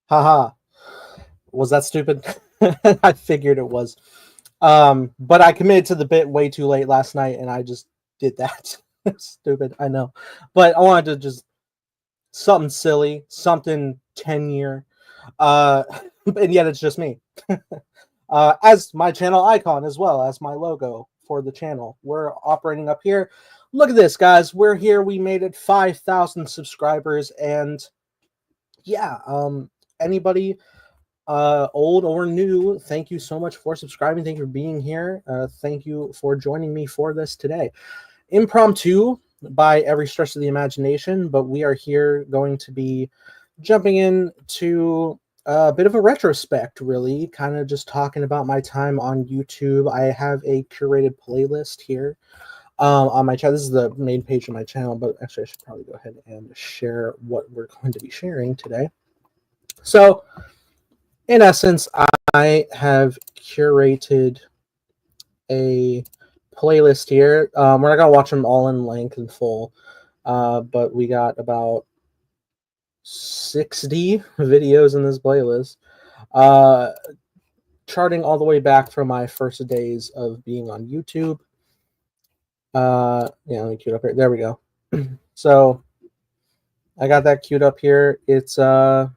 Haha. Was that stupid? I figured it was. But I committed to the bit way too late last night, and I just did that. Stupid, I know. But I wanted to just something silly, something 10-year. Uh, and yet it's just me. As my channel icon as well as my logo for the channel. We're operating up here. Look at this, guys. We're here. We made it 5,000 subscribers, and yeah, anybody old or new, thank you so much for subscribing. Thank you for being here. Thank you for joining me for this today. Impromptu by every stretch of the imagination, but we are here going to be jumping into a bit of a retrospect, really, kind of just talking about my time on YouTube. I have a curated playlist here on my channel. This is the main page of my channel, but actually I should probably go ahead and share what we're going to be sharing today. So in essence, I have curated a playlist here. We're not gonna watch them all in length and full, but we got about 60 videos in this playlist, charting all the way back from my first days of being on YouTube. Yeah, let me cue it up here. There we go. So I got that queued up here. It's hell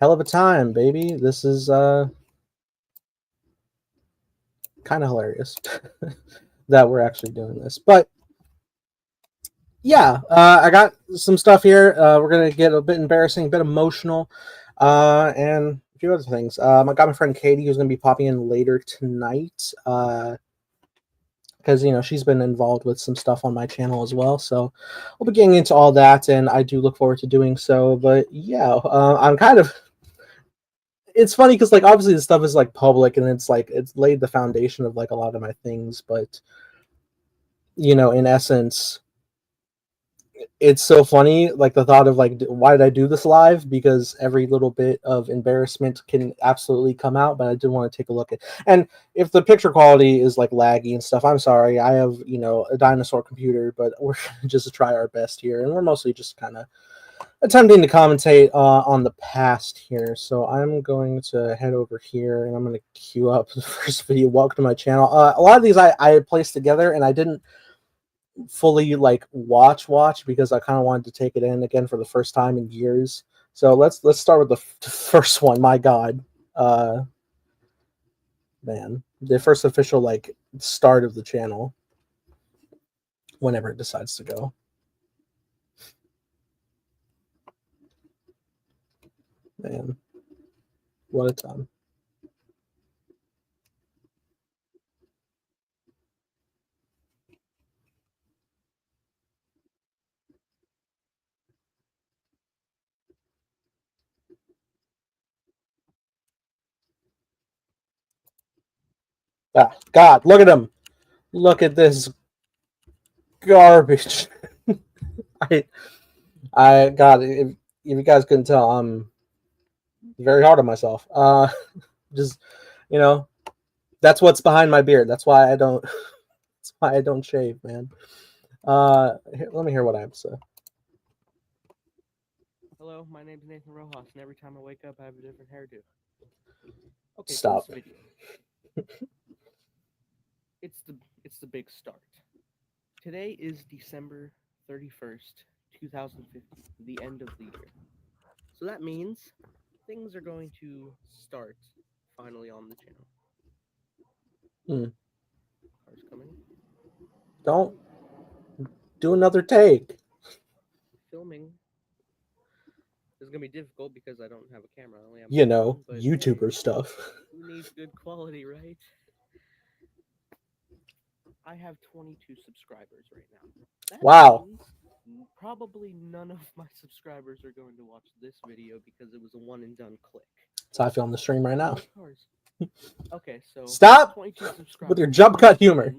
of a time, baby. This is kind of hilarious that we're actually doing this, but yeah, I got some stuff here. We're gonna get a bit embarrassing, a bit emotional, and a few other things. I got my friend Katie, who's gonna be popping in later tonight, because she's been involved with some stuff on my channel as well. So we'll be getting into all that, and I do look forward to doing so. But yeah, I'm kind of. It's funny because like obviously this stuff is like public, and it's like it's laid the foundation of like a lot of my things, but in essence, it's so funny, like the thought of like, why did I do this live? Because every little bit of embarrassment can absolutely come out, but I did want to take a look at. And if the picture quality is like laggy and stuff, I'm sorry. I have a dinosaur computer, but we're just try our best here, and we're mostly just kind of attempting to commentate on the past here. So I'm going to head over here, and I'm going to queue up the first video. Welcome to my channel. A lot of these I placed together, and I didn't fully like watch because I kind of wanted to take it in again for the first time in years. So let's start with the first one. My God, man, the first official like start of the channel. Whenever it decides to go, man, what a time. Ah, God, look at him. Look at this garbage. I God, if you guys couldn't tell, I'm very hard on myself. Just that's what's behind my beard. That's why I don't. That's why I don't shave, man. Let me hear what I have to say. Hello, my name's Nathan Rojas, and every time I wake up, I have a different hairdo. Okay, Stop. so this video, it's the big start. Today is December 31st, 2015, the end of the year. So that means things are going to start finally on the channel. Cars coming. Don't do another take. Filming is gonna be difficult because I don't have a camera. I only have but YouTuber hey, stuff. who needs good quality, right? I have 22 subscribers right now. That Wow. means probably none of my subscribers are going to watch this video because it was a one and done click. That's how I feel on the stream right now. Okay, so Stop 22 subscribers with your jump cut humor.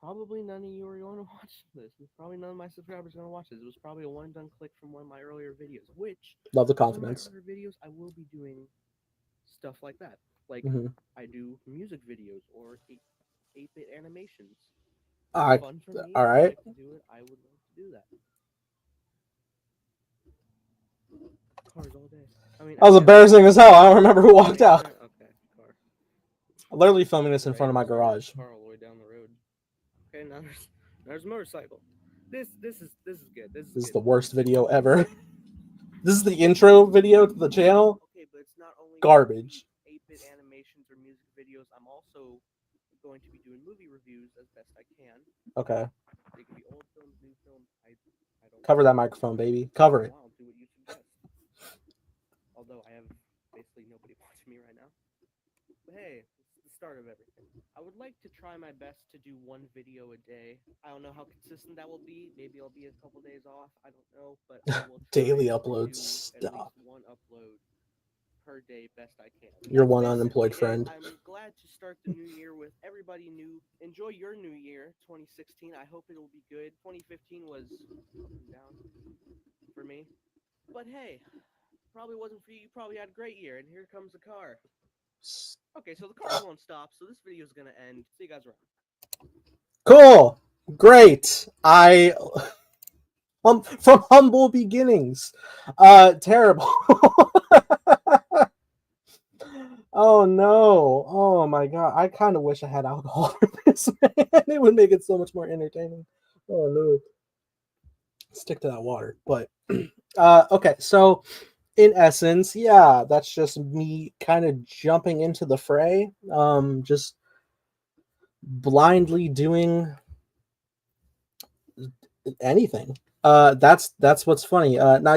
Probably none of you are going to watch this. Probably none of my subscribers are going to watch this. It was probably a one and done click from one of my earlier videos, which Love the confidence. Some of my earlier videos I will be doing stuff like that. Like I do music videos or 8-bit animations. It's fun for me. All right. I like to do it. I would love to do that. Cars all day. I mean, That was embarrassing as hell. I don't remember who walked out. Okay, car. I'm literally filming this in front of my Random garage. car all the way down the road. Okay, now there's motorcycle. This is good. This This is good. the worst video ever. This is the intro video to the channel. Okay, but it's not only Garbage. 8-bit animations or music videos. I'm also going to be doing movie reviews as best I can. Okay. They could be old films, new films. I don't Cover that microphone, baby. Cover it. I'll do what you suggest. Although I have basically nobody watching me right now. But hey, it's the start of everything. I would like to try my best to do one video a day. I don't know how consistent that will be. Maybe I'll be a couple days off. I don't know, but I will try Daily to uploads. do at least one upload per day, best I can. You're That's one basically unemployed it. friend. I'm glad to start the new year with everybody new. Enjoy your new year, 2016. I hope it'll be good. 2015 was up and down for me, but hey, probably wasn't for you. You probably had a great year, and here comes the car. Okay, so the cars won't stop, so this video is gonna end. See you guys around. Cool. Great. From humble beginnings. Terrible. Oh no. Oh my god. I kind of wish I had alcohol for this, man. It would make it so much more entertaining. Oh no. Stick to that water. But okay, so in essence, yeah, that's just me kind of jumping into the fray. Just blindly doing anything. That's what's funny. Now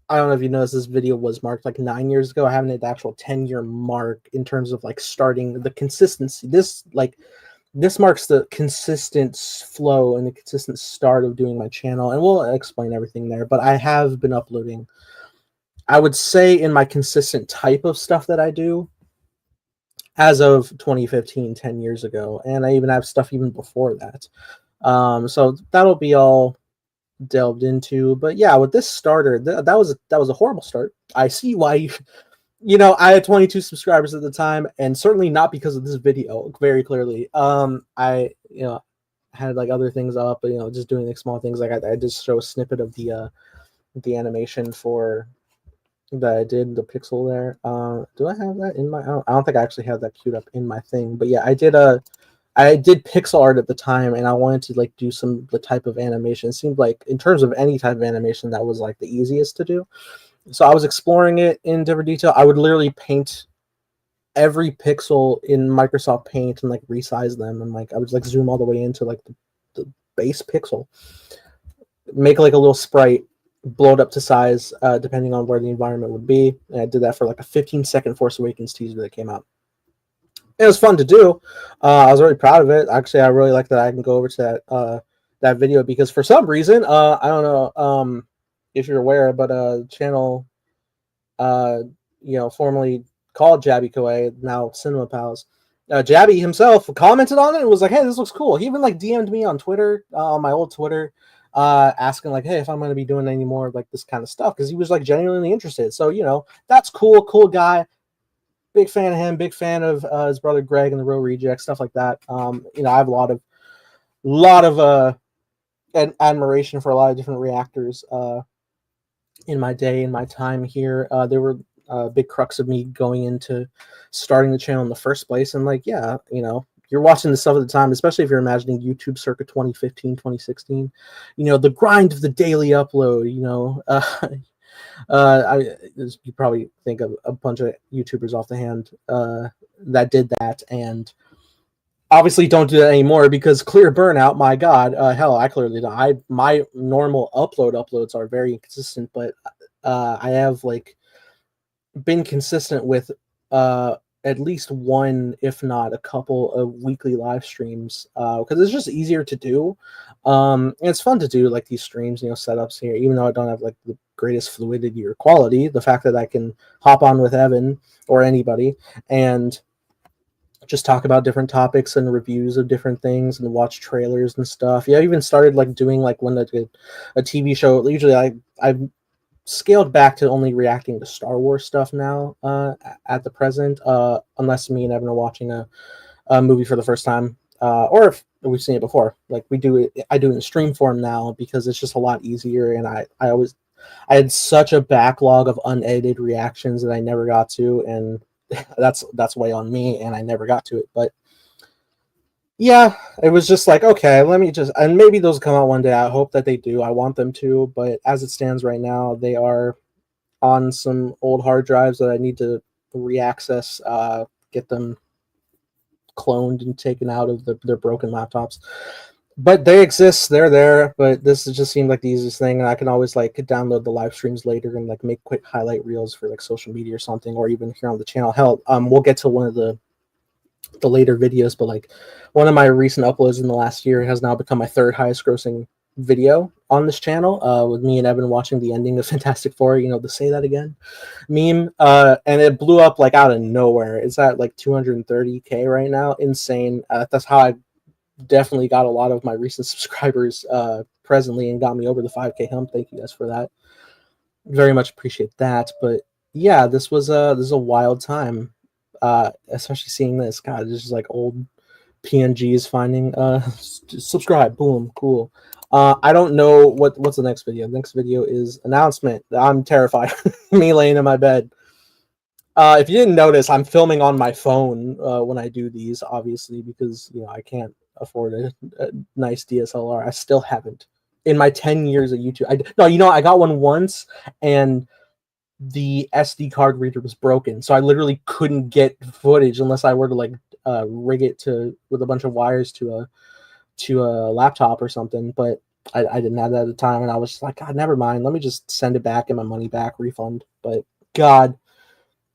I don't know if you noticed, this video was marked like 9 years ago. I haven't hit the actual 10-year mark in terms of like starting the consistency. This marks the consistent flow and the consistent start of doing my channel, and we'll explain everything there. But I have been uploading, I would say, in my consistent type of stuff that I do as of 2015, 10 years ago, and I even have stuff even before that. So that'll be all delved into. But yeah, with this starter, that was a horrible start. I see why I had 22 subscribers at the time, and certainly not because of this video, very clearly. I had like other things up, but just doing like small things. Like I just show a snippet of the animation for that I did, the pixel there. Do I have that in my? I don't think I actually have that queued up in my thing. But yeah, I did pixel art at the time, and I wanted to like do the type of animation. It seemed like in terms of any type of animation, that was like the easiest to do. So I was exploring it in different detail. I would literally paint every pixel in Microsoft Paint and like resize them, and like I would like zoom all the way into like the base pixel, make like a little sprite, blow it up to size depending on where the environment would be. And I did that for like a 15-second Force Awakens teaser that came out. It was fun to do. I was really proud of it. Actually, I really like that I can go over to that video, because for some reason, I don't know if you're aware, but channel formerly called Jabby Koei, now Cinema Pals, Jabby himself commented on it and was like, "Hey, this looks cool." He even like DM'd me on Twitter, on my old Twitter, asking like, "Hey, if I'm going to be doing any more like this kind of stuff," because he was like genuinely interested. So that's cool guy. Big fan of him. Big fan of his brother Greg and the Real Rejects, stuff like that. I have a lot of admiration for a lot of different reactors in my day, in my time here. There were big crux of me going into starting the channel in the first place. And like, yeah, you're watching this stuff at the time, especially if you're imagining YouTube circa 2015, 2016, the grind of the daily upload, you probably think of a bunch of YouTubers off the hand that did that, and obviously don't do that anymore because clear burnout. My God, hell, I clearly don't. My normal uploads are very inconsistent, but I have like been consistent with at least one, if not a couple of weekly live streams, because it's just easier to do. And it's fun to do like these streams, setups here, even though I don't have like the greatest fluidity or quality. The fact that I can hop on with Evan or anybody and just talk about different topics and reviews of different things and watch trailers and stuff. Yeah, I even started like doing like when I did a TV show. Usually I've scaled back to only reacting to Star Wars stuff now at the present, unless me and Evan are watching a movie for the first time, or if we've seen it before. Like I do it in stream form now because it's just a lot easier, and I always I had such a backlog of unedited reactions that I never got to, and that's way on me, and I never got to it. But yeah, it was just like, okay, let me just, and maybe those come out one day. I hope that they do. I want them to, but as it stands right now, they are on some old hard drives that I need to reaccess, get them cloned and taken out of their broken laptops. But they exist, they're there. But this just seemed like the easiest thing, and I can always like download the live streams later and like make quick highlight reels for like social media or something, or even here on the channel. Hell, we'll get to one of the later videos, but like one of my recent uploads in the last year has now become my third highest grossing video on this channel, with me and Evan watching the ending of Fantastic Four, the say that again meme, and it blew up like out of nowhere. It's at like 230K right now. Insane. That's how I definitely got a lot of my recent subscribers presently, and got me over the 5K hump. Thank you guys for that. Very much appreciate that. But yeah, this is a wild time, especially seeing this. God, this is like old PNGs finding subscribe, boom, cool. I don't know what's the next video. The next video is announcement. I'm terrified. Me laying in my bed. If you didn't notice, I'm filming on my phone when I do these, obviously, because I can't afford a nice DSLR. I still haven't in my 10 years of YouTube. I got one once, and the SD card reader was broken, so I literally couldn't get footage unless I were to like rig it with a bunch of wires to a laptop or something. But I didn't have that at the time, and I was just like, God, never mind. Let me just send it back and my money back, refund. But God,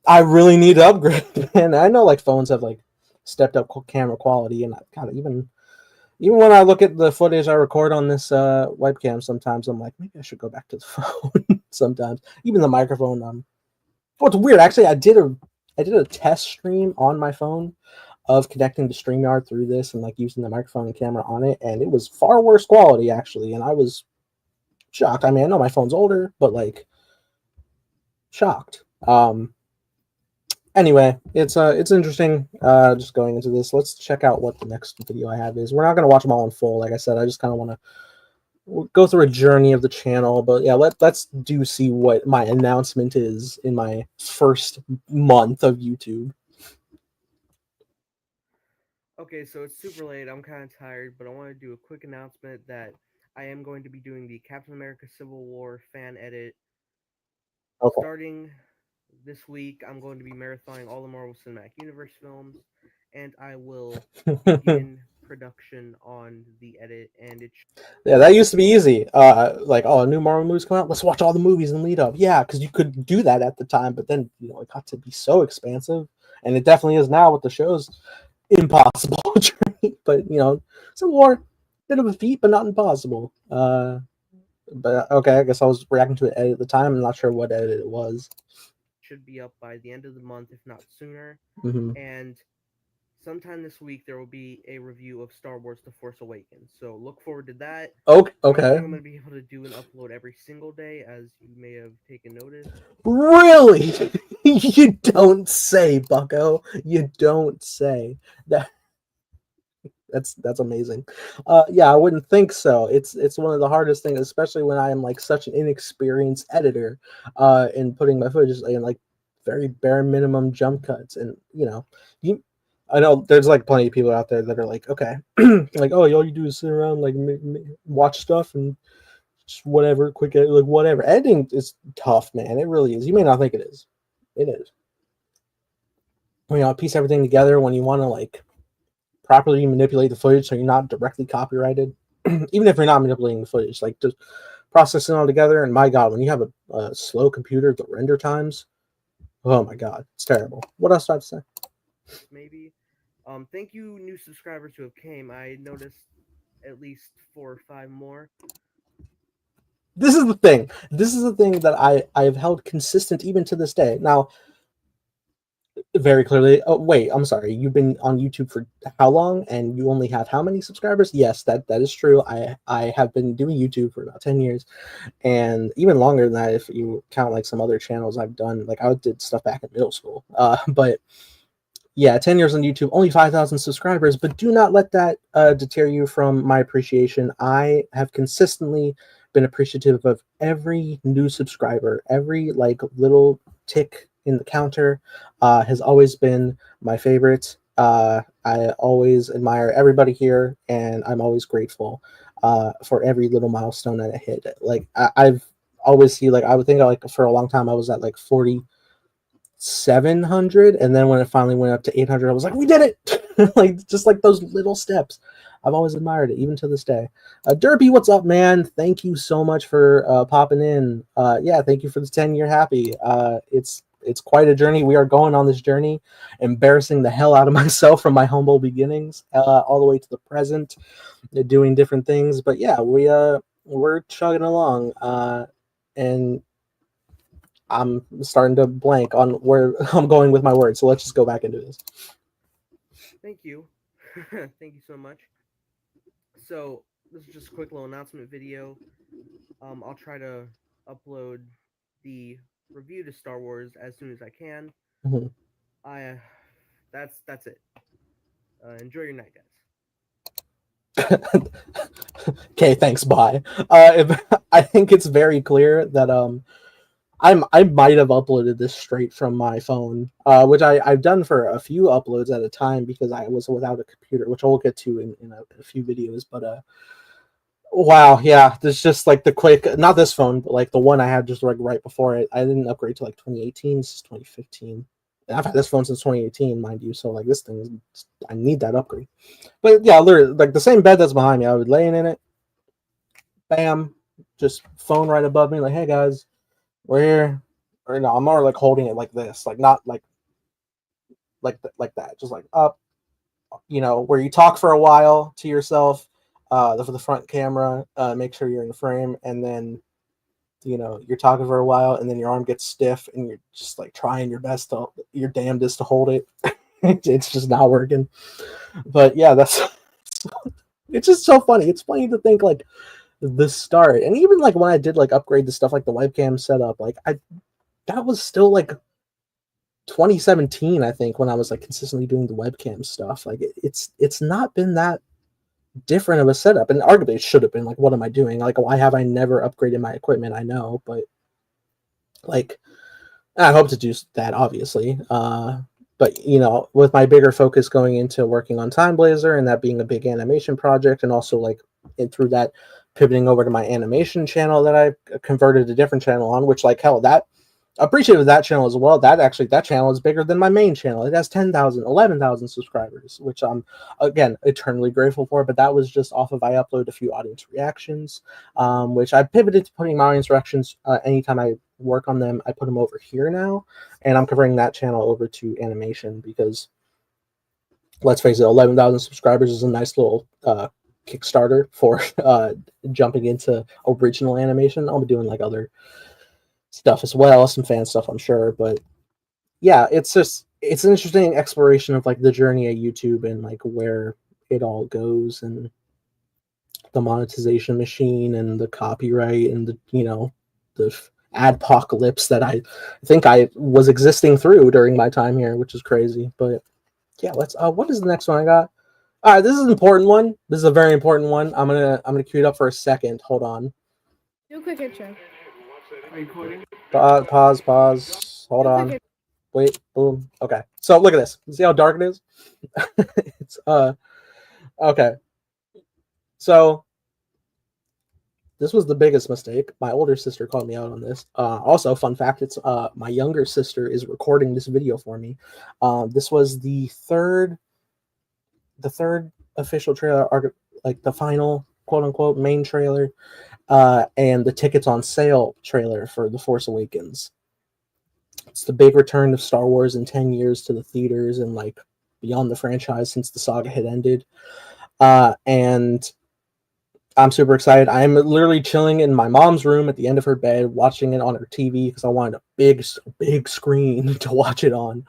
I really need to upgrade. And I know like phones have like stepped up camera quality, and God, even when I look at the footage I record on this webcam, sometimes I'm like, maybe I should go back to the phone. Sometimes even the microphone. What's weird, actually, I did a test stream on my phone of connecting to StreamYard through this and like using the microphone and camera on it, and it was far worse quality actually, and I was shocked. I mean, I know my phone's older, but like shocked. Anyway, it's interesting. Just going into this, let's check out what the next video I have is. We're not gonna watch them all in full, like I said. I just kind of want to go through a journey of the channel. But yeah, let's see what my announcement is in my first month of YouTube. Okay, so it's super late. I'm kind of tired, but I want to do a quick announcement that I am going to be doing the Captain America Civil War fan edit. Okay. Starting this week, I'm going to be marathoning all the Marvel Cinematic Universe films, and I will begin production on the edit. And yeah, that used to be easy. Like, oh, a new Marvel movie's come out. Let's watch all the movies and lead up. Yeah, because you could do that at the time, but then it got to be so expansive, and it definitely is now with the shows. Impossible. But Civil War, bit of a feat, but not impossible. But okay, I guess I was reacting to it at the time. I'm not sure what edit it was. should be up by the end of the month, if not sooner. Mm-hmm. And sometime this week there will be a review of Star Wars: The Force Awakens. So look forward to that. Okay. I don't think I'm going to be able to do an upload every single day, as you may have taken notice. Really? You don't say, Bucko. You don't say that. That's amazing. Yeah, I wouldn't think so. It's one of the hardest things, especially when I am like such an inexperienced editor, in putting my footage in like very bare minimum jump cuts. And I know there's like plenty of people out there that are like, okay, like, oh, all you do is sit around like watch stuff and just whatever, quick edit, like whatever. Editing is tough, man. It really is. You may not think it is. It is. Piece everything together when you want to like properly manipulate the footage so you're not directly copyrighted. Even if you're not manipulating the footage, like just processing it all together. And my God, when you have a slow computer, the render times, oh my God, it's terrible. What else do I have to say? Maybe. Thank you, new subscribers who have came. I noticed at least 4 or 5 more. This is the thing. This is the thing that I've held consistent even to this day. Now, very clearly. Oh wait, I'm sorry. You've been on YouTube for how long, and you only have how many subscribers? Yes, that is true. I have been doing YouTube for about 10 years, and even longer than that if you count like some other channels I've done. Like I did stuff back in middle school. But yeah, 10 years on YouTube, only 5,000 subscribers. But do not let that deter you from my appreciation. I have consistently been appreciative of every new subscriber. Every like little tick in the counter has always been my favorite. I always admire everybody here, and I'm always grateful for every little milestone that I hit. Like I've always see like I would think like for a long time I was at like 4,700, and then when it finally went up to 800, I was like, we did it. Like just like those little steps. I've always admired it, even to this day. Derpy, what's up, man? Thank you so much for popping in. Yeah, thank you for the 10-year happy. It's quite a journey. We are going on this journey, embarrassing the hell out of myself from my humble beginnings all the way to the present, doing different things. But yeah, we're chugging along, and I'm starting to blank on where I'm going with my words. So let's just go back into this. Thank you. Thank you so much. So this is just a quick little announcement video. I'll try to upload the review to Star Wars as soon as I can. Mm-hmm. That's it. Enjoy your night, guys. Okay, thanks. Bye. I think it's very clear that I might have uploaded this straight from my phone, which I've done for a few uploads at a time because I was without a computer, which I'll get to in a few videos. But wow, yeah, there's just like the quick, not this phone, but like the one I had just like right before it. I didn't upgrade to like 2018, this is 2015. And I've had this phone since 2018, mind you, so like this thing is, I need that upgrade. But yeah, literally, like the same bed that's behind me, I was laying in it, bam, just phone right above me, like, hey guys, we're here. Or no, I'm more like holding it like this, like not like that, just like up, you know, where you talk for a while to yourself, for the front camera, make sure you're in the frame, and then, you know, you're talking for a while, and then your arm gets stiff, and you're just like trying your best to, your damnedest to hold it. It's just not working. But yeah, that's it's just so funny. It's funny to think like the start, and even like when I did like upgrade the stuff like the webcam setup, like that was still like 2017, I think, when I was like consistently doing the webcam stuff. Like it's not been that different of a setup, and arguably it should have been. Like, what am I doing? Like, why have I never upgraded my equipment? I know, but like I hope to do that, obviously. But you know, with my bigger focus going into working on Time Blazer and that being a big animation project, and also like through that pivoting over to my animation channel that I converted a different channel on, which like hell, that appreciative of that channel as well. That channel is bigger than my main channel. It has 10,000, 11,000 subscribers, which I'm again eternally grateful for. But that was just off of I upload a few audience reactions, which I pivoted to putting my audience reactions anytime I work on them. I put them over here now, and I'm converting that channel over to animation because let's face it, 11,000 subscribers is a nice little Kickstarter for jumping into original animation. I'll be doing like other stuff as well, some fan stuff, I'm sure. But yeah, it's an interesting exploration of like the journey of YouTube and like where it all goes, and the monetization machine and the copyright and the, you know, the adpocalypse that I think I was existing through during my time here, which is crazy. But yeah, let's what is the next one I got? All right, this is an important one. This is a very important one. I'm gonna cue it up for a second. Hold on. Do a quick intro. Are you recording? Pause. Hold on. Wait. Boom. Okay. So look at this. See how dark it is? It's okay. So this was the biggest mistake. My older sister called me out on this. Also, fun fact, it's my younger sister is recording this video for me. This was the third official trailer, like the final quote unquote main trailer, and the tickets on sale trailer for The Force Awakens. It's the big return of Star Wars in 10 years to the theaters and like beyond the franchise since the saga had ended. And I'm super excited. I'm literally chilling in my mom's room at the end of her bed, watching it on her TV because I wanted a big screen to watch it on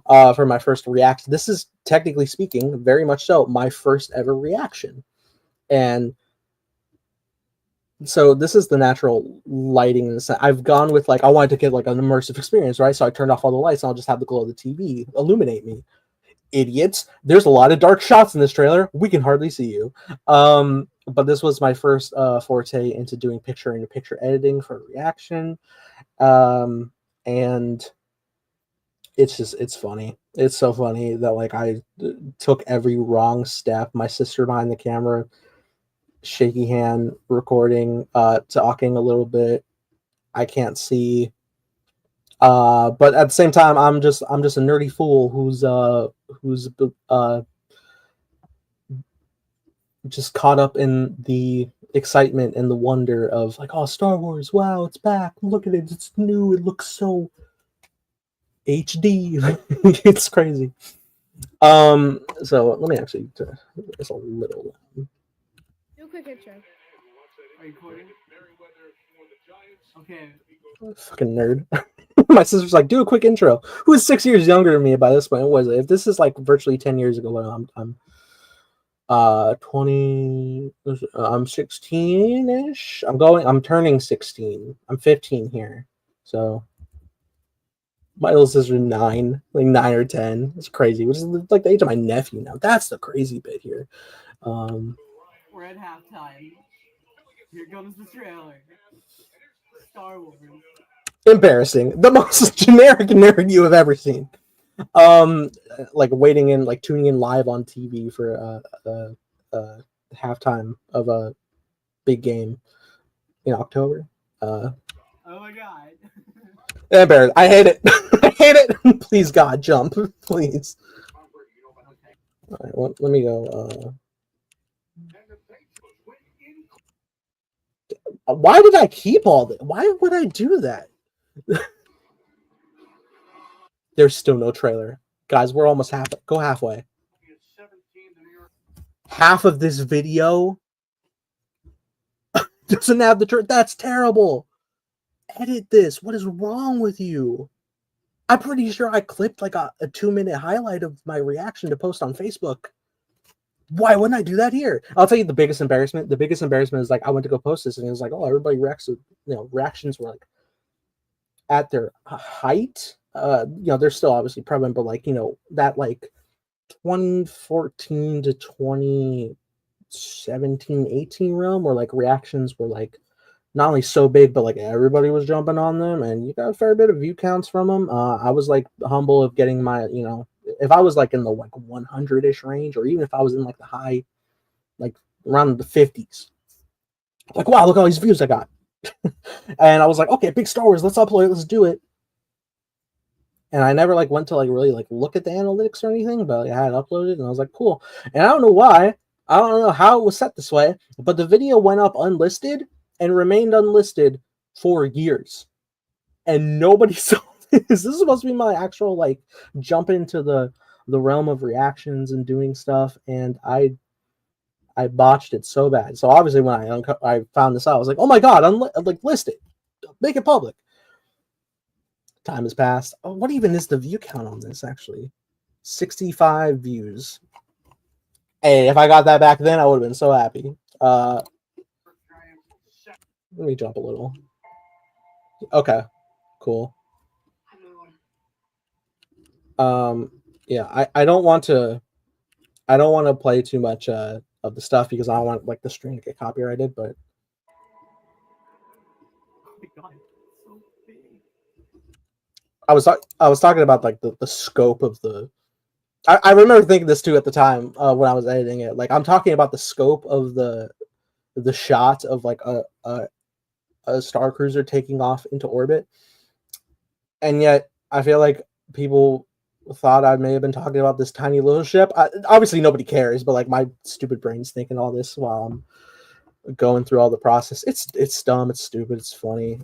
for my first reaction. This is, technically speaking, very much so, my first ever reaction. And so this is the natural lighting. I've gone with like, I wanted to get like an immersive experience, right? So I turned off all the lights and I'll just have the glow of the TV illuminate me. Idiots. There's a lot of dark shots in this trailer. We can hardly see you. but this was my first forte into doing picture-in-picture editing for reaction, and it's funny. It's so funny that like I took every wrong step. My sister behind the camera, shaky hand recording, talking a little bit. I can't see. But at the same time, I'm just a nerdy fool who's just caught up in the excitement and the wonder of like, oh, Star Wars, wow, it's back. Look at it, it's new, it looks so HD. It's crazy. So let me actually turn this a little. Do a quick intro. Are you recording? Okay. Fucking nerd. My sister's like, do a quick intro. Who is 6 years younger than me by this point? What was it? If this is like virtually 10 years ago, I'm 20, I'm 16-ish. I'm turning 16. I'm 15 here. So my little sister's 9, like 9 or 10. It's crazy, which is like the age of my nephew now. That's the crazy bit here. We're at halftime. Here comes the trailer. Star Wars. Embarrassing. The most generic nerd you have ever seen. Like waiting in, like tuning in live on TV for halftime of a big game in October. Oh my god. Embarrassed. I hate it. I hate it. Please, God, jump. Please. All right, well, let me go. Why did I keep all that? Why would I do that? There's still no trailer. Guys, we're almost go halfway. Half of this video doesn't have the trailer. That's terrible. Edit this. What is wrong with you? I'm pretty sure I clipped like a 2-minute highlight of my reaction to post on Facebook. Why wouldn't I do that here? I'll tell you the biggest embarrassment. The biggest embarrassment is like I went to go post this and it was like, oh, everybody reacts. Reactions were like at their height. They're still obviously prevalent, but like that like 2014 to 2017, 18 realm where like reactions were like not only so big, but like everybody was jumping on them, and you got a fair bit of view counts from them. I was like humble of getting my, if I was like in the like 100-ish range, or even if I was in like the high, like around the 50s, like wow, look at all these views I got. And I was like, okay, big Star Wars, let's upload it, let's do it. And I never like went to like really like look at the analytics or anything, but like, I had uploaded and I was like, cool. And I don't know why, I don't know how it was set this way, but the video went up unlisted and remained unlisted for years, and nobody saw this. This is supposed to be my actual like jump into the realm of reactions and doing stuff, and I botched it so bad. So obviously when I found this out, I was like, oh my god, like list it, make it public. Time has passed. Oh, what even is the view count on this? Actually, 65 views. Hey, if I got that back then, I would have been so happy. Let me jump a little. Okay, cool. Yeah, I don't want to play too much of the stuff because I don't want like the stream to get copyrighted, but Oh my god, so big. I was talking about like the scope of the. I remember thinking this too at the time when I was editing it. Like I'm talking about the scope of the shot of like a Star Cruiser taking off into orbit, and yet I feel like people thought I may have been talking about this tiny little ship. Obviously, nobody cares, but like my stupid brain's thinking all this while I'm going through all the process. It's dumb, it's stupid, it's funny.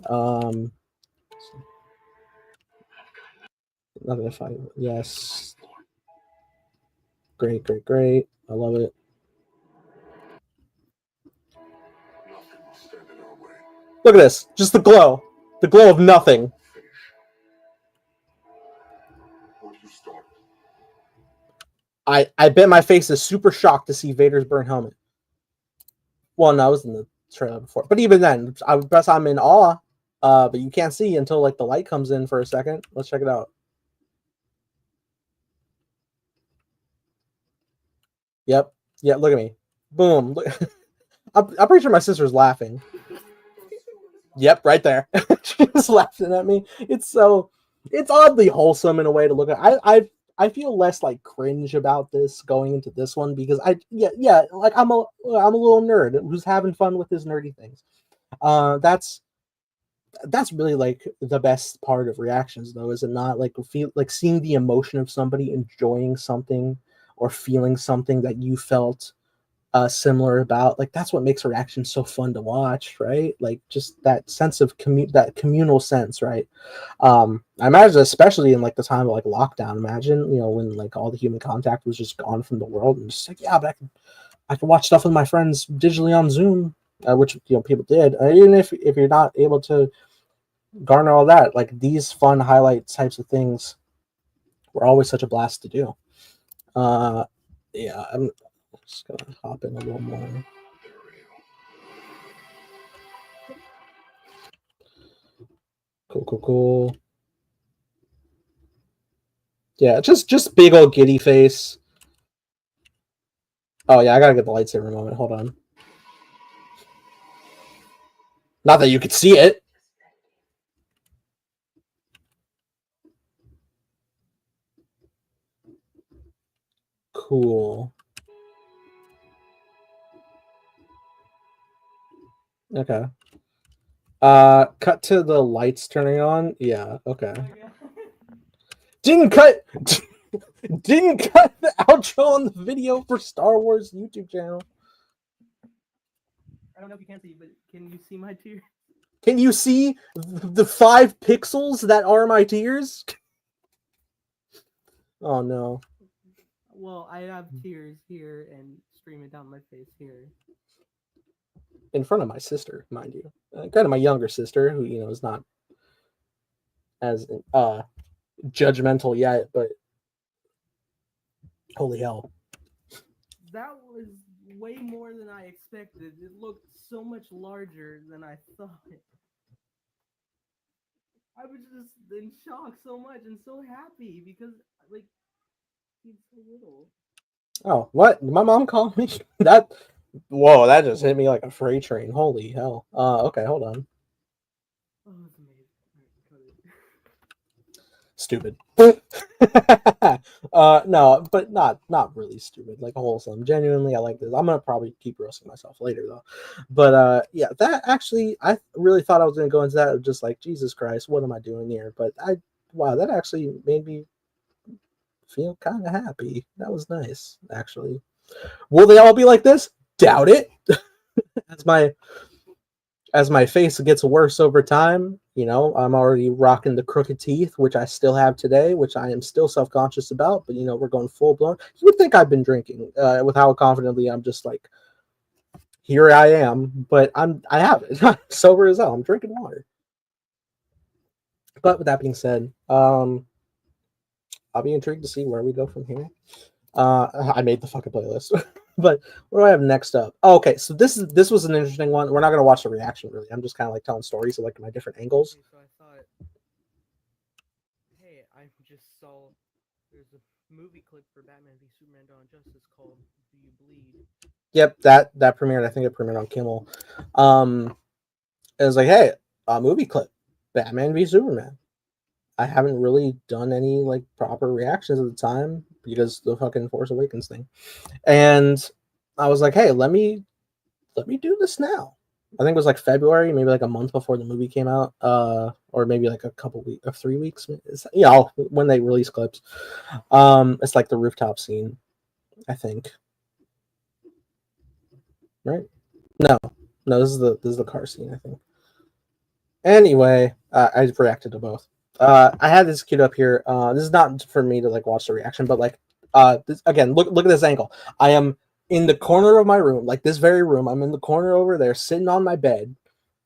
Not gonna fight. Yes, great. I love it. Look at this, just the glow of nothing. I bet my face is super shocked to see Vader's burnt helmet. Well, no, I was in the trailer before, but even then, I guess I'm in awe. But you can't see until like the light comes in for a second. Let's check it out. Yep. Yeah, look at me. Boom. Look. I'm pretty sure my sister's laughing. Yep, right there. She's laughing at me. It's oddly wholesome in a way to look at. I feel less like cringe about this going into this one because like I'm a little nerd who's having fun with his nerdy things. That's really like the best part of reactions, though, is it not? Like seeing the emotion of somebody enjoying something or feeling something that you felt similar about. Like that's what makes a reaction so fun to watch, right? Like just that sense of that communal sense, right? I imagine, especially in like the time of like lockdown. Imagine, when like all the human contact was just gone from the world, and just like, yeah, but I can watch stuff with my friends digitally on Zoom, which people did. Even if you're not able to garner all that, like these fun highlight types of things were always such a blast to do. Yeah, I'm just gonna hop in a little more. Cool. Yeah, just big old giddy face. Oh yeah, I gotta get the lightsaber moment. Hold on. Not that you could see it. Cool. Okay. Cut to the lights turning on. Yeah, okay. Didn't cut the outro on the video for Star Wars YouTube channel. I don't know if you can see, but can you see my tears? Can you see the 5 pixels that are my tears? Oh no. Well, I have tears here and streaming down my face here. In front of my sister, mind you. Kind of my younger sister, who is not as judgmental yet, but holy hell. That was way more than I expected. It looked so much larger than I thought. I was just in shock so much and so happy because, like, he's so little. Oh, what? Did my mom call me? Whoa, that just hit me like a freight train. Holy hell. Okay, hold on. Oh, it's amazing. Cut it. Stupid. No, but not really stupid, like wholesome. Genuinely, I like this. I'm gonna probably keep roasting myself later though. But yeah, that actually, I really thought I was gonna go into that of just like, Jesus Christ, what am I doing here? But wow, that actually made me feel kind of happy. That was nice, actually. Will they all be like this? Doubt it. As my face gets worse over time, I'm already rocking the crooked teeth, which I still have today, which I am still self-conscious about, but we're going full blown. You would think I've been drinking, with how confidently I'm just like, here I am, but I haven't. I'm sober as hell. I'm drinking water. But with that being said, I'll be intrigued to see where we go from here. I made the fucking playlist. But what do I have next up? Oh, okay, so this was an interesting one. We're not gonna watch the reaction really. I'm just kind of like telling stories of like my different angles. Okay, so I thought, hey, I just saw there's a movie clip for Batman v Superman: Dawn of Justice called "Do You Bleed?" Yep, that premiered. I think it premiered on Kimmel. It was like, hey, a movie clip, Batman v Superman. I haven't really done any like proper reactions at the time because the fucking Force Awakens thing, and I was like, hey, let me do this now. I think it was like February, maybe like a month before the movie came out, or maybe like a couple weeks or 3 weeks. It's, when they release clips. It's like the rooftop scene, I think. Right? No, this is the car scene, I think. Anyway, I reacted to both. I had this queued up here. This is not for me to like watch the reaction, but like, again, look at this angle. I am in the corner of my room, like this very room. I'm in the corner over there, sitting on my bed,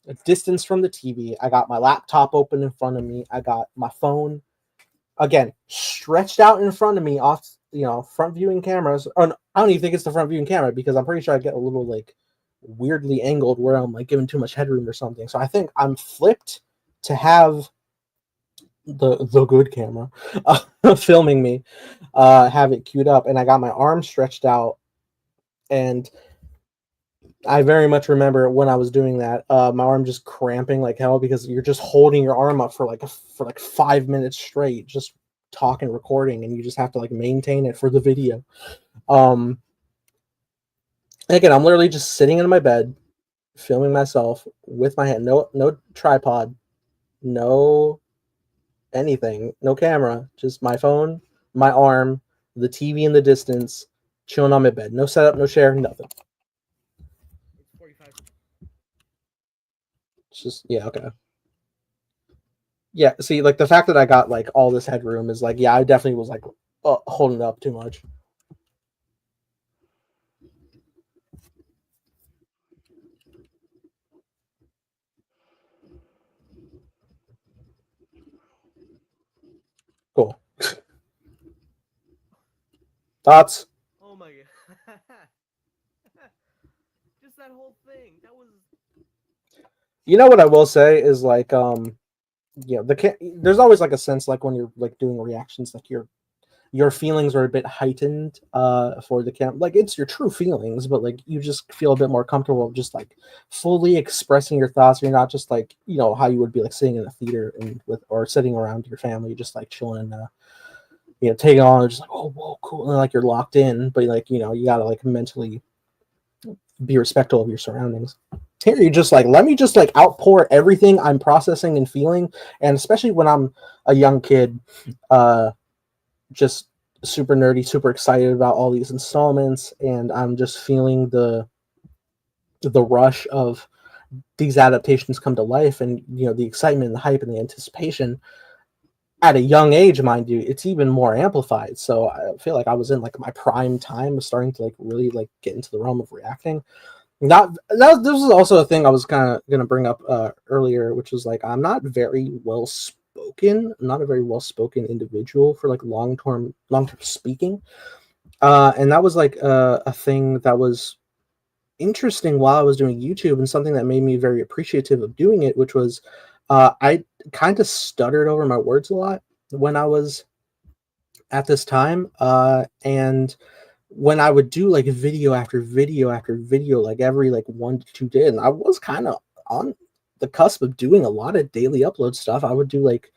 a distance from the TV. I got my laptop open in front of me. I got my phone, again, stretched out in front of me off, front viewing cameras. Or I don't even think it's the front viewing camera because I'm pretty sure I get a little like weirdly angled where I'm like giving too much headroom or something. So I think I'm flipped to have the good camera filming me, have it queued up, and I got my arm stretched out, and I very much remember when I was doing that, my arm just cramping like hell because you're just holding your arm up for like 5 minutes straight, just talking, recording, and you just have to like maintain it for the video. Um, again, I'm literally just sitting in my bed, filming myself with my hand, no tripod, no anything, no camera, just my phone, my arm, the TV in the distance, chilling on my bed, no setup, no share, nothing. It's 45. It's just yeah, okay. Yeah, see, like the fact that I got like all this headroom is like, yeah, I definitely was like holding it up too much. Cool. Thoughts? Oh my god. Just that whole thing. That was. You know what I will say is like, yeah, there's always like a sense like when you're like doing reactions, like your feelings are a bit heightened for the camp, like it's your true feelings, but like you just feel a bit more comfortable just like fully expressing your thoughts. You're not just like, you know, how you would be like sitting in a theater and with or sitting around your family just like chilling, you know, taking on just like, oh whoa, cool, and like you're locked in, but like, you know, you gotta like mentally be respectful of your surroundings. Here you're just like, let me just like outpour everything I'm processing and feeling, and especially when I'm a young kid, just super nerdy, super excited about all these installments, and I'm just feeling the rush of these adaptations come to life, and you know the excitement, and the hype, and the anticipation. At a young age, mind you, it's even more amplified. So I feel like I was in like my prime time of starting to like really like get into the realm of reacting. Not that this is also a thing I was kind of gonna bring up earlier, which was like I'm not very well spoken. I'm not a very well spoken individual for like long term speaking. And that was like a thing that was interesting while I was doing YouTube, and something that made me very appreciative of doing it, which was I kind of stuttered over my words a lot when I was at this time, and when I would do like video after video after video, like every like 1 to 2 days, and I was kind of on the cusp of doing a lot of daily upload stuff. I would do like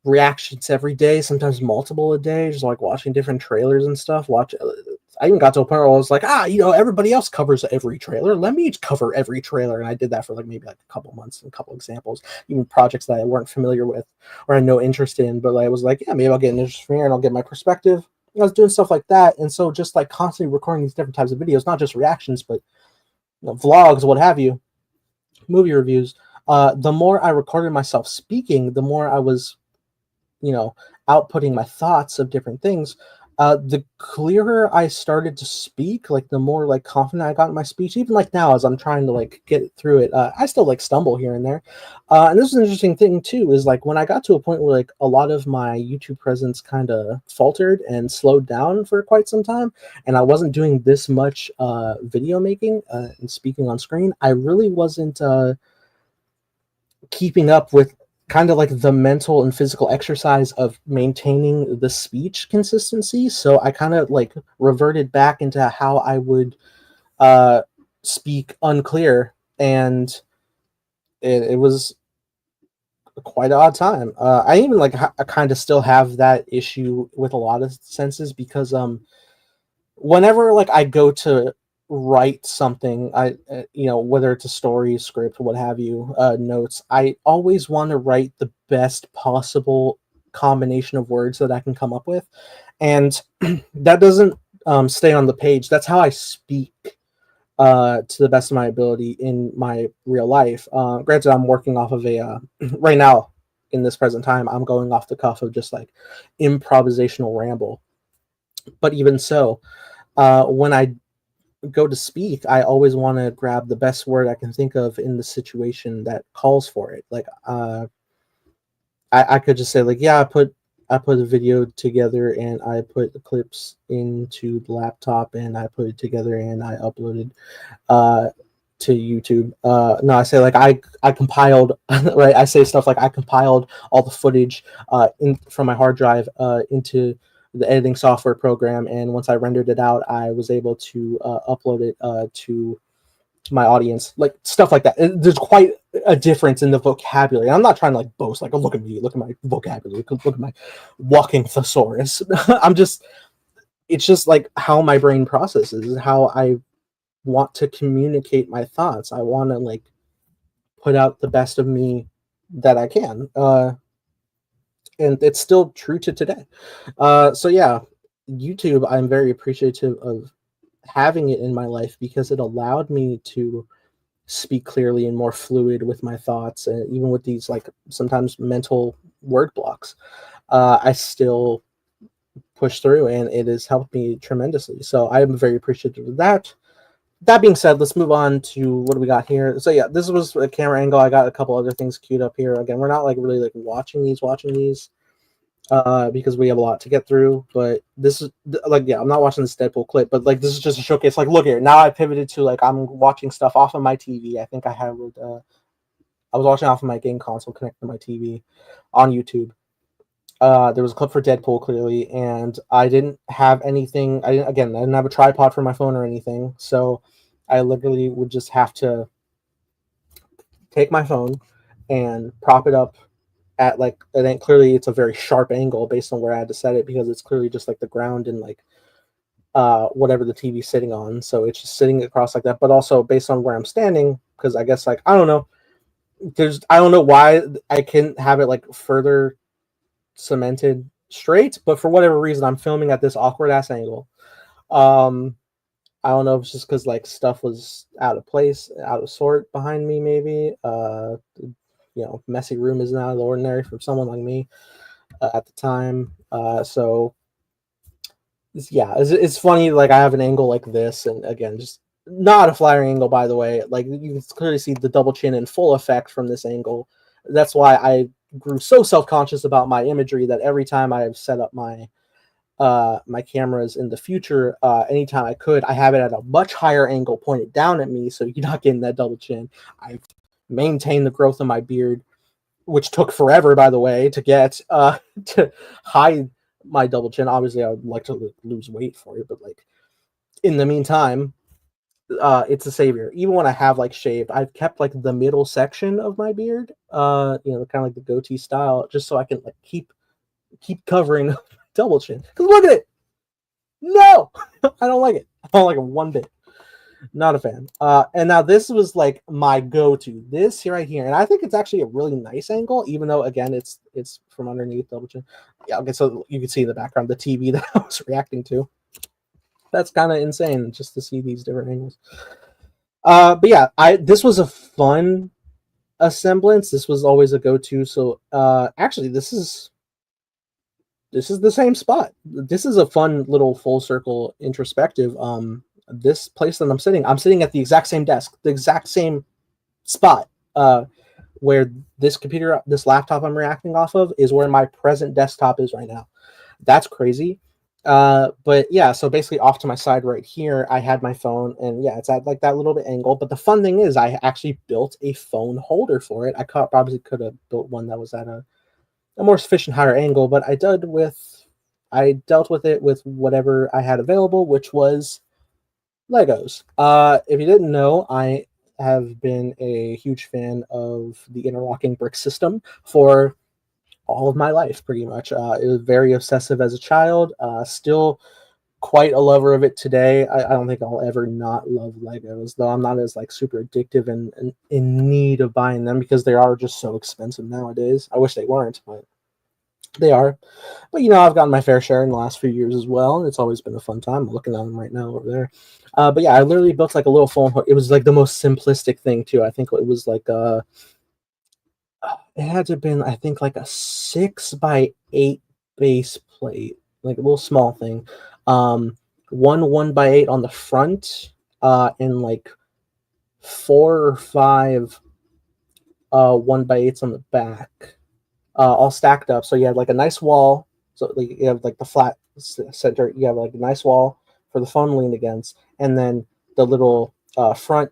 reactions every day, sometimes multiple a day, just like watching different trailers and stuff. I even got to a point where I was like, you know, everybody else covers every trailer. Let me cover every trailer. And I did that for like maybe like a couple months and a couple examples, even projects that I weren't familiar with or had no interest in. But I was like, yeah, maybe I'll get an interest from here and I'll get my perspective. I was doing stuff like that. And so just like constantly recording these different types of videos, not just reactions, but you know, vlogs, what have you, movie reviews. The more I recorded myself speaking, the more I was, you know, outputting my thoughts of different things, the clearer I started to speak, like the more like confident I got in my speech. Even like now, as I'm trying to like get through it, I still like stumble here and there. And this is an interesting thing too, is like when I got to a point where like a lot of my YouTube presence kind of faltered and slowed down for quite some time, and I wasn't doing this much video making and speaking on screen, I really wasn't keeping up with kind of like the mental and physical exercise of maintaining the speech consistency. So I kind of like reverted back into how I would speak unclear, and it was quite an odd time. I even like I kind of still have that issue with a lot of senses, because whenever like I go to write something, I you know, whether it's a story, script, what have you, notes, I always want to write the best possible combination of words that I can come up with, and that doesn't stay on the page. That's how I speak to the best of my ability in my real life. Granted, I'm working off of a right now in this present time, I'm going off the cuff of just like improvisational ramble, but even so, when I go to speak, I always want to grab the best word I can think of in the situation that calls for it. Like, I could just say like, yeah, I put a video together and I put the clips into the laptop and I put it together and I uploaded to YouTube. No, I say like I compiled right. I say stuff like I compiled all the footage from my hard drive into the editing software program, and once I rendered it out, I was able to upload it to my audience, like stuff like that. There's quite a difference in the vocabulary. I'm not trying to like boast, like, oh, look at me, look at my vocabulary, look at my walking thesaurus. It's just like how my brain processes, how I want to communicate my thoughts. I want to like put out the best of me that I can. And it's still true to today. So yeah, YouTube, I'm very appreciative of having it in my life because it allowed me to speak clearly and more fluid with my thoughts, and even with these like sometimes mental word blocks, I still push through, and it has helped me tremendously. So I am very appreciative of that. That being said, let's move on to what do we got here. So yeah, this was a camera angle. I got a couple other things queued up here. Again, we're not like really like watching these because we have a lot to get through. But this is like, yeah, I'm not watching this Deadpool clip, but like this is just a showcase. Like, look here, now I pivoted to like I'm watching stuff off of my TV. I think I was watching off of my game console connected to my TV on YouTube. There was a clip for Deadpool clearly, and I didn't have anything. I didn't have a tripod for my phone or anything, so I literally would just have to take my phone and prop it up at like, and then clearly it's a very sharp angle based on where I had to set it because it's clearly just like the ground and like whatever the TV's sitting on. So it's just sitting across like that, but also based on where I'm standing, because I guess like I don't know why I can't have it like further cemented straight, but for whatever reason I'm filming at this awkward ass angle. I don't know if it's just because like stuff was out of place, out of sort behind me, maybe. Messy room isn't out of the ordinary for someone like me at the time. So it's funny. Like I have an angle like this, and again, just not a flattering angle, by the way. Like you can clearly see the double chin in full effect from this angle. That's why I grew so self-conscious about my imagery that every time I have set up my my cameras in the future, anytime I could, I have it at a much higher angle pointed down at me so you're not getting that double chin. I've maintained the growth of my beard, which took forever, by the way, to get to hide my double chin. Obviously I would like to lose weight for it, but like in the meantime, it's a savior. Even when I have like shaved, I've kept like the middle section of my beard, kind of like the goatee style, just so I can like keep covering double chin. Because look at it. No, I don't like it. I don't like it one bit. Not a fan. And now this was like my go-to. This here right here, and I think it's actually a really nice angle, even though again it's from underneath double chin. Yeah, okay, so you can see in the background the TV that I was reacting to. That's kind of insane just to see these different angles. But yeah, this was a fun assemblance. This was always a go-to. So actually, this is the same spot. This is a fun little full circle introspective. This place that I'm sitting at the exact same desk, the exact same spot where this laptop I'm reacting off of is where my present desktop is right now. That's crazy. But yeah, so basically off to my side right here, I had my phone, and yeah, it's at like that little bit angle. But the fun thing is I actually built a phone holder for it. I probably could have built one that was at a more sufficient higher angle, but I dealt with it with whatever I had available, which was Legos. If you didn't know, I have been a huge fan of the interlocking brick system for all of my life, pretty much. It was very obsessive as a child, still quite a lover of it today. I don't think I'll ever not love Legos, though I'm not as like super addictive and in need of buying them because they are just so expensive nowadays. I wish they weren't, but they are. But I've gotten my fair share in the last few years as well, and it's always been a fun time. I'm looking at them right now over there. But yeah, I literally built like a little phone. It was like the most simplistic thing too. I think it was like it had to have been, I think, like a 6x8 base plate, like a little small thing. 1x8 on the front, and like 4 or 5 1x8s on the back, all stacked up. So you had like a nice wall. So like you have like the flat center. You have like a nice wall for the phone leaned against, and then the little front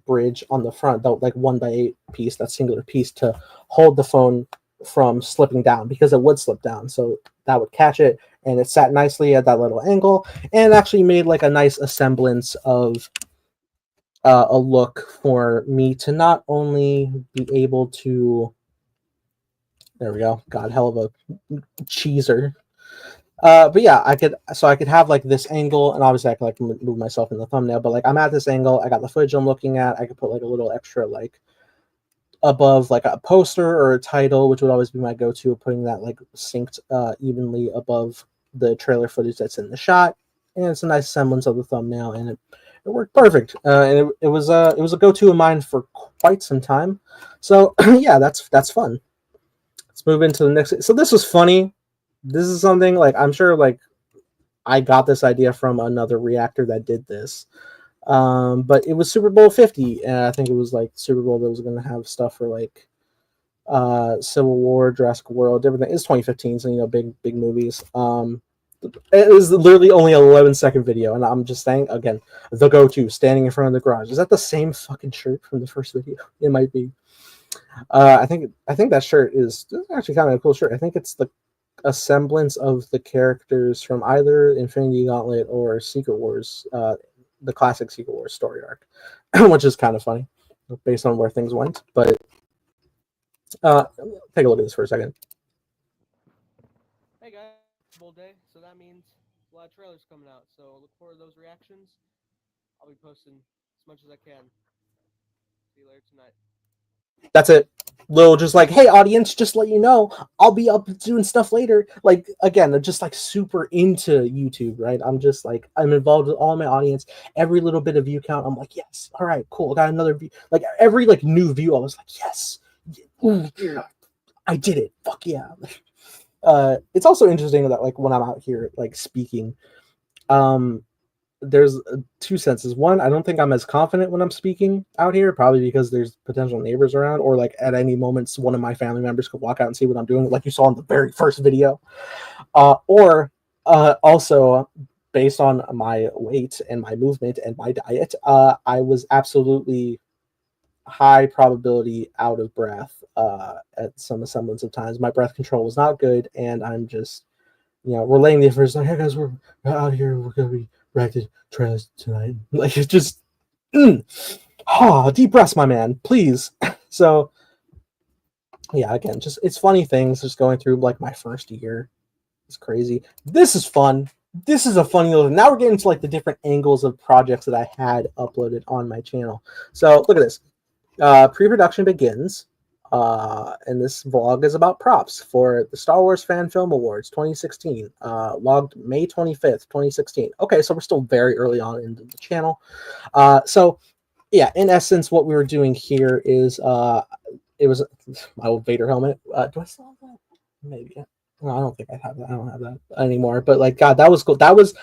bridge on the front, that like 1x8 piece, that singular piece to hold the phone from slipping down, because it would slip down. So that would catch it, and it sat nicely at that little angle, and actually made like a nice assemblance of a look for me to not only be able to, there we go, God, hell of a cheeser. But yeah, I could have like this angle, and obviously I could like move myself in the thumbnail, but like I'm at this angle, I got the footage I'm looking at, I could put like a little extra like above like a poster or a title, which would always be my go-to, putting that like synced evenly above the trailer footage that's in the shot, and it's a nice semblance of the thumbnail, and it worked perfect. And it was a go-to of mine for quite some time. So yeah, that's fun. Let's move into the next. So this was funny. This is something like I'm sure like I got this idea from another reactor that did this. But it was Super Bowl 50, and I think it was like Super Bowl that was going to have stuff for like Civil War, Jurassic World, different things. It's 2015, so you know, big movies. It was literally only an 11-second video, and I'm just saying again, the go-to, standing in front of the garage. Is that the same fucking shirt from the first video? It might be. I think that shirt is actually kind of a cool shirt. I think it's a semblance of the characters from either Infinity Gauntlet or Secret Wars. The classic Secret Wars story arc, which is kind of funny based on where things went. But take a look at this for a second. Hey guys, Bowl Day, so that means a lot of trailers coming out. So look forward to those reactions. I'll be posting as much as I can. See you later tonight. That's it. Little just like, hey audience, just let you know, I'll be up doing stuff later. Like again, I'm just like super into YouTube, right? I'm just like I'm involved with all my audience. Every little bit of view count, I'm like, yes, all right, cool. Got another view. Like every like new view, I was like, yes, ooh, yeah, I did it. Fuck yeah. It's also interesting that like when I'm out here like speaking, there's two senses. One, I don't think I'm as confident when I'm speaking out here, probably because there's potential neighbors around, or like at any moments one of my family members could walk out and see what I'm doing, like you saw in the very first video. Or also based on my weight and my movement and my diet, I was absolutely high probability out of breath at some semblance of times. My breath control was not good, and I'm just, you know, relaying the information like, hey guys, we're out here, we're gonna be reacting trailers tonight. Like it's just deep breaths, my man, please. So yeah, again, just it's funny things just going through like my first year. It's crazy. This is fun. This is a funny little. Now we're getting to like the different angles of projects that I had uploaded on my channel. So look at this. Pre-production begins. And this vlog is about props for the Star Wars Fan Film Awards 2016, logged May 25th, 2016. Okay, so we're still very early on in the channel. So yeah, in essence, what we were doing here is it was my old Vader helmet. Do I still have that? Maybe. No, I don't think I have that. I don't have that anymore. But like, God, that was cool. That was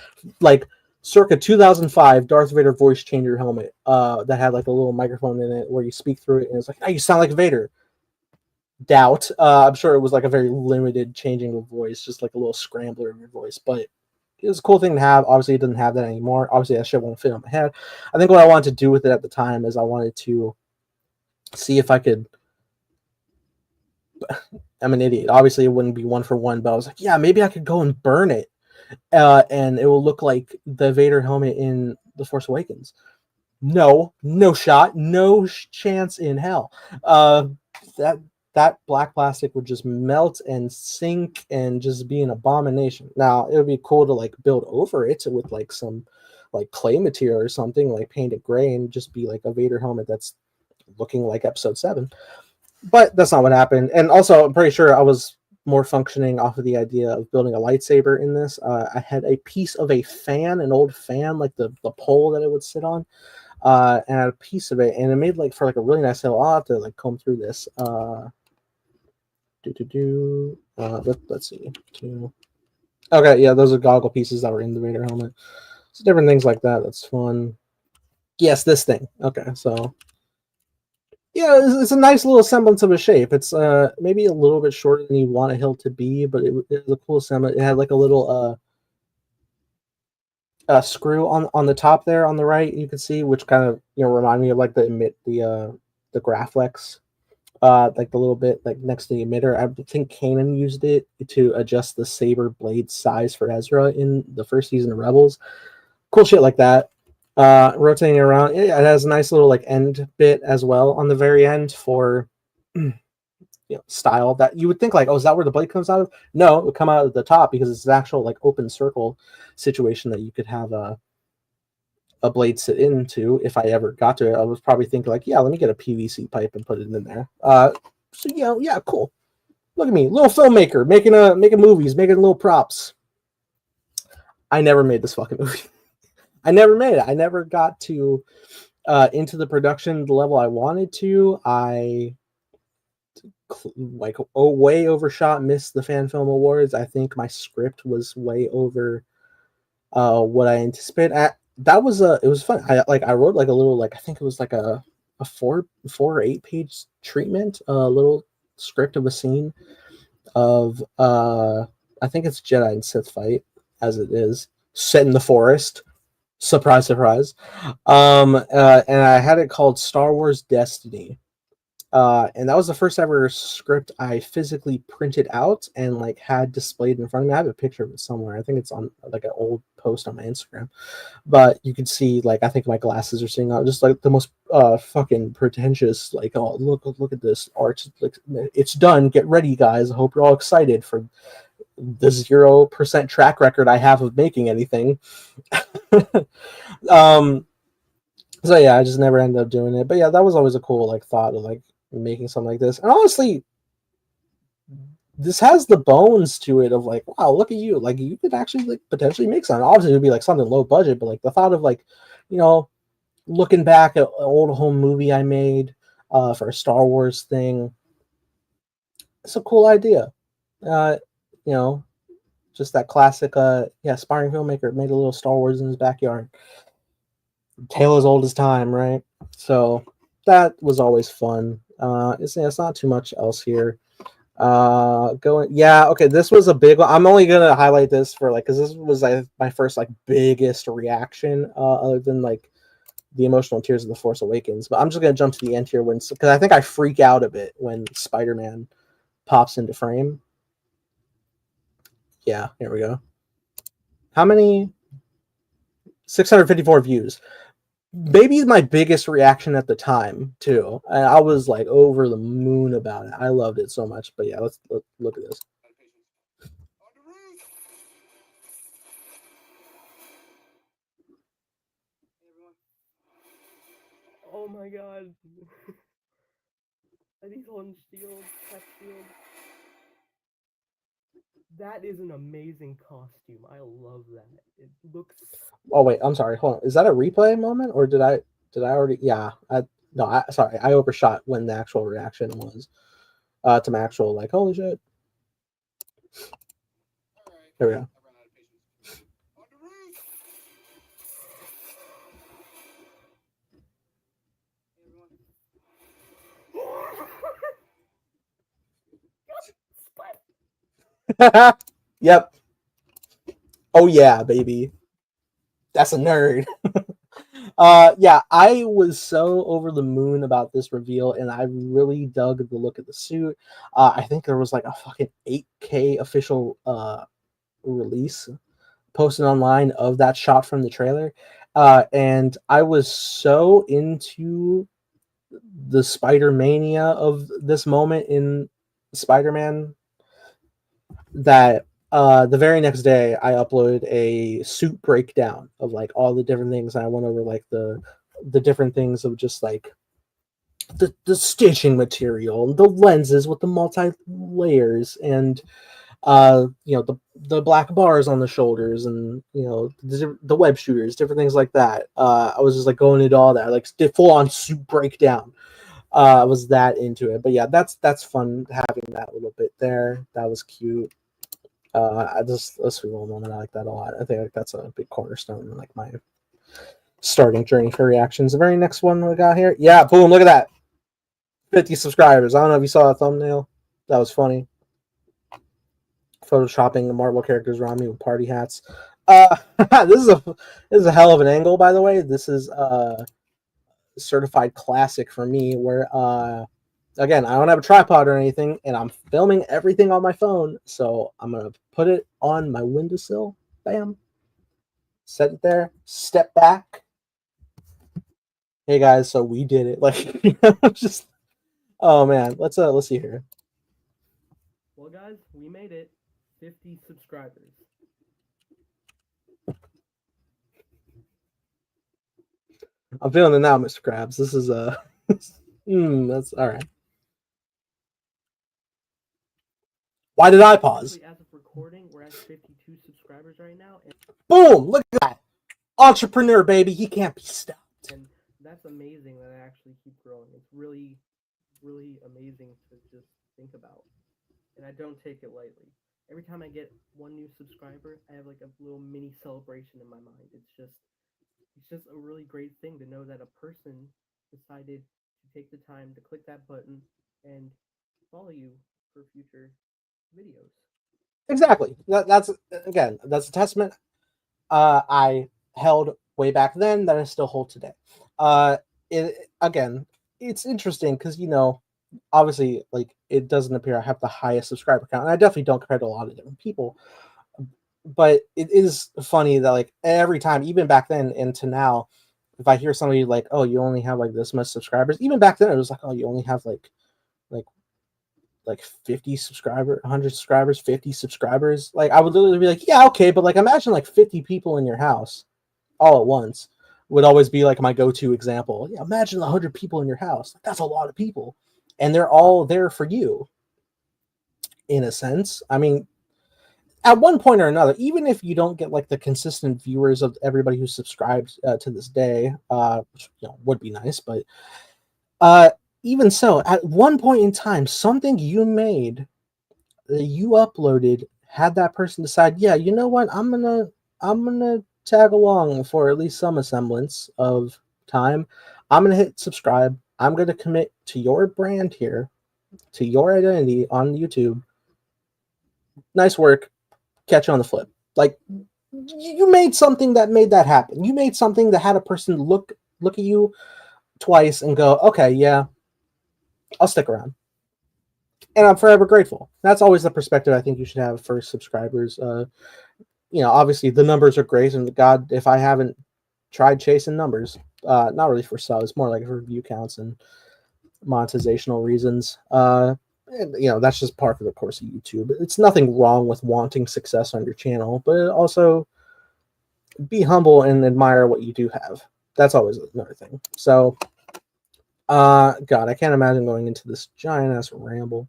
like circa 2005 Darth Vader voice changer helmet that had like a little microphone in it where you speak through it, and it's like, hey, you sound like Vader. Doubt. I'm sure it was like a very limited changing of voice, just like a little scrambler of your voice, but it was a cool thing to have. Obviously, it doesn't have that anymore. Obviously, that shit won't fit on my head. I think what I wanted to do with it at the time is I wanted to see if I could. I'm an idiot. Obviously, it wouldn't be one for one, but I was like, yeah, maybe I could go and burn it, and it will look like the Vader helmet in The Force Awakens. No shot, no chance in hell. That black plastic would just melt and sink and just be an abomination. Now it would be cool to like build over it with like some like clay material or something, like paint it gray and just be like a Vader helmet that's looking like Episode 7. But that's not what happened. And also, I'm pretty sure I was more functioning off of the idea of building a lightsaber in this. I had a piece of a fan, an old fan, like the pole that it would sit on. And I had a piece of it, and it made like for like a really nice hill. I'll have to like comb through this. Let's see. Okay, yeah, those are goggle pieces that were in the Vader helmet. So different things like that. That's fun. Yes, this thing. Okay, so yeah, it's a nice little semblance of a shape. It's maybe a little bit shorter than you want a hill to be, but it was a cool semblance. It had like a little screw on the top there on the right, you can see, which kind of, you know, remind me of like the Graflex, like the little bit like next to the emitter. I think Kanan used it to adjust the saber blade size for Ezra in the first season of Rebels. Cool shit like that. rotating around. It has a nice little like end bit as well on the very end for style that you would think like, oh, is that where the blade comes out of? No, it would come out of the top because it's an actual like open circle situation that you could have a blade sit into. If I ever got to it, I was probably thinking like, yeah, let me get a PVC pipe and put it in there. So yeah, cool. Look at me, little filmmaker making movies, making little props. I never made this fucking movie. I never made it. I never got to into the production the level I wanted to. I way overshot, missed the fan film awards. I think my script was way over what I anticipated. It was fun. I wrote like a little like I think it was like a 4 or 8 page treatment, a little script of a scene of I think it's Jedi and Sith fight as it is set in the forest. Surprise, surprise. And I had it called Star Wars Destiny. And that was the first ever script I physically printed out and like had displayed in front of me. I have a picture of it somewhere. I think it's on like an old post on my Instagram. But you can see like I think my glasses are seeing out just like the most fucking pretentious like, oh look at this art, like it's done. Get ready, guys. I hope you're all excited for the 0% track record I have of making anything. So yeah, I just never ended up doing it. But yeah, that was always a cool like thought of like making something like this. And honestly, this has the bones to it of like, wow, look at you. Like you could actually like potentially make something. Obviously it would be like something low budget, but like the thought of like, looking back at an old home movie I made for a Star Wars thing, it's a cool idea. Just that classic aspiring filmmaker made a little Star Wars in his backyard. Tale as old as time, right? So that was always fun. It's not too much else here. Okay, this was a big one. I'm only gonna highlight this for like because this was my first like biggest reaction other than like the emotional tears of the Force Awakens. But I'm just gonna jump to the end here because I think I freak out a bit when Spider-Man pops into frame. Yeah, here we go. How many? 654 views. Maybe my biggest reaction at the time too. And I was like over the moon about it. I loved it so much. But yeah, let's look at this. Oh my god. Are these on shield? Tech shield? That is an amazing costume. I love that. It looks. Oh wait, I'm sorry. Hold on. Is that a replay moment or did I already? Yeah. Sorry. I overshot when the actual reaction was to my actual like holy shit. There we go. Yep. Oh yeah, baby. That's a nerd. Yeah, I was so over the moon about this reveal, and I really dug the look of the suit. I think there was like a fucking 8K official release posted online of that shot from the trailer, and I was so into the Spider Mania of this moment in Spider-Man that the very next day I uploaded a suit breakdown of like all the different things. And I went over like the different things of just like the stitching material, the lenses with the multi layers, and the black bars on the shoulders, and the web shooters, different things like that. I was just like going into all that. I like did full on suit breakdown. I was that into it. But yeah, that's fun having that little bit there. That was cute. This little moment, I like that a lot. I think like, that's a big cornerstone in like my starting journey for reactions. The very next one we got here, yeah, boom! Look at that, 50 subscribers. I don't know if you saw that thumbnail. That was funny. Photoshopping the Marvel characters around me with party hats. This is a hell of an angle, by the way. This is a certified classic for me, where again, I don't have a tripod or anything, and I'm filming everything on my phone. So I'm going to put it on my windowsill. Bam. Set it there. Step back. hey guys, so we did it. Like, just oh man, let's see here. Well, guys, we made it. 50 subscribers. I'm feeling it now, Mr. Krabs. This is that's all right. Why did I pause? Actually, as of recording, we're at 52 subscribers right now, and Boom! Look at that. Entrepreneur, baby. He can't be stopped. and that's amazing that I actually keep growing. It's really, really amazing to just think about, and I don't take it lightly. Every time I get one new subscriber, I have like a little mini celebration in my mind. It's just a really great thing to know that a person decided to take the time to click that button and follow you for future videos. Exactly. That's a testament I held way back then that I still hold today. Again, it's interesting because obviously, like, it doesn't appear I have the highest subscriber count, and I definitely don't compared to a lot of different people. But it is funny that, like, every time, even back then and to now, if I hear somebody like, "Oh, you only have like this much subscribers," even back then it was like, "Oh, you only have like like 50 subscribers, 100 subscribers, 50 subscribers." Like, I would literally be like, "Yeah, okay," but like, imagine like 50 people in your house all at once would always be like my go-to example. Yeah, imagine 100 people in your house. That's a lot of people, and they're all there for you. In a sense, I mean, at one point or another, even if you don't get like the consistent viewers of everybody who subscribes to this day, which, would be nice, but uh, even so, at one point in time, something you made that you uploaded had that person decide, yeah, you know what, I'm gonna tag along for at least some semblance of time. I'm gonna hit subscribe. I'm gonna commit to your brand here, to your identity on YouTube. Nice work. Catch you on the flip. Like, you made something that made that happen. You made something that had a person look at you twice and go, okay, yeah, I'll stick around. And I'm forever grateful. That's always the perspective I think you should have for subscribers. Obviously the numbers are great, and God, if I haven't tried chasing numbers, not really for subs, more like for view counts and monetizational reasons. And, that's just part of the course of YouTube. It's nothing wrong with wanting success on your channel, but also be humble and admire what you do have. That's always another thing. So, God, I can't imagine going into this giant ass ramble.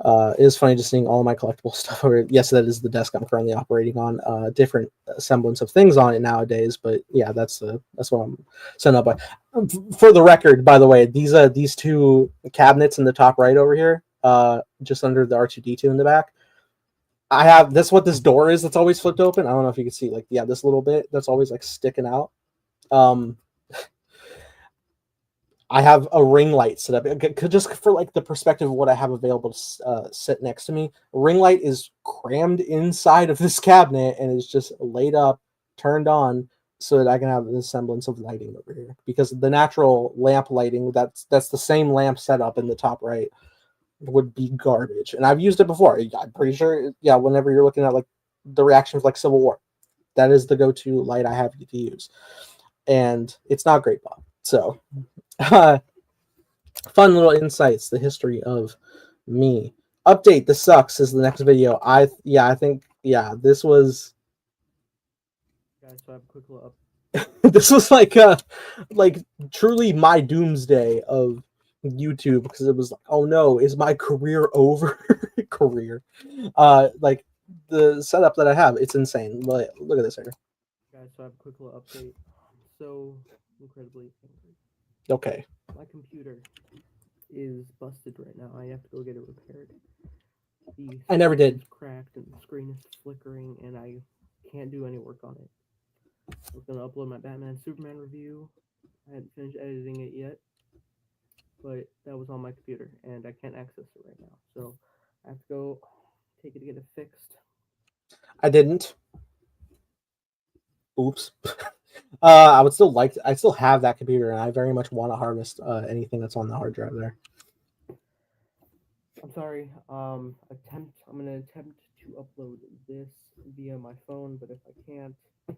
It is funny just seeing all my collectible stuff over. Yes, that is the desk I'm currently operating on. Different semblance of things on it nowadays, but yeah, that's what I'm setting up by. For the record, by the way, these two cabinets in the top right over here, just under the R2D2 in the back. I have this. What this door is that's always flipped open. I don't know if you can see, like, yeah, this little bit that's always like sticking out. I have a ring light set up just for like the perspective of what I have available to sit next to me. A ring light is crammed inside of this cabinet and is just laid up, turned on, so that I can have the semblance of lighting over here. Because the natural lamp lighting, that's the same lamp setup in the top right, would be garbage. And I've used it before. I'm pretty sure, yeah, whenever you're looking at like the reactions like Civil War, that is the go-to light I have to use. And it's not great, Bob. So fun little insights, the history of me. Update, this sucks is the next video. I think this was Guys, so I have a quick little this was like truly my doomsday of YouTube, because it was like, oh no, is my career over? Career. Like, the setup that I have, it's insane. Look at this here. guys, so I have a quick little update. So incredibly angry. Okay. My computer is busted right now. I have to go get it repaired. I never did. It's cracked and the screen is flickering, and I can't do any work on it. I was gonna upload my Batman Superman review. I hadn't finished editing it yet, but that was on my computer, and I can't access it right now. So I have to go take it to get it fixed. I didn't. Oops. I still have that computer, and I very much want to harvest anything that's on the hard drive there. I'm sorry. I'm gonna attempt to upload this via my phone, but if I can't, I'm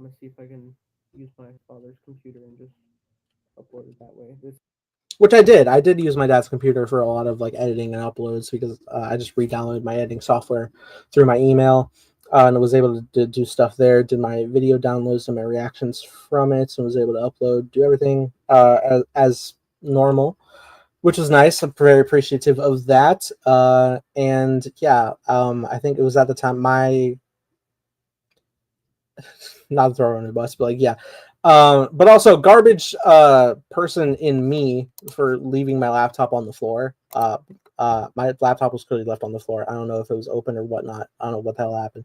gonna see if I can use my father's computer and just upload it that way. Which I did. I did use my dad's computer for a lot of like editing and uploads because I just re-downloaded my editing software through my email and was able to do stuff there. Did my video downloads and my reactions from it, and was able to upload, do everything as normal, which was nice. I'm very appreciative of that. And yeah, I think it was at the time my not throwing a bus, but like yeah. But also garbage person in me for leaving my laptop on the floor. My laptop was clearly left on the floor. I don't know if it was open or whatnot. I don't know what the hell happened.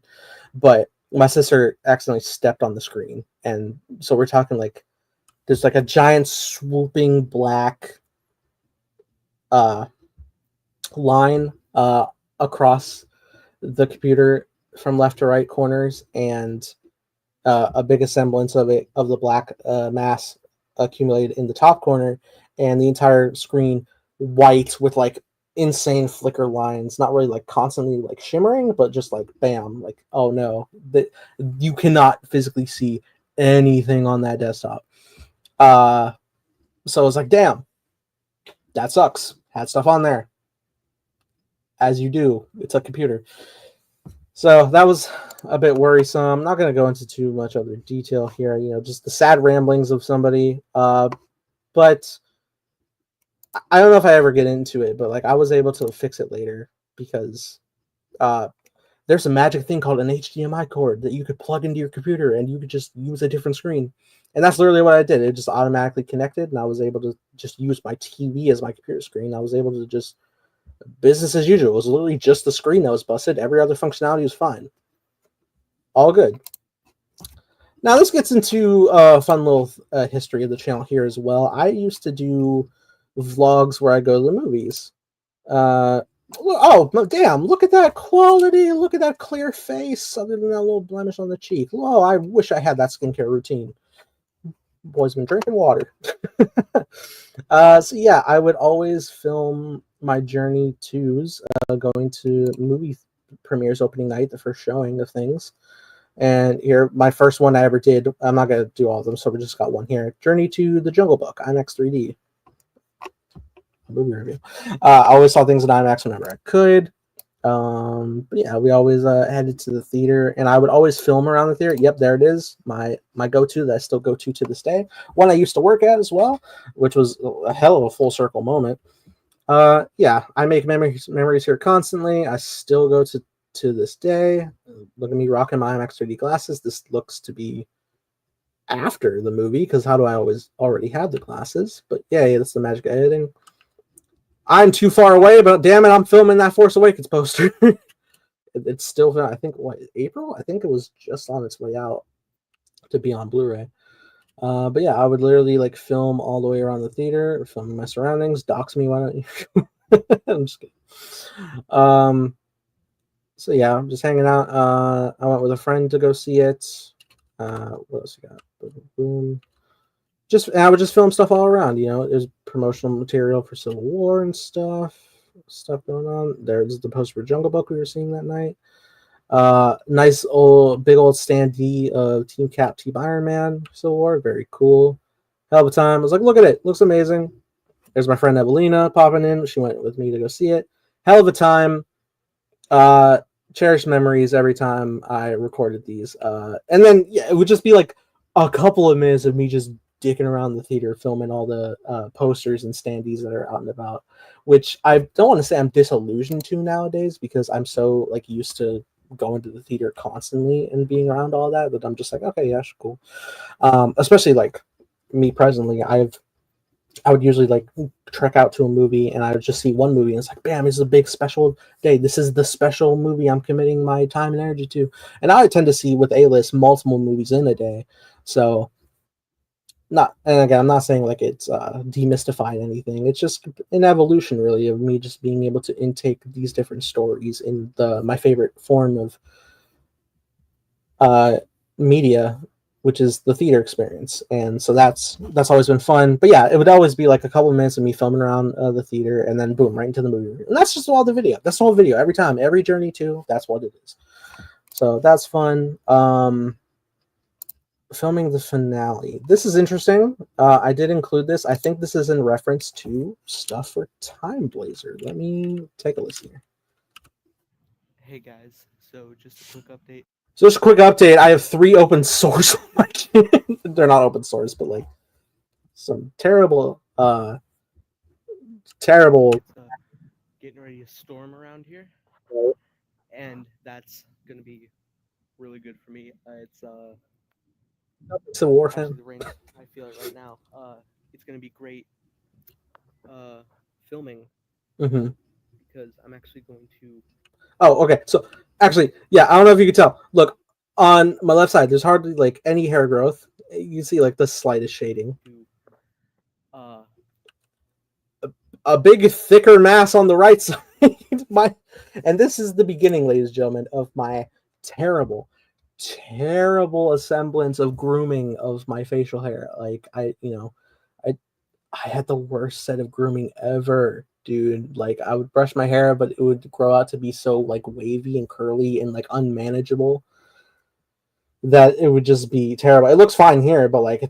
But my sister accidentally stepped on the screen. And so we're talking like there's like a giant swooping black line across the computer from left to right corners, and a big semblance of it, of the black mass accumulated in the top corner, and the entire screen white with like insane flicker lines, not really like constantly like shimmering, but just like bam, like oh no, that you cannot physically see anything on that desktop. So I was like, damn, that sucks. Had stuff on there, as you do. It's a computer. So that was a bit worrisome. I'm not going to go into too much other detail here, just the sad ramblings of somebody. But I don't know if I ever get into it, but like I was able to fix it later because there's a magic thing called an HDMI cord that you could plug into your computer and you could just use a different screen. And that's literally what I did. It just automatically connected, and I was able to just use my TV as my computer screen. I was able to just business as usual. It was literally just the screen that was busted. Every other functionality was fine. All good. Now this gets into a fun little history of the channel here as well. I used to do vlogs where I go to the movies. Oh, damn, look at that quality. Look at that clear face, other than that little blemish on the cheek. Oh, I wish I had that skincare routine. Boy's been drinking water. So yeah, I would always film my journey twos, going to movie premieres opening night, the first showing of things. And here, my first one I ever did, I'm not going to do all of them, so we just got one here. Journey to the Jungle Book, IMAX 3D. Movie review. I always saw things in IMAX whenever I could. But yeah, we always headed to the theater, and I would always film around the theater. Yep, there it is, my go-to that I still go to this day. One I used to work at as well, which was a hell of a full circle moment. Yeah, I make memories here constantly. I still go to this day. Look at me rocking my IMAX 3D glasses. This looks to be after the movie, because how do I always already have the glasses? But yeah, that's the magic of editing. I'm too far away, but damn it, I'm filming that Force Awakens poster. It's still, I think, what, April? I think it was just on its way out to be on Blu-ray. But yeah, I would literally like film all the way around the theater, film my surroundings. Dox me, why don't you? I'm just kidding. So yeah, I'm just hanging out. I went with a friend to go see it. What else you got? Boom, boom. I would just film stuff all around. There's promotional material for Civil War and stuff going on. There's the poster for Jungle Book we were seeing that night. Nice big old standee of Team Cap, Team Iron Man, Civil War. Very cool. Hell of a time. I was like, look at it. Looks amazing. There's my friend Evelina popping in. She went with me to go see it. Hell of a time. Cherished memories every time I recorded these. And then yeah, it would just be like a couple of minutes of me just dicking around the theater, filming all the posters and standees that are out and about, which I don't want to say I'm disillusioned to nowadays, because I'm so like used to going to the theater constantly and being around all that I'm just like, okay, yeah, cool. Especially like me presently, I would usually like trek out to a movie and I would just see one movie and it's like, bam, this is a big special day. This is the special movie I'm committing my time and energy to. And I tend to see with A-list multiple movies in a day. So and again, I'm not saying like it's demystified anything. It's just an evolution really of me just being able to intake these different stories in my favorite form of media, which is the theater experience. And so that's always been fun. But yeah, it would always be like a couple of minutes of me filming around the theater and then boom, right into the movie. And that's just all the video. That's the whole video every time, every journey too. That's what it is. So that's fun. filming the finale. This is interesting. I did include this. I think this is in reference to stuff for Time Blazer. Let me take a listen here. Hey guys, so just a quick update. So just a quick update. I have 3 open source. They're not open source, but like some terrible, terrible. It's getting ready to storm around here, and that's gonna be really good for me. It's a war Actually, fan. the rain. I feel it right now. It's gonna be great filming Mm-hmm. because I'm actually going to. Oh, okay. So actually, yeah, I don't know if you can tell. Look, on my left side, there's hardly like any hair growth. You see like the slightest shading. Uh, A big, thicker mass on the right side. And this is the beginning, ladies and gentlemen, of my terrible, terrible semblance of grooming of my facial hair. Like I had the worst set of grooming ever, dude. Like I would brush my hair, but it would grow out to be so like wavy and curly and like unmanageable that it would just be terrible. It looks fine here, but like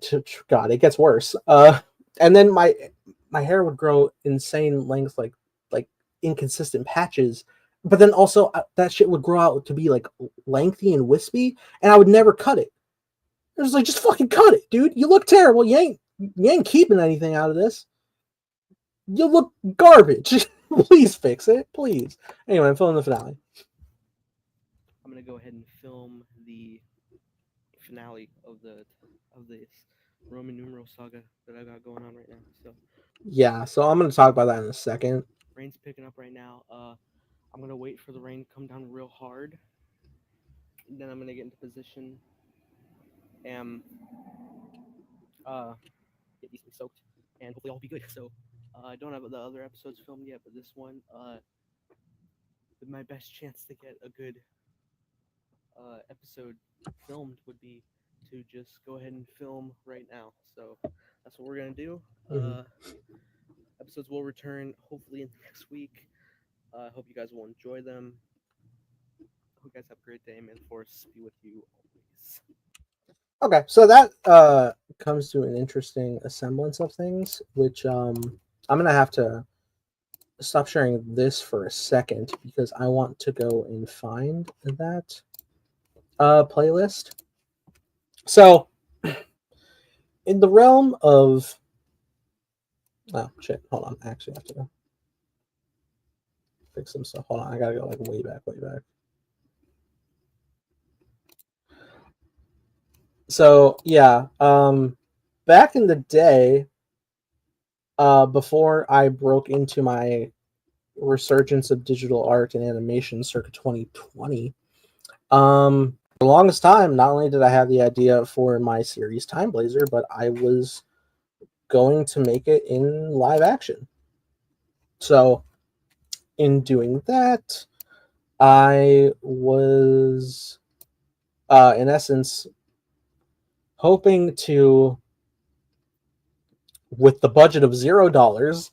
God, it gets worse. And then my hair would grow insane lengths, like inconsistent patches. But then also that shit would grow out to be like lengthy and wispy, and I would never cut it. It was like, just fucking cut it, dude. You look terrible. You ain't keeping anything out of this. You look garbage. Please fix it, please. Anyway, I'm filming the finale. I'm gonna go ahead and film the finale of this Roman numeral saga that I got going on right now. So Yeah, so I'm gonna talk about that in a second. rain's picking up right now. I'm gonna wait for the rain to come down real hard. And then I'm gonna get into position and get these things soaked, and hopefully all will be good. So I don't have the other episodes filmed yet, but this one, my best chance to get a good episode filmed would be to just go ahead and film right now. So that's what we're gonna do. Episodes will return hopefully in the next week. I hope you guys will enjoy them. Hope you guys have a great day. May the force be with you always. Okay, so that comes to an interesting semblance of things, which I'm gonna have to stop sharing this for a second because I want to go and find that playlist. So, in the realm of shit, hold on, I actually have to fix some stuff. Hold on, I gotta go like way back. So yeah, back in the day, before I broke into my resurgence of digital art and animation circa 2020, for the longest time, not only did I have the idea for my series Time Blazer, but I was going to make it in live action. So in doing that, I was in essence hoping to, with the budget of $0,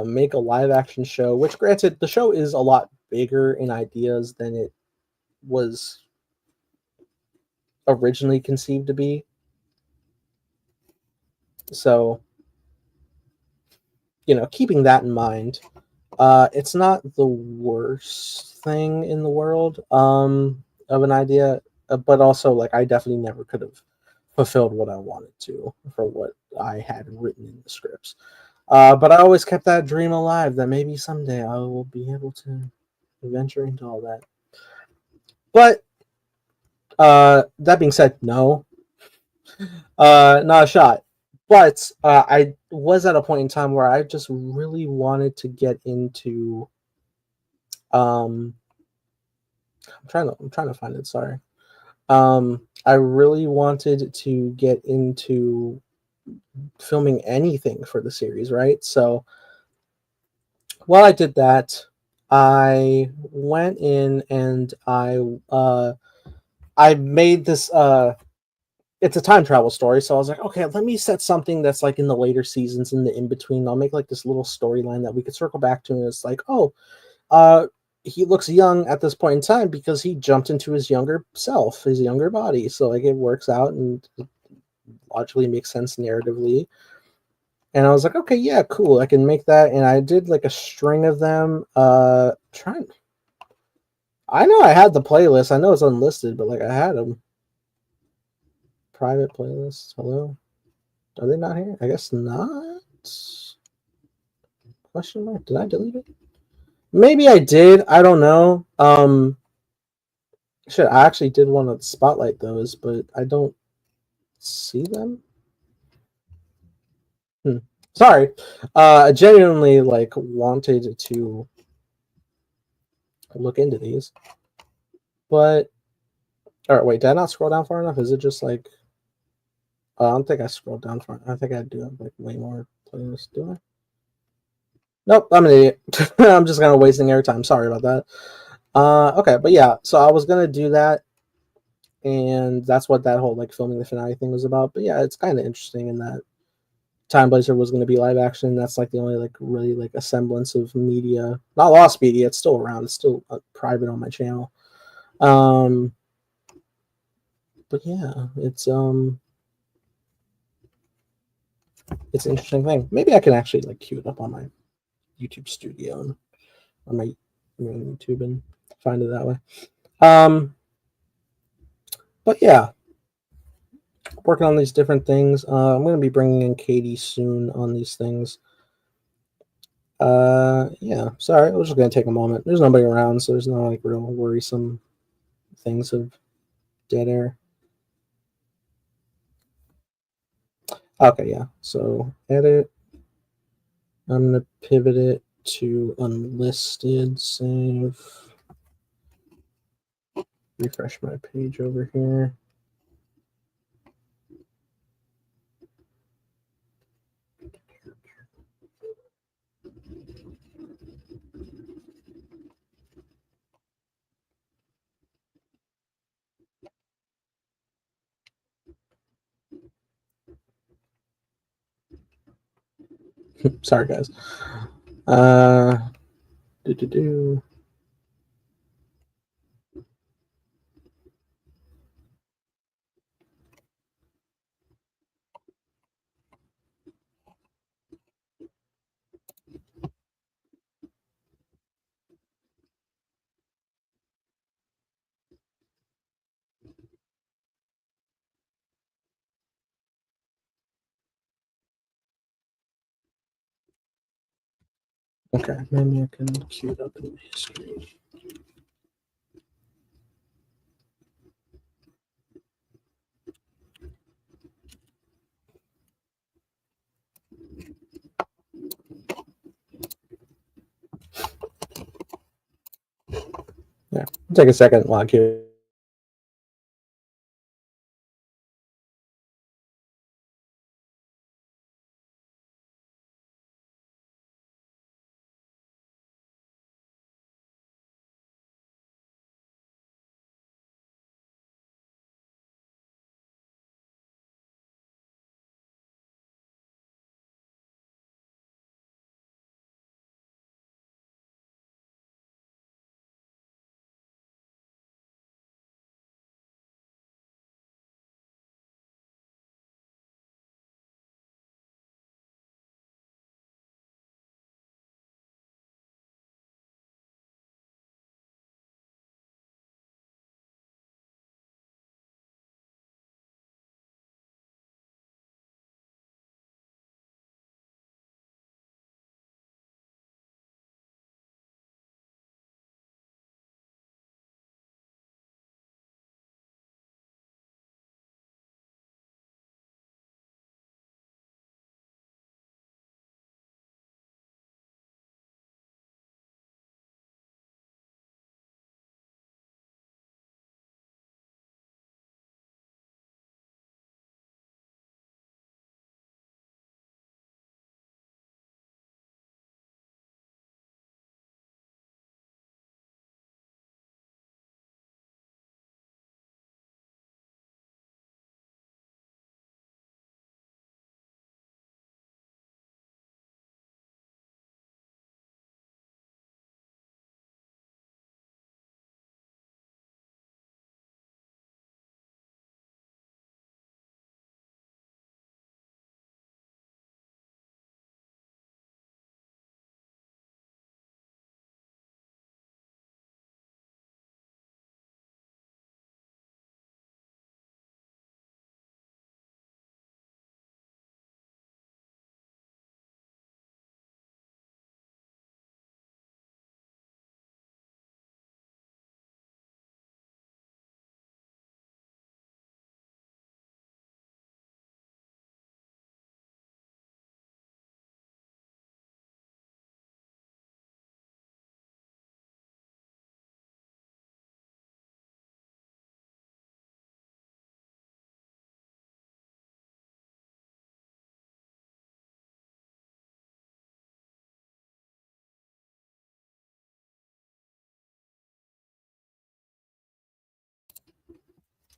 make a live action show, which granted the show is a lot bigger in ideas than it was originally conceived to be. So, keeping that in mind, it's not the worst thing in the world of an idea, but also like I definitely never could have fulfilled what I wanted to for what I had written in the scripts. But I always kept that dream alive that maybe someday I will be able to venture into all that. But that being said, no, not a shot. But I was at a point in time where I just really wanted to get into. I'm trying to find it. Sorry. I really wanted to get into filming anything for the series, right? So while I did that, I went in and I made this it's a time travel story, so I was like, okay, let me set something that's like in the later seasons, in the in between. I'll make like this little storyline that we could circle back to, and it's like, he looks young at this point in time because he jumped into his younger self, his younger body. So like it works out and it logically makes sense narratively. And I was like, okay, yeah, cool. I can make that. And I did like a string of them. Trying. I know I had the playlist. I know it's unlisted, but like I had them. Private playlists. Hello. Are they not here? I guess not. Question mark. Did I delete it? Maybe I did. I don't know. Shit, I actually did want to spotlight those, but I don't see them. Sorry. I genuinely like wanted to look into these, but all right. Wait, did I not scroll down far enough? Is it just like? I don't think I scrolled down far. I think I do have like way more playlists. Do I? Nope, I'm an idiot. I'm just kind of wasting airtime. Sorry about that. Okay, but yeah, so I was gonna do that, and that's what that whole like filming the finale thing was about. But yeah, it's kind of interesting in that Time Blazer was gonna be live action. That's like the only like really like a semblance of media, not lost media. It's still around. It's still private on my channel. But yeah, it's an interesting thing. Maybe I can actually like queue it up on my YouTube studio and on my YouTube and find it that way. But yeah, working on these different things. I'm going to be bringing in Katie soon on these things. Yeah, sorry, I was just going to take a moment. There's nobody around, so there's no like real worrisome things of dead air. Okay, yeah, so edit. I'm going to pivot it to unlisted, save. Refresh my page over here. Sorry, guys. Do. Okay, maybe I can queue it up in my screen. Yeah, take a second while I queue.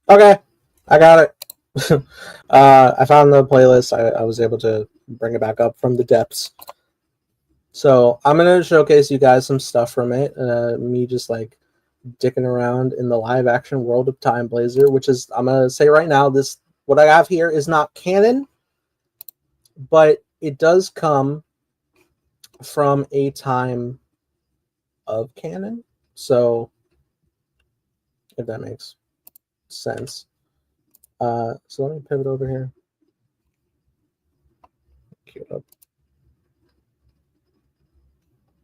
Okay, I got it. I found the playlist. I was able to bring it back up from the depths. So I'm gonna showcase you guys some stuff from it. Me just like dicking around in the live action world of Time Blazer, which is, I'm gonna say right now, this what I have here is not canon, but it does come from a time of canon. So if that makes sense. So let me pivot over here. Cue it up.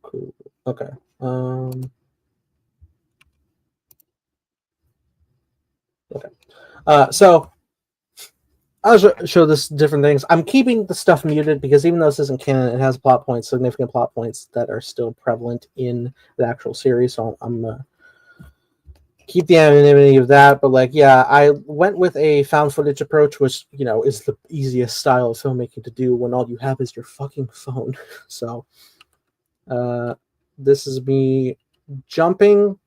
Cool. Okay. Okay. So I'll show this different things. I'm keeping the stuff muted because even though this isn't canon, it has plot points, significant plot points that are still prevalent in the actual series. So I'm keep the anonymity of that. But like, yeah, I went with a found footage approach, which, you know, is the easiest style of filmmaking to do when all you have is your fucking phone. So this is me jumping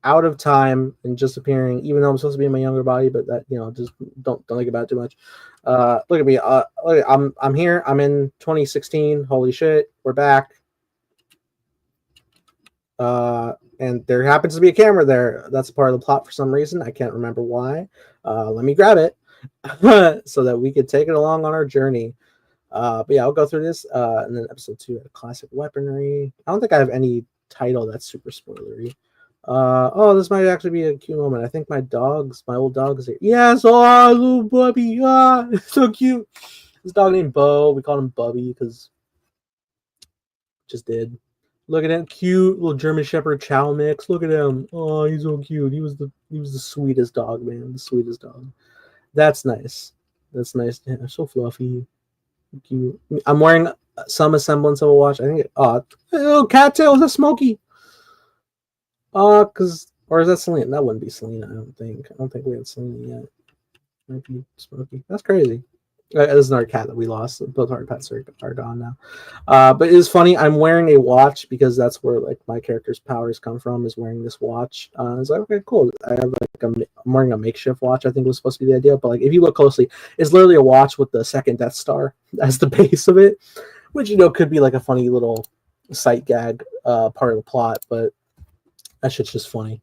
out of time and just appearing, even though I'm supposed to be in my younger body, but that, you know, just don't think about it too much. Look at me. Look, I'm here. I'm in 2016. Holy shit, we're back. And there happens to be a camera there. That's part of the plot for some reason. I can't remember why. Let me grab it so that we could take it along on our journey. But yeah, I'll go through this. And then episode 2, classic weaponry. I don't think I have any title that's super spoilery. Oh, this might actually be a cute moment. I think my old dog is here. Yes, oh, little Bubby. Ah, it's so cute. This dog named Bo. We called him Bubby because just did. Look at him, cute little German Shepherd Chow mix. Look at him. Oh, he's so cute. He was the sweetest dog, man. The sweetest dog. That's nice. That's nice. Yeah, so fluffy. Cute. I'm wearing some semblance of a watch. I think. Oh, cattails. That's Smokey. Or is that Selena? That wouldn't be Selena. I don't think we had Selena yet. Might be Smokey. That's crazy. This is another cat that we lost. Both our pets are gone now. But it's funny. I'm wearing a watch because that's where like my character's powers come from. Is wearing this watch. It's like, okay, cool. I have like I'm wearing a makeshift watch. I think was supposed to be the idea. But like if you look closely, it's literally a watch with the second Death Star as the base of it, which, you know, could be like a funny little sight gag part of the plot, but that shit's just funny.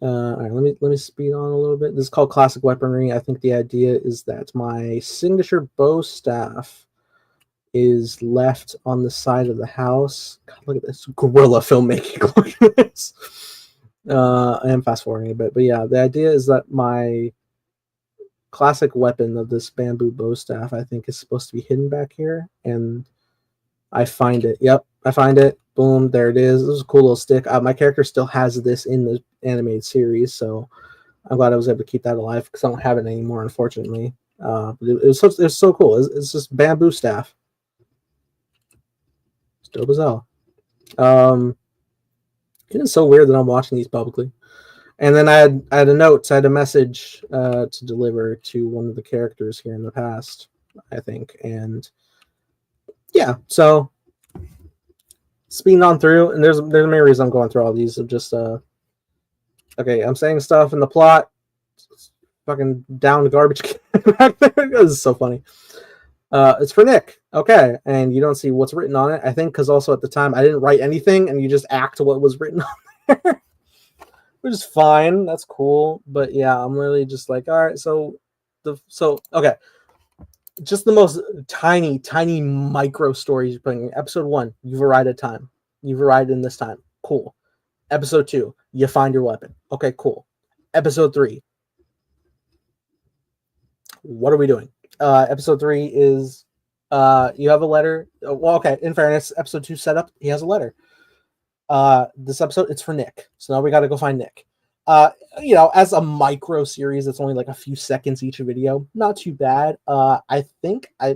All right, let me speed on a little bit. This is called classic weaponry. I think the idea is that my signature bow staff is left on the side of the house. God, look at this guerrilla filmmaking. Look at this. I am fast forwarding a bit, but yeah, the idea is that my classic weapon of this bamboo bow staff, I think, is supposed to be hidden back here, and I find it. Yep, I find it. Boom, there it is. This is a cool little stick. My character still has this in the animated series, so I'm glad I was able to keep that alive because I don't have it anymore, unfortunately. But it was so cool. It's just bamboo staff. It's dope as hell. It is so weird that I'm watching these publicly. And then I had a note. So I had a message to deliver to one of the characters here in the past, I think. And yeah, so speeding on through, and there's many reasons I'm going through all these. Of just okay, I'm saying stuff in the plot. It's fucking down the garbage can back there. This is so funny. It's for Nick. Okay, and you don't see what's written on it. I think because also at the time I didn't write anything, and you just act what was written on there, which is fine. That's cool. But yeah, I'm really just like, all right. So okay. Just the most tiny micro stories you're putting in. Episode 1, you've arrived at time. You've arrived in this time. Cool. Episode 2, you find your weapon. Okay, cool. Episode 3, what are we doing? Episode 3 is you have a letter. Well, okay, in fairness, episode 2 setup, he has a letter. This episode, it's for Nick. So now we got to go find Nick. You know, as a micro series, it's only like a few seconds each video. Not too bad. I think I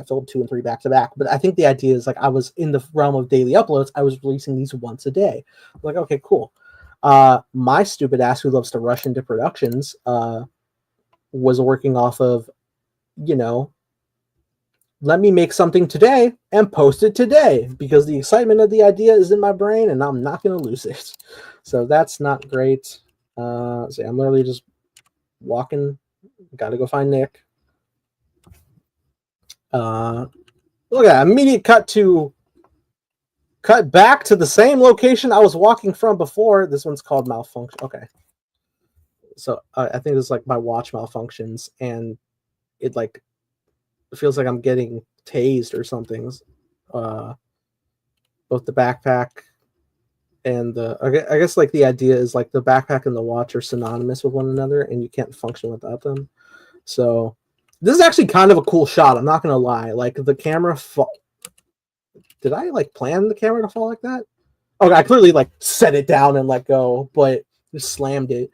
filmed 2 and 3 back to back, but I think the idea is like I was in the realm of daily uploads. I was releasing these once a day. I'm like, okay, cool. My stupid ass who loves to rush into productions was working off of, you know, let me make something today and post it today because the excitement of the idea is in my brain and I'm not going to lose it. So that's not great. So I'm literally just walking. Gotta go find Nick. Look at that. Immediate cut back to the same location I was walking from before. This one's called malfunction. Okay. So I think it's like my watch malfunctions, and it like feels like I'm getting tased or something. Both the backpack and I guess like the idea is like the backpack and the watch are synonymous with one another, and you can't function without them. So this is actually kind of a cool shot. I'm not gonna lie. Like the camera did I like plan the camera to fall like that? Okay, I clearly like set it down and let go, but just slammed it.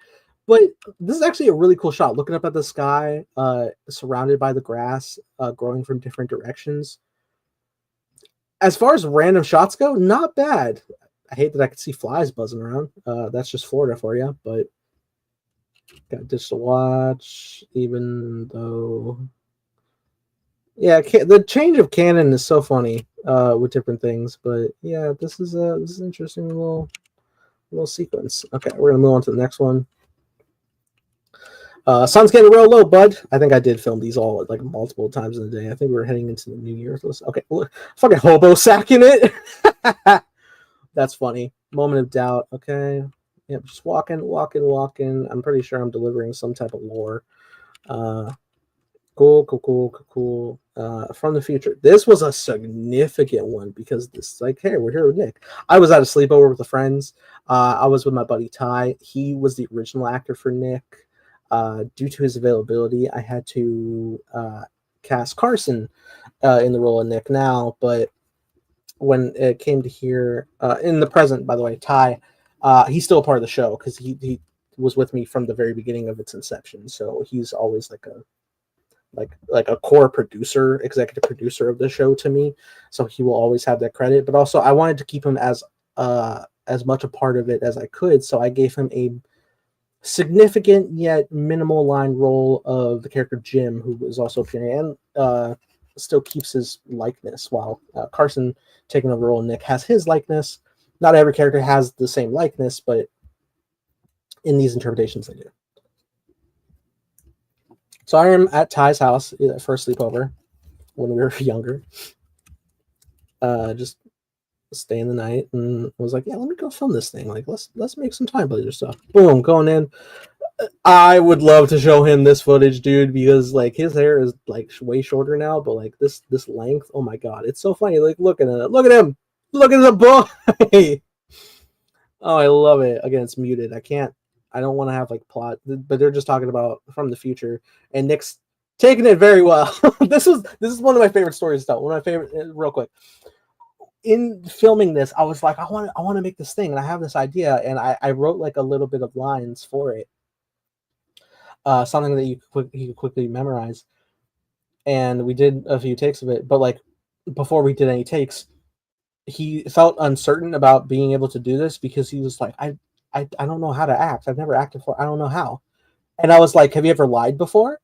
But this is actually a really cool shot. Looking up at the sky, surrounded by the grass, growing from different directions. As far as random shots go, not bad. I hate that I could see flies buzzing around. That's just Florida for you, but got digital watch, even though... Yeah, the change of canon is so funny with different things, but yeah, this is an interesting little sequence. Okay, we're gonna move on to the next one. Sun's getting real low, bud. I think I did film these all like multiple times in the day. I think we were heading into the new year. Okay, look, fucking hobo sacking it. That's funny. Moment of doubt. Okay, yep, just walking. I'm pretty sure I'm delivering some type of lore. Cool. From the future. This was a significant one because this is like, hey, we're here with Nick. I was at a sleepover with the friends. I was with my buddy Ty. He was the original actor for Nick. Due to his availability, I had to cast Carson in the role of Nick now. But when it came to here, in the present, by the way, Ty, he's still a part of the show because he was with me from the very beginning of its inception. So he's always like a core producer, executive producer of the show to me. So he will always have that credit. But also, I wanted to keep him as much a part of it as I could. So I gave him a significant yet minimal line role of the character Jim, who is also appearing and still keeps his likeness, while Carson taking over role Nick has his likeness. Not every character has the same likeness, but in these interpretations they do. So I am at Ty's house for a sleepover when we were younger. Just staying the night, and was like, yeah, let me go film this thing. Like, let's make some time blazer stuff. Boom, going in. I would love to show him this footage, dude, because like his hair is like way shorter now, but like this length, oh my god, it's so funny. Like, look at him, look at the boy. Oh, I love it. Again, it's muted. I don't want to have like plot, but they're just talking about from the future, and Nick's taking it very well. This is one of my favorite stories to tell. One of my favorite, real quick. In filming this, I was like, I want to make this thing, and I have this idea, and I wrote like a little bit of lines for it, something that you could quickly memorize, and we did a few takes of it. But like before we did any takes, he felt uncertain about being able to do this because he was like, I don't know how to act. I've never acted before. I don't know how. And I was like, have you ever lied before?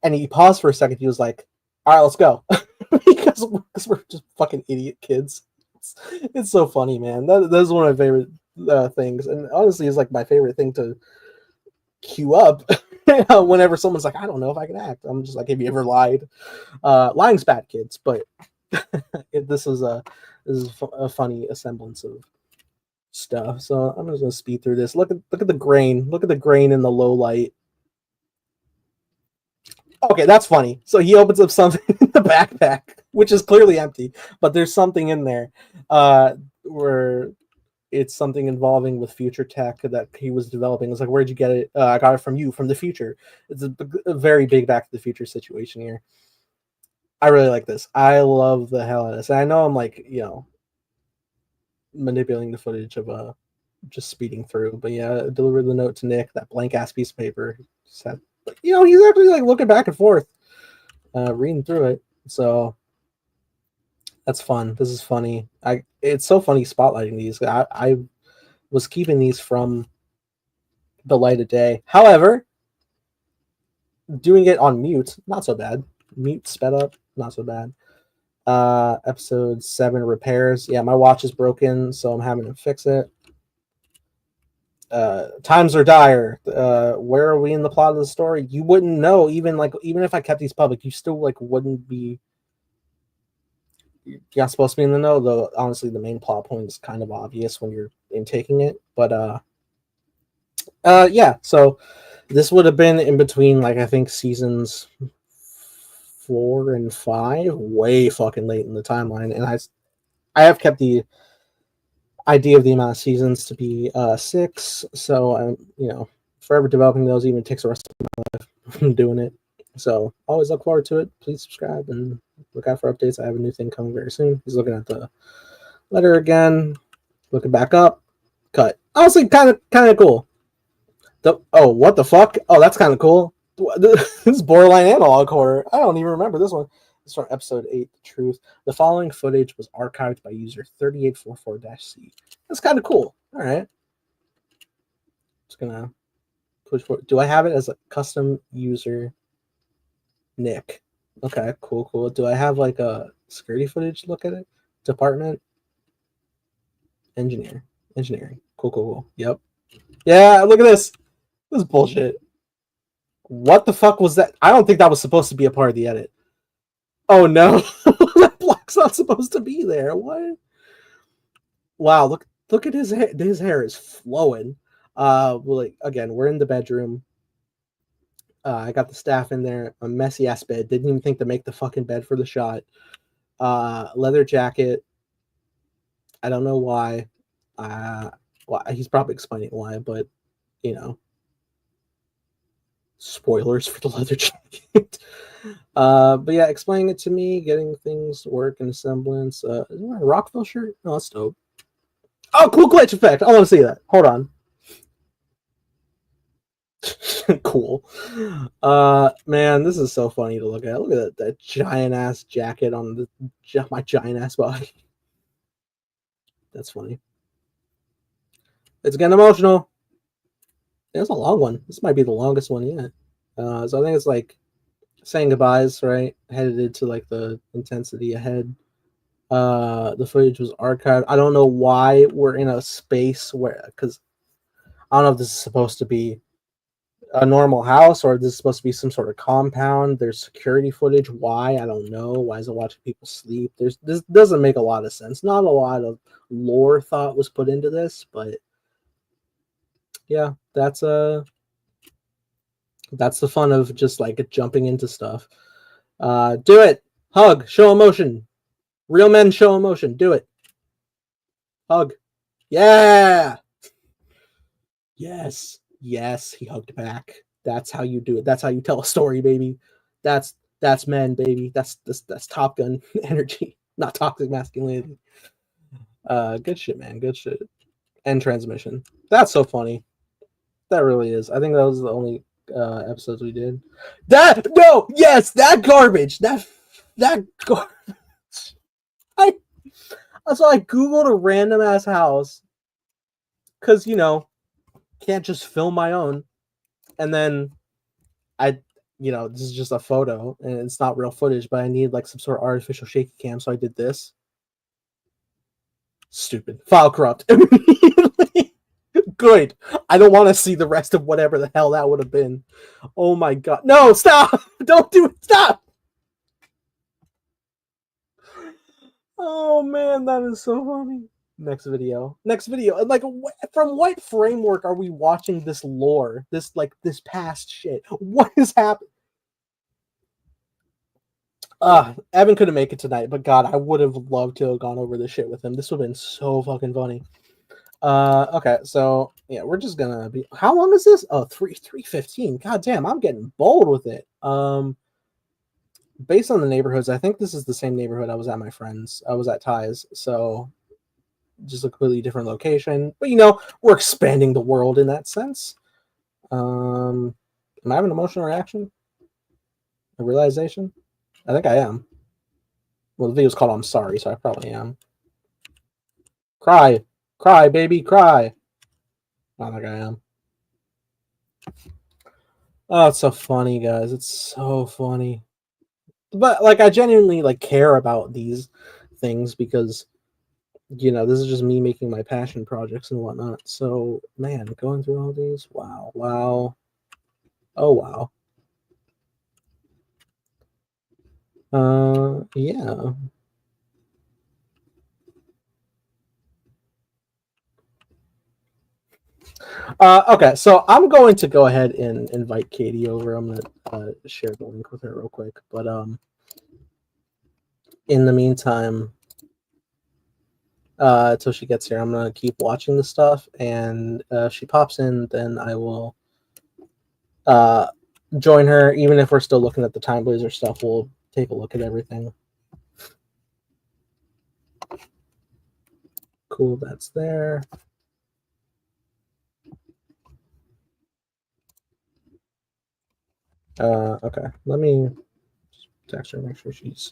And he paused for a second. He was like, all right, let's go. because we're just fucking idiot kids. It's so funny, man. That is one of my favorite things. And honestly, it's like my favorite thing to cue up whenever someone's like, I don't know if I can act. I'm just like, have you ever lied? Lying's bad, kids. But this is a funny semblance of stuff. So I'm just gonna speed through this. Look at the grain. Look at the grain in the low light. Okay, that's funny. So he opens up something in the backpack, which is clearly empty, but there's something in there where it's something involving with future tech that he was developing. It's like, where'd you get it? I got it from you, from the future. It's a very big Back to the Future situation here. I really like this. I love the hell out of this. And I know I'm like, manipulating the footage of just speeding through, but yeah, deliver the note to Nick, that blank ass piece of paper. Said, he's actually like looking back and forth, reading through it. So that's fun. This is funny. It's so funny spotlighting these. I was keeping these from the light of day. However, doing it on mute, not so bad. Mute sped up, not so bad. Episode 7, repairs. Yeah, my watch is broken, so I'm having to fix it. times are dire. Where are we in the plot of the story? You wouldn't know, even if I kept these public, you still wouldn't be. You're not supposed to be in the know, though. Honestly, the main plot point is kind of obvious when you're intaking it. But yeah. So this would have been in between, I think seasons 4 and 5, way fucking late in the timeline, and I have kept the idea of the amount of seasons to be 6. So I'm forever developing those. Even takes the rest of my life from doing it. So always look forward to it. Please subscribe and look out for updates. I have a new thing coming very soon. He's looking at the letter again, looking back up. Cut. Honestly, kind of cool. What the fuck? Oh, that's kind of cool. This is borderline analog horror. I don't even remember this one. It's from episode 8, The Truth. The following footage was archived by user 3844-C. That's kind of cool. All right. Just gonna push forward. Do I have it as a custom user? Nick. Okay, cool. Do I have a security footage look at it? Department? Engineering. Cool. Yep. Yeah, look at this. This is bullshit. What the fuck was that? I don't think that was supposed to be a part of the edit. Oh no. That block's not supposed to be there. What? Wow, look at his hair. His hair is flowing. Again, we're in the bedroom. I got the staff in there. A messy ass bed. Didn't even think to make the fucking bed for the shot. Leather jacket. I don't know why. He's probably explaining why, but spoilers for the leather jacket. But yeah, explaining it to me, getting things to work in a semblance. Is it a Rockville shirt? No, that's dope. Oh, cool glitch effect. I want to see that. Hold on. Cool. Man, this is so funny to look at. Look at that giant ass jacket on my giant ass body. That's funny. It's getting emotional. It's a long one. This might be the longest one yet. So I think it's saying goodbyes, right? Headed to the intensity ahead. The footage was archived. I don't know why we're in a space because I don't know if this is supposed to be a normal house or this is supposed to be some sort of compound. There's security footage. Why? I don't know. Why is it watching people sleep? This doesn't make a lot of sense. Not a lot of lore thought was put into this, but yeah, that's the fun of just jumping into stuff. Do it. Hug. Show emotion. Real men show emotion. Do it. Hug. Yeah. Yes. He hugged back. That's how you do it. That's how you tell a story, baby. That's men, baby. That's Top Gun energy, not toxic masculinity. Good shit, man. Good shit. End transmission. That's so funny. That really is. I think that was the only episodes we did. That garbage. That garbage. So I googled a random ass house because can't just film my own, and then this is just a photo and it's not real footage, but I need some sort of artificial shaky cam, so I did this. Stupid. File corrupt immediately. Good. I don't want to see the rest of whatever the hell that would have been. Oh my god. No, stop! Don't do it. Stop! Oh man, that is so funny. Next video. From what framework are we watching this lore? This past shit. What is happening? Evan couldn't make it tonight, but God, I would have loved to have gone over this shit with him. This would have been so fucking funny. Okay, so yeah, we're just gonna be. How long is this? Oh, 3:15. God damn, I'm getting bold with it. Based on the neighborhoods, I think this is the same neighborhood I was at my friend's. I was at Ty's, so just a completely different location. But we're expanding the world in that sense. Am I having an emotional reaction? A realization? I think I am. Well, the video's called I'm Sorry, so I probably am. Cry, baby, cry. I think I am. Oh, it's so funny, guys. It's so funny. But I genuinely care about these things because you know, this is just me making my passion projects and whatnot. So, man, going through all these, wow, wow, oh wow. Yeah. Okay, so I'm going to go ahead and invite Katie over. I'm gonna share the link with her real quick. But in the meantime, until she gets here, I'm gonna keep watching the stuff, and if she pops in, then I will join her. Even if we're still looking at the Time Blazer stuff, we'll take a look at everything. Cool, that's there. Okay, let me text her, make sure she's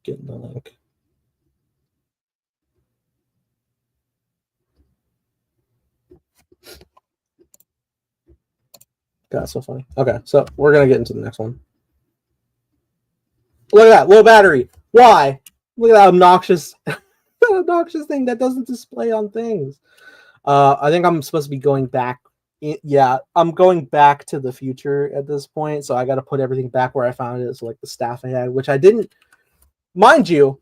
getting the link. God, so funny. Okay, so we're gonna get into the next one. Look at that, low battery. Why? Look at that obnoxious, obnoxious thing that doesn't display on things. I think I'm supposed to be going back. Yeah, I'm going back to the future at this point, so I got to put everything back where I found it. So like the staff I had, which I didn't, mind you,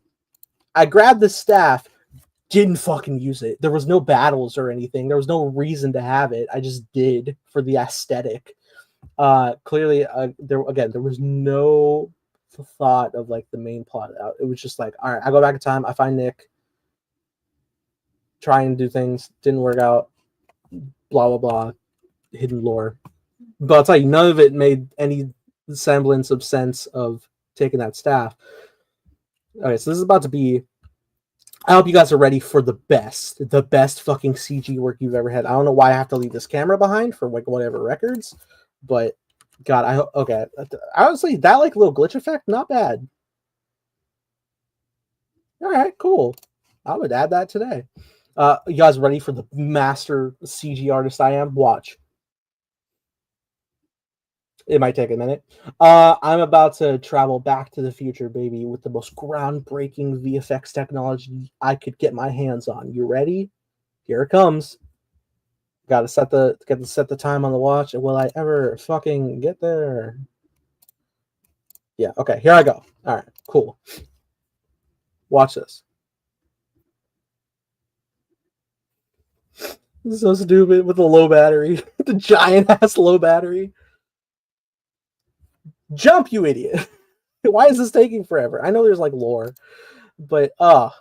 I grabbed the staff, didn't fucking use it. There was no battles or anything. There was no reason to have it. I just did for the aesthetic. Clearly, there was no thought of like the main plot out. It was just like, all right, I go back in time, I find Nick, try and do things, didn't work out, blah blah blah, hidden lore. But I'll tell you, none of it made any semblance of sense of taking that staff. Okay, so this is about to be, I hope you guys are ready for the best fucking CG work you've ever had. I don't know why I have to leave this camera behind for like whatever records, but God, I hope. Okay, honestly, that like little glitch effect, not bad. All right, cool. I would add that today. You guys ready for the master CG artist I am? Watch. It might take a minute. I'm about to travel back to the future, baby, with the most groundbreaking VFX technology I could get my hands on. You ready? Here it comes. Got to set the time on the watch. Will I ever fucking get there? Yeah. Okay. Here I go. All right. Cool. Watch this. This is so stupid with the low battery, the giant ass low battery. Jump, you idiot! Why is this taking forever? I know there's like lore, but okay,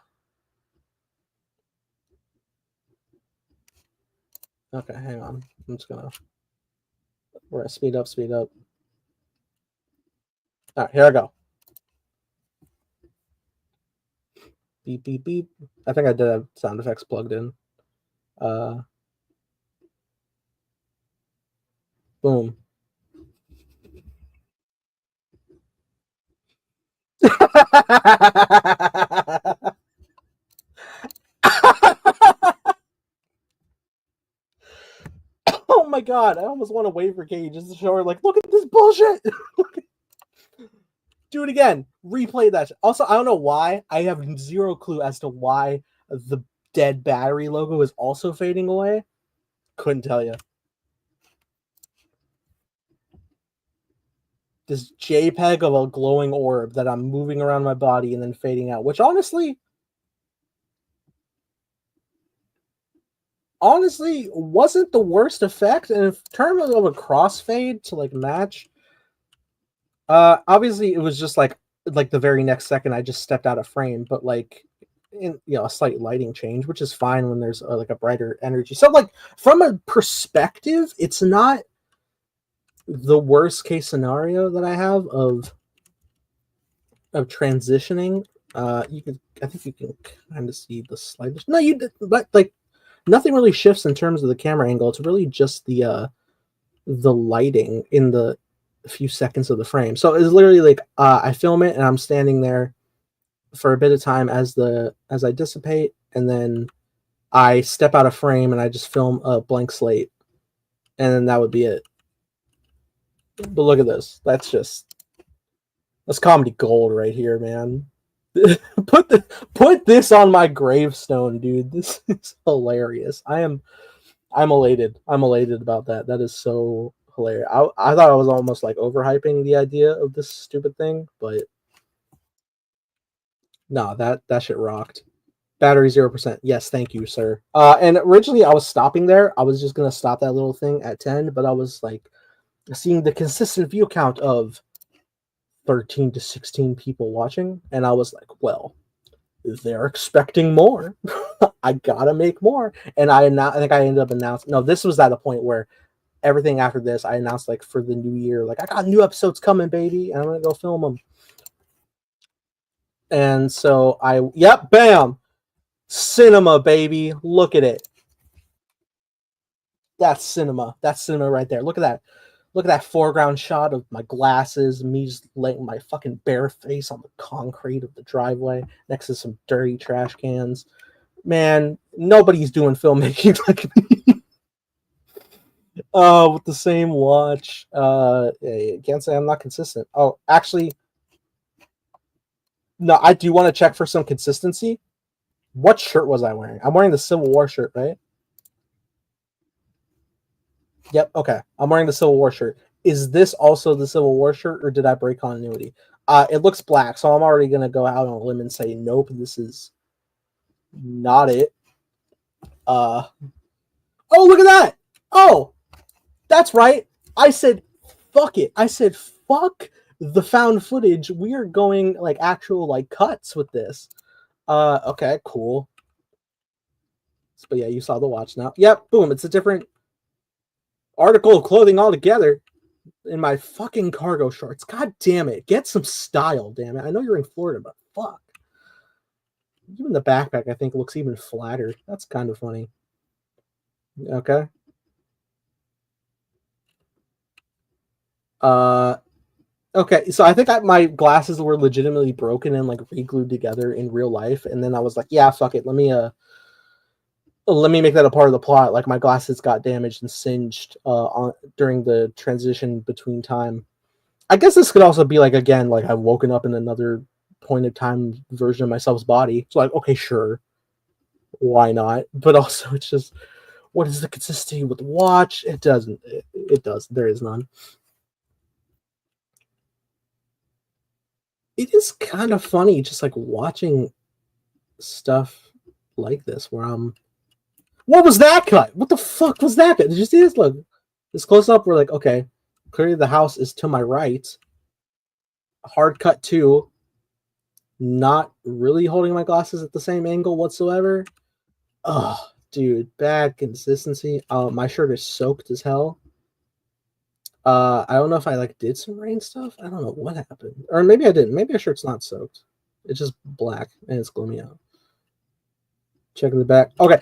hang on. I'm just gonna. We're gonna speed up. All right, here I go. Beep beep beep. I think I did have sound effects plugged in. Boom. Oh my god, I almost want to wait for Katie just to show her, like, look at this bullshit. Do it again. Replay that. Also, I don't know why. I have zero clue as to why the dead battery logo is also fading away. Couldn't tell you. This JPEG of a glowing orb that I'm moving around my body and then fading out, which honestly wasn't the worst effect. And in terms of a crossfade to like match, obviously it was just like the very next second I just stepped out of frame, but like in a slight lighting change, which is fine when there's like a brighter energy. So like from a perspective, it's not the worst case scenario that I have of transitioning. I think you can kind of see the slightest. No, you did, but like nothing really shifts in terms of the camera angle. It's really just the lighting in the few seconds of the frame. So it's literally like I film it and I'm standing there for a bit of time as I dissipate, and then I step out of frame and I just film a blank slate, and then that would be it. But look at this. That's comedy gold right here, man. Put this on my gravestone, dude. This is hilarious. I'm elated. I'm elated about that. That is so hilarious. I thought I was almost like overhyping the idea of this stupid thing, but no, that shit rocked. Battery 0%. Yes, thank you, sir. And originally I was stopping there. I was just gonna stop that little thing at 10, but I was like seeing the consistent view count of 13 to 16 people watching, and I was like, well, they're expecting more. I gotta make more. And I think I ended up announcing. No, this was at a point where everything after this, I announced like for the new year, like I got new episodes coming, baby, and I'm gonna go film them. And so yep, bam, cinema, baby. Look at it. That's cinema. That's cinema right there. Look at that. Look at that foreground shot of my glasses, me just laying my fucking bare face on the concrete of the driveway next to some dirty trash cans. Man, nobody's doing filmmaking like me. With the same watch. Can't say I'm not consistent. Oh, actually, no, I do want to check for some consistency. What shirt was I wearing? I'm wearing the Civil War shirt, right? Yep, okay. I'm wearing the Civil War shirt. Is this also the Civil War shirt, or did I break continuity? It looks black, so I'm already going to go out on a limb and say, nope, this is not it. Oh, look at that! Oh, that's right. I said, fuck it. I said, fuck the found footage. We are going, like, actual, like, cuts with this. Okay, cool. But yeah, you saw the watch now. Yep, boom. It's a different article of clothing altogether. In my fucking cargo shorts. God damn it. Get some style, damn it. I know you're in Florida, but fuck. Even the backpack, I think, looks even flatter. That's kind of funny. Okay. Okay, so I think my glasses were legitimately broken and like re-glued together in real life, and then I was like, yeah, fuck it. Let me make that a part of the plot. Like my glasses got damaged and singed during the transition between time. I guess this could also be like, again, like I've woken up in another point of time version of myself's body. It's like, okay, sure, why not? But also, it's just, what is the consistency with the watch? It doesn't. It does. There is none. It is kind of funny, just like watching stuff like this, where I'm. What was that cut? What the fuck was that cut? Did you see this? Look, this close up. We're like, okay, clearly the house is to my right. Hard cut too. Not really holding my glasses at the same angle whatsoever. Oh, dude, bad consistency. My shirt is soaked as hell. I don't know if I like did some rain stuff. I don't know what happened, or maybe I didn't. Maybe my shirt's not soaked. It's just black and it's gloomy out. Checking the back. Okay,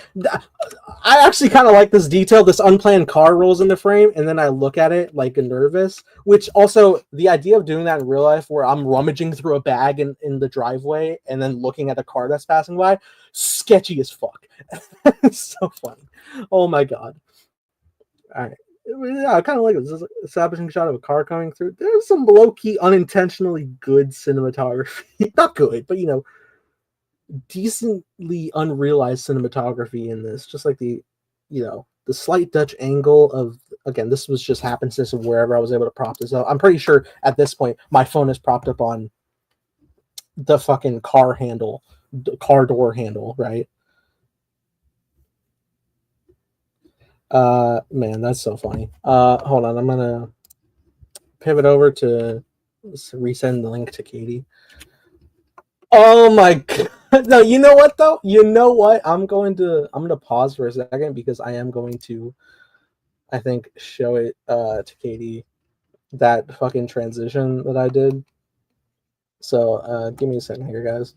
I actually kind of like this detail. This unplanned car rolls in the frame, and then I look at it like a nervous. Which also, the idea of doing that in real life, where I'm rummaging through a bag in the driveway and then looking at a car that's passing by, sketchy as fuck. It's so funny. Oh my god. All right. Yeah, I kind of like it. This is an establishing shot of a car coming through. There's some low-key, unintentionally good cinematography. Not good, but decently unrealized cinematography in this. Just like the slight Dutch angle of, again, this was just happenstance of wherever I was able to prop this up. I'm pretty sure at this point my phone is propped up on the fucking car door handle, right? Man, that's so funny. Hold on, I'm gonna pivot over to resend the link to Katie. Oh my god. No, you know what though? You know what? I'm gonna pause for a second because I am going to, I think, show it to Katie, that fucking transition that I did. So give me a second here, guys.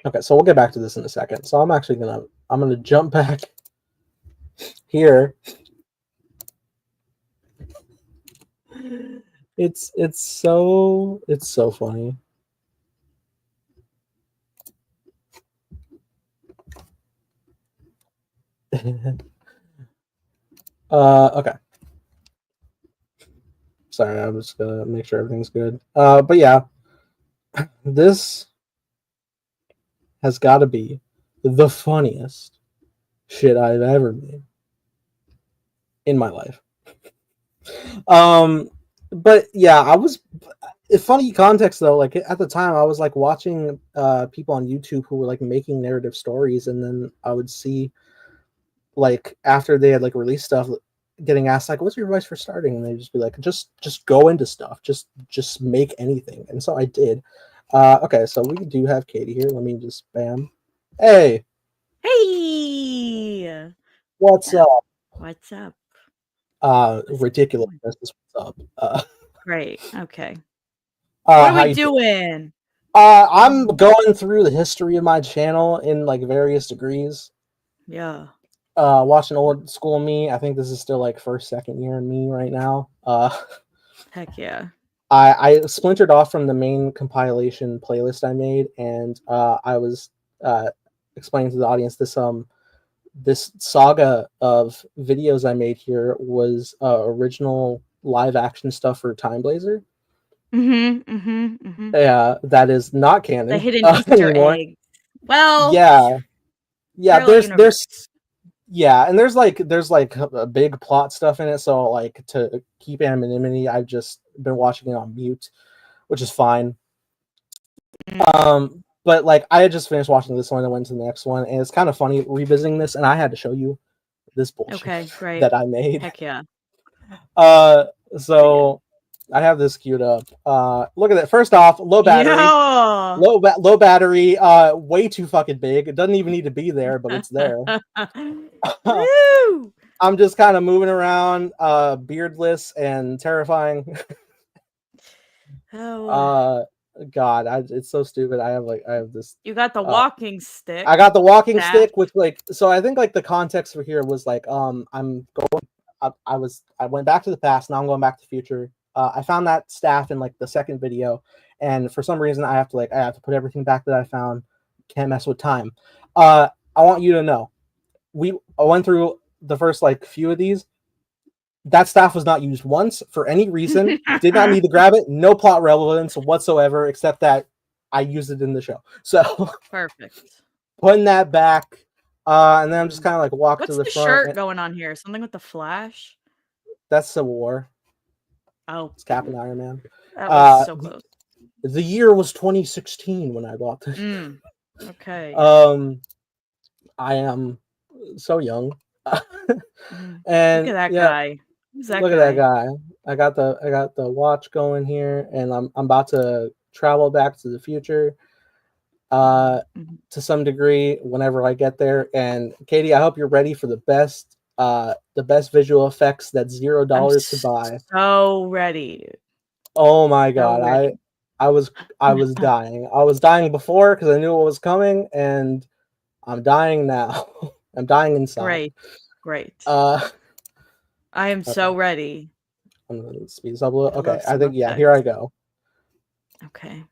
Okay, so we'll get back to this in a second. So I'm gonna jump back here. It's so funny. Okay. Sorry, I'm just gonna make sure everything's good. But yeah, this has got to be the funniest shit I've ever made in my life. But yeah, I was funny context though. Like at the time, I was like watching people on YouTube who were like making narrative stories, and then I would see like after they had like released stuff, getting asked like, "What's your advice for starting?" And they just be like, "Just go into stuff. Just make anything." And so I did. Okay, so we do have Katie here. Let me just bam. Hey, Hey, what's up? what's up? Ridiculous. That's just what's up. Great. Okay. What are how we you doing? I'm going through the history of my channel in like various degrees. Yeah. Watching old school me. I think this is still like first, second year in me right now. Heck yeah. I splintered off from the main compilation playlist I made, and I was explaining to the audience this saga of videos I made here was original live action stuff for Time Blazer. Yeah, that is not canon. The hidden Easter anymore. egg. Well, yeah. There's universe. yeah, and there's like a big plot stuff in it. So like to keep anonymity, I've just been watching it on mute, which is fine. But like I had just finished watching this one and went to the next one, and it's kind of funny revisiting this, and I had to show you this bullshit Okay, great. that I made. Heck yeah. So I have this queued up. Look at that. First off, low battery. Yeah. Low battery. Way too fucking big. It doesn't even need to be there, but it's there. Woo! I'm just kind of moving around, beardless and terrifying. Oh. God, it's so stupid. I have this. You got the walking stick. I got the walking stick, which like, so I think like the context for here was like, I'm going. I went back to the past. Now I'm going back to the future. I found that staff in like the second video, and for some reason I have to put everything back that I found. Can't mess with time. I want you to know, I went through the first like few of these. That staff was not used once for any reason. Did not need to grab it. No plot relevance whatsoever, except that I used it in the show. So perfect. Putting that back, and then I'm just kind of like walk to the front. What's the shirt going on here? Something with the Flash? That's Civil War. Oh, it's Captain Iron Man. That was so close. The year was 2016 when I bought this. Okay. I am so young. And look at that guy. Who's that look guy? At that guy. I got the watch going here, and I'm about to travel back to the future. To some degree, whenever I get there. And Katie, I hope you're ready for the best visual effects that's $0 to buy. So ready. Oh my god, I was dying. I was dying before because I knew what was coming, and I'm dying now. I'm dying inside. Great. I am so ready. I'm gonna speed this up a little. Okay, I think here I go. Okay.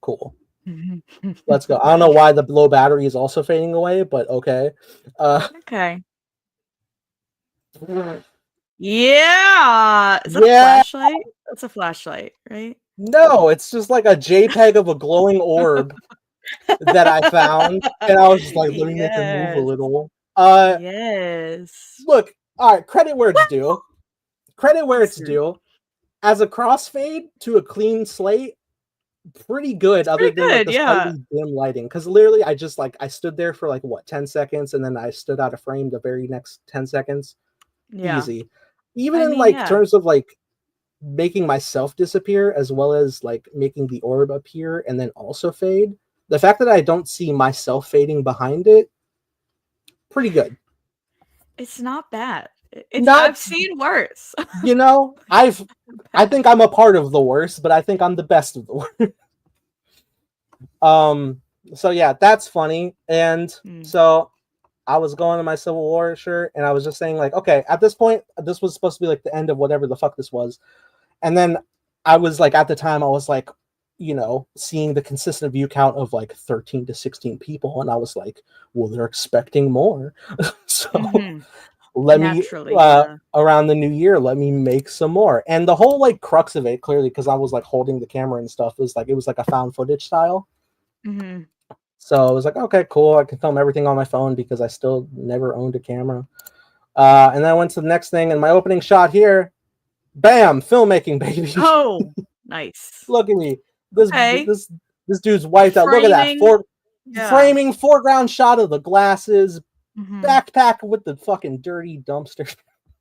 Cool. Let's go. I don't know why the low battery is also fading away, but okay. Okay. Yeah. Is that a flashlight? That's a flashlight, right? No, it's just like a JPEG of a glowing orb that I found, and I was just like, let me make it move a little. Yes. Look, all right. Credit where it's due. Credit where it's due. As a crossfade to a clean slate, pretty good. Other than like the slightly dim lighting, because literally I stood there for like 10 seconds, and then I stood out of frame the very next 10 seconds. Easy. Even in like terms of like making myself disappear as well as like making the orb appear and then also fade. The fact that I don't see myself fading behind it, pretty good. It's not bad. I've seen worse. You know, I think I'm a part of the worst, but I think I'm the best of the worst. So yeah, that's funny. And so I was going to my Civil War shirt, and I was just saying like, okay, at this point, this was supposed to be like the end of whatever the fuck this was. And then I was like, at the time, I was like, you know, seeing the consistent view count of like 13 to 16 people, and I was like, well, they're expecting more. So So Mhm. let me Naturally, yeah. around the new year, let me make some more. And the whole like crux of it, clearly, because I was like holding the camera and stuff, was like it was like a found footage style. Mhm. So I was like, okay, cool. I can film everything on my phone because I still never owned a camera. And then I went to the next thing, and my opening shot here, bam, filmmaking, baby. Oh, nice. Look at me. Okay. This dude's wiped out. Look at that. Framing. Yeah. Framing foreground shot of the glasses, Mhm. backpack with the fucking dirty dumpster.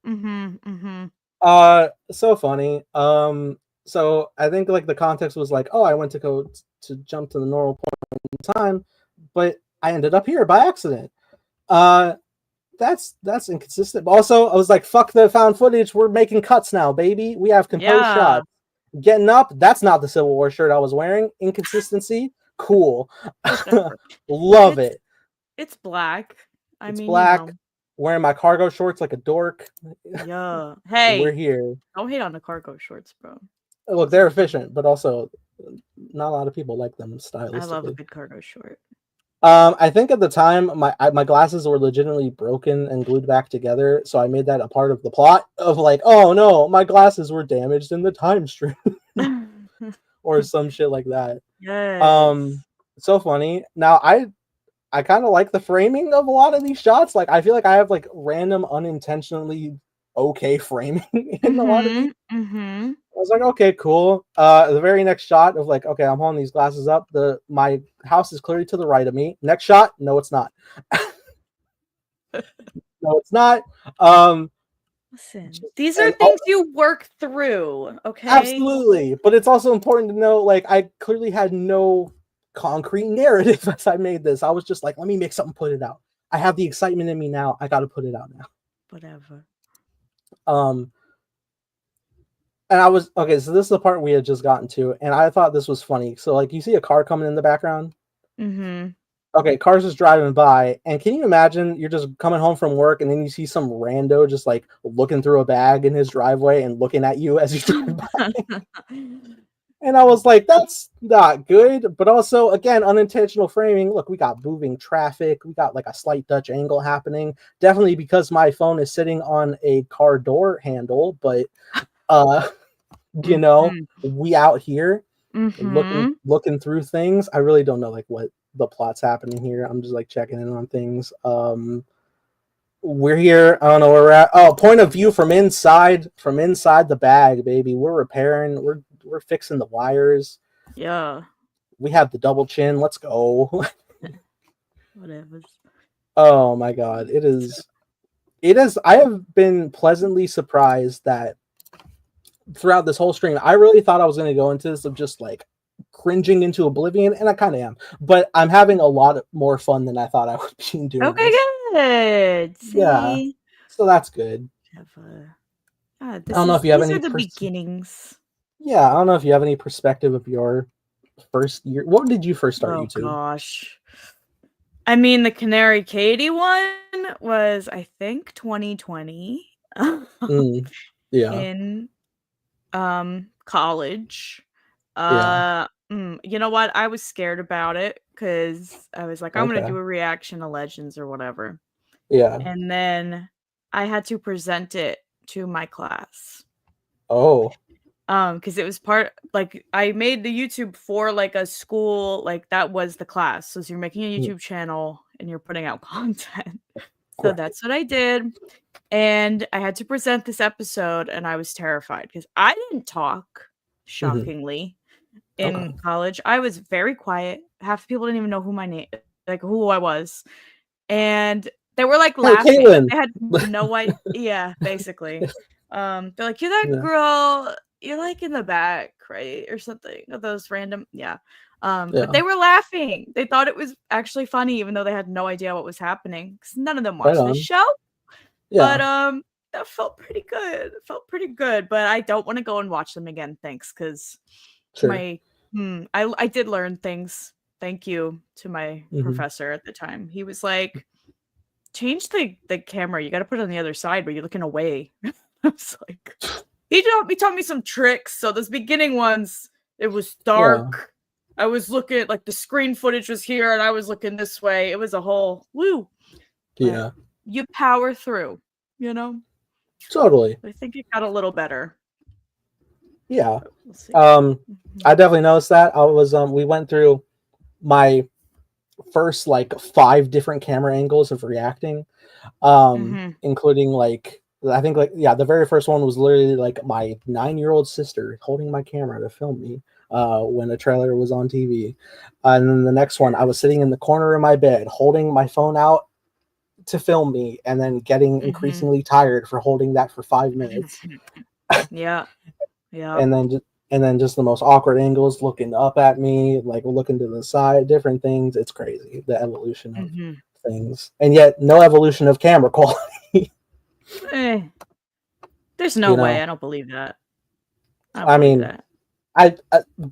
Mhm. Mhm. So funny. So I think like the context was like, oh, I went to go to jump to the normal point in time, but I ended up here by accident. That's inconsistent. But also, I was like, fuck the found footage. We're making cuts now, baby. We have composed Yeah. shots. Getting up, that's not the Civil War shirt I was wearing. Inconsistency, cool. Whatever. Love it. It's black. I It's mean, black. you know. Wearing my cargo shorts like a dork. Yeah. We're Hey, here. don't hate on the cargo shorts, bro. Look, they're efficient, but also not a lot of people like them stylistically. I love a good cargo short. I think at the time my glasses were legitimately broken and glued back together, so I made that a part of the plot of like, oh no, my glasses were damaged in the time stream or some shit like that. Yes. So funny. Now I kind of like the framing of a lot of these shots. Like I feel like I have like random unintentionally okay framing in a lot of these. Mhm. I was like, okay, cool. The very next shot of like, okay, I'm holding these glasses up. My house is clearly to the right of me. Next shot, no, it's not. No, it's not. Listen, these are And things you work through, okay? absolutely, but it's also important to know, like, I clearly had no concrete narrative as I made this. I was just like, let me make something, put it out. I have the excitement in me now. I got to put it out now. Whatever. And I was okay. So this is the part we had just gotten to, and I thought this was funny. So like, you see a car coming in the background. Mm-hmm. Okay, car's just driving by, and can you imagine you're just coming home from work, and then you see some rando just like looking through a bag in his driveway and looking at you as you drive by. And I was like, that's not good. But also, again, unintentional framing. Look, we got moving traffic. We got like a slight Dutch angle happening. Definitely because my phone is sitting on a car door handle. But, you know, we out here looking through things. I really don't know like what the plot's happening here. I'm just like checking in on things. We're here. I don't know where we're at. Oh, point of view from inside the bag, baby. We're repairing. We're fixing the wires. Yeah. We have the double chin. Let's go. Whatever. Oh my god. It is. I have been pleasantly surprised that throughout this whole stream, I really thought I was going to go into this of just like cringing into oblivion, and I kind of am. But I'm having a lot more fun than I thought I would be doing. Okay, good. See? Yeah. So that's good. I don't know if you have these any are the beginnings. Yeah, I don't know if you have any perspective of your first year. What did you first start YouTube? Oh gosh. I mean, the Canary Katie one was, I think, 2020. Yeah. In college. Yeah. You know what? I was scared about it because I was like, I'm gonna Okay. do a reaction to Legends or whatever. Yeah. And then I had to present it to my class. Oh. Because it was part like I made the YouTube for like a school, like that was the class. So you're making a YouTube channel and you're putting out content. So that's what I did. And I had to present this episode and I was terrified because I didn't talk, shockingly, in college. I was very quiet. Half the people didn't even know who my name, like who I was. And they were like laughing. Caitlin. They had no idea. Yeah, basically. They're like, you're that girl, you're like in the back, right? Or something of those random, but they were laughing. They thought it was actually funny, even though they had no idea what was happening. Because none of them watched the show. Yeah. But that felt pretty good. It felt pretty good. But I don't want to go and watch them again. Thanks, because I did learn things. Thank you to my professor at the time. He was like, change the camera. You got to put it on the other side, but you're looking away. I was like, he taught me some tricks. So those beginning ones, it was dark. I was looking like the screen footage was here, and I was looking this way. It was a whole woo. Yeah. you power through, you know? Totally. I think it got a little better. Yeah. We'll see. I definitely noticed that. I was we went through my first like 5 different camera angles of reacting, including like I think like the very first one was literally like my 9-year-old sister holding my camera to film me when a trailer was on TV, and then the next one I was sitting in the corner of my bed holding my phone out to film me, and then getting increasingly tired for holding that for 5 minutes. Yeah. And then just the most awkward angles, looking up at me, like looking to the side, different things. It's crazy, the evolution of things, and yet no evolution of camera quality. There's no way. I don't believe that. I mean, I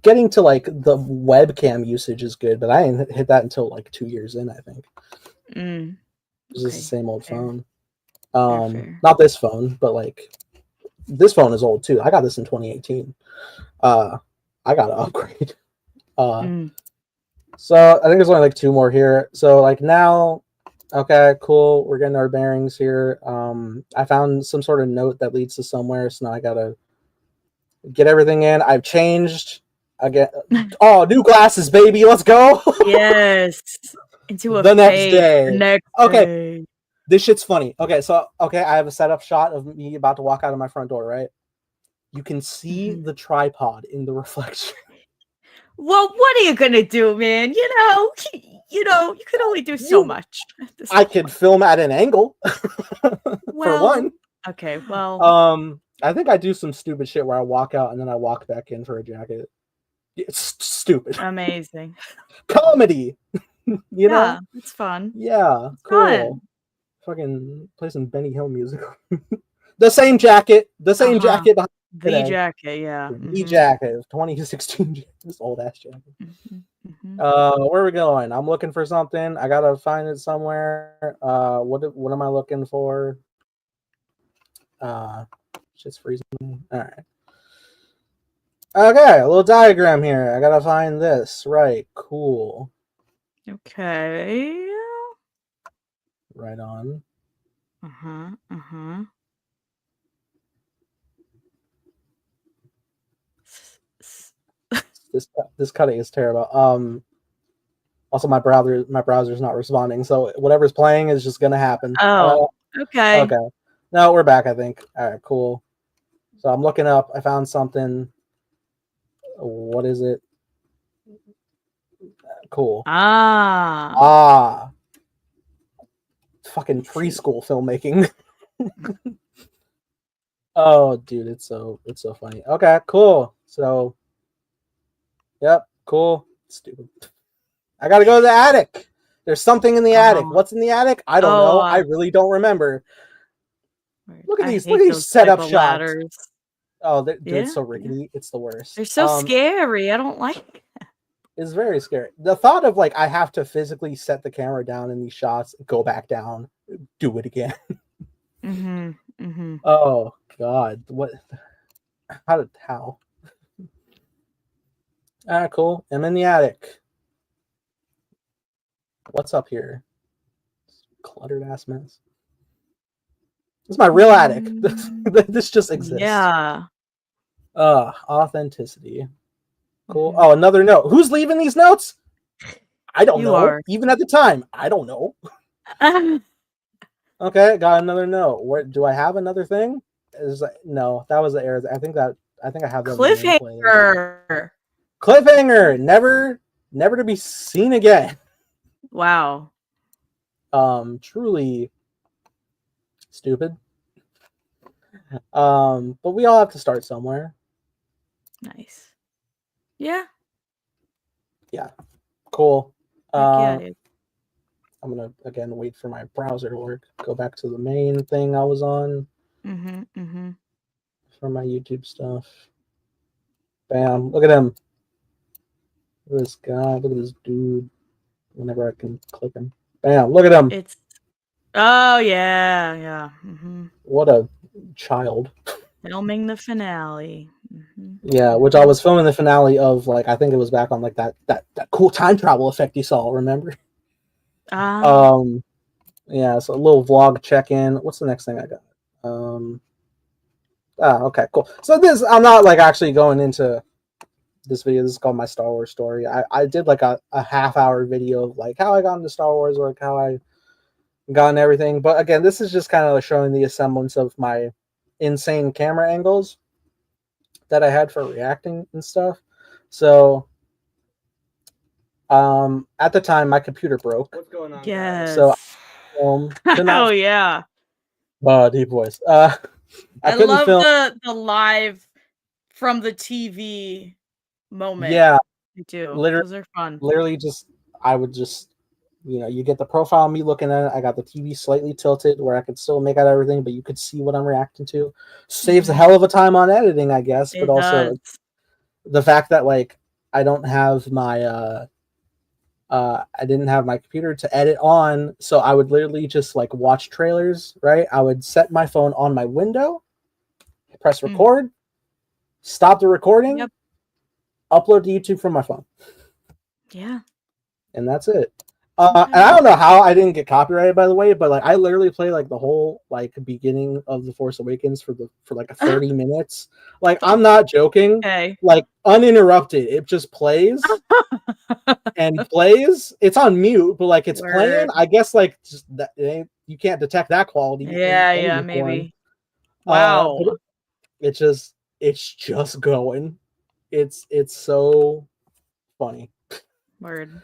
getting to like the webcam usage is good, but I didn't hit that until like 2 years in. I think it's just the same old phone. Fair. Not this phone, but like this phone is old too. I got this in 2018. I got to upgrade. So I think there's only like 2 more here. So like now, okay, cool. We're getting our bearings here. I found some sort of note that leads to somewhere. So now I gotta get everything in. I've changed again. Oh, new glasses, baby. Let's go. Yes. Into the next day. Next day. This shit's funny. Okay, so I have a setup shot of me about to walk out of my front door, right? You can see the tripod in the reflection. Well, what are you gonna do, man? You can only do so much. I could film at an angle. For one. Okay, well. I think I do some stupid shit where I walk out and then I walk back in for a jacket. It's stupid. Amazing. Comedy. you know? It's fun. Yeah, it's cool. Fun. Fucking play some Benny Hill music. The same jacket. The same jacket behind the jacket, yeah. The jacket. 2016. This old ass jacket. Where are we going? I'm looking for something. I gotta find it somewhere. What am I looking for? Shit's freezing me. Alright. Okay, a little diagram here. I gotta find this. Right, cool. Okay. Right on. This cutting is terrible. Also my browser's not responding, so whatever's playing is just gonna happen. Oh, okay. Okay. No, we're back, I think. Alright, cool. So I'm looking up, I found something. What is it? Cool. Fucking preschool filmmaking. Oh, dude, it's so funny. Okay, cool. So, yep, cool. Stupid. I gotta go to the attic. There's something in the attic. What's in the attic? I don't know. I really don't remember. Look at these setup shots. Ladders. Oh, dude, it's so rickety. It's the worst. They're so scary. I don't like it. It's very scary. The thought of like I have to physically set the camera down in these shots, go back down, do it again. Oh God, what? How? All right, cool. I'm in the attic. What's up here? Cluttered ass mess. This is my real attic. This just exists. Yeah. Authenticity. Cool. Oh, another note. Who's leaving these notes? I don't know. Even at the time, I don't know. Okay, got another note. What do I have another thing? No, that was the error. I think I have that. Cliffhanger. Never to be seen again. Wow. Truly stupid. But we all have to start somewhere. Nice. Yeah. Yeah. Cool. I'm gonna again wait for my browser to work. Go back to the main thing I was on. For my YouTube stuff. Bam. Look at him. Look at this guy. Look at this dude. Whenever I can click him. Bam. Look at him. Oh yeah. What a child. Filming the finale. Yeah, which I was filming the finale of, like, I think it was back on like that cool time travel effect you saw, remember? Yeah, so a little vlog check-in. What's the next thing I got? Okay, cool. So this, I'm not like actually going into this video. This is called my Star Wars story. I did like a half-hour video of like how I got into Star Wars, or like how I got into everything. But again, this is just kind of showing the semblance of my insane camera angles that I had for reacting and stuff. So at the time my computer broke. What's going on? Yes. So could not Oh yeah. deep voice. I couldn't love film. the live from the TV moment. Yeah, Me too. literally, Those are fun. literally just I would just, you get the profile of me looking at it. I got the TV slightly tilted where I could still make out everything, but you could see what I'm reacting to. Saves a hell of a time on editing, I guess, but also the fact that like I don't have my I didn't have my computer to edit on, so I would literally just like watch trailers, right? I would set my phone on my window, press record, stop the recording, upload to YouTube from my phone. Yeah. And that's it. And I don't know how I didn't get copyrighted, by the way, but like I literally play like the whole like beginning of The Force Awakens for like 30 minutes. Like I'm not joking. Okay. Like uninterrupted. It just plays and plays. It's on mute, but like it's playing. I guess like just that, you can't detect that quality. Yeah, maybe. Wow. But it's just going. It's so funny. Word.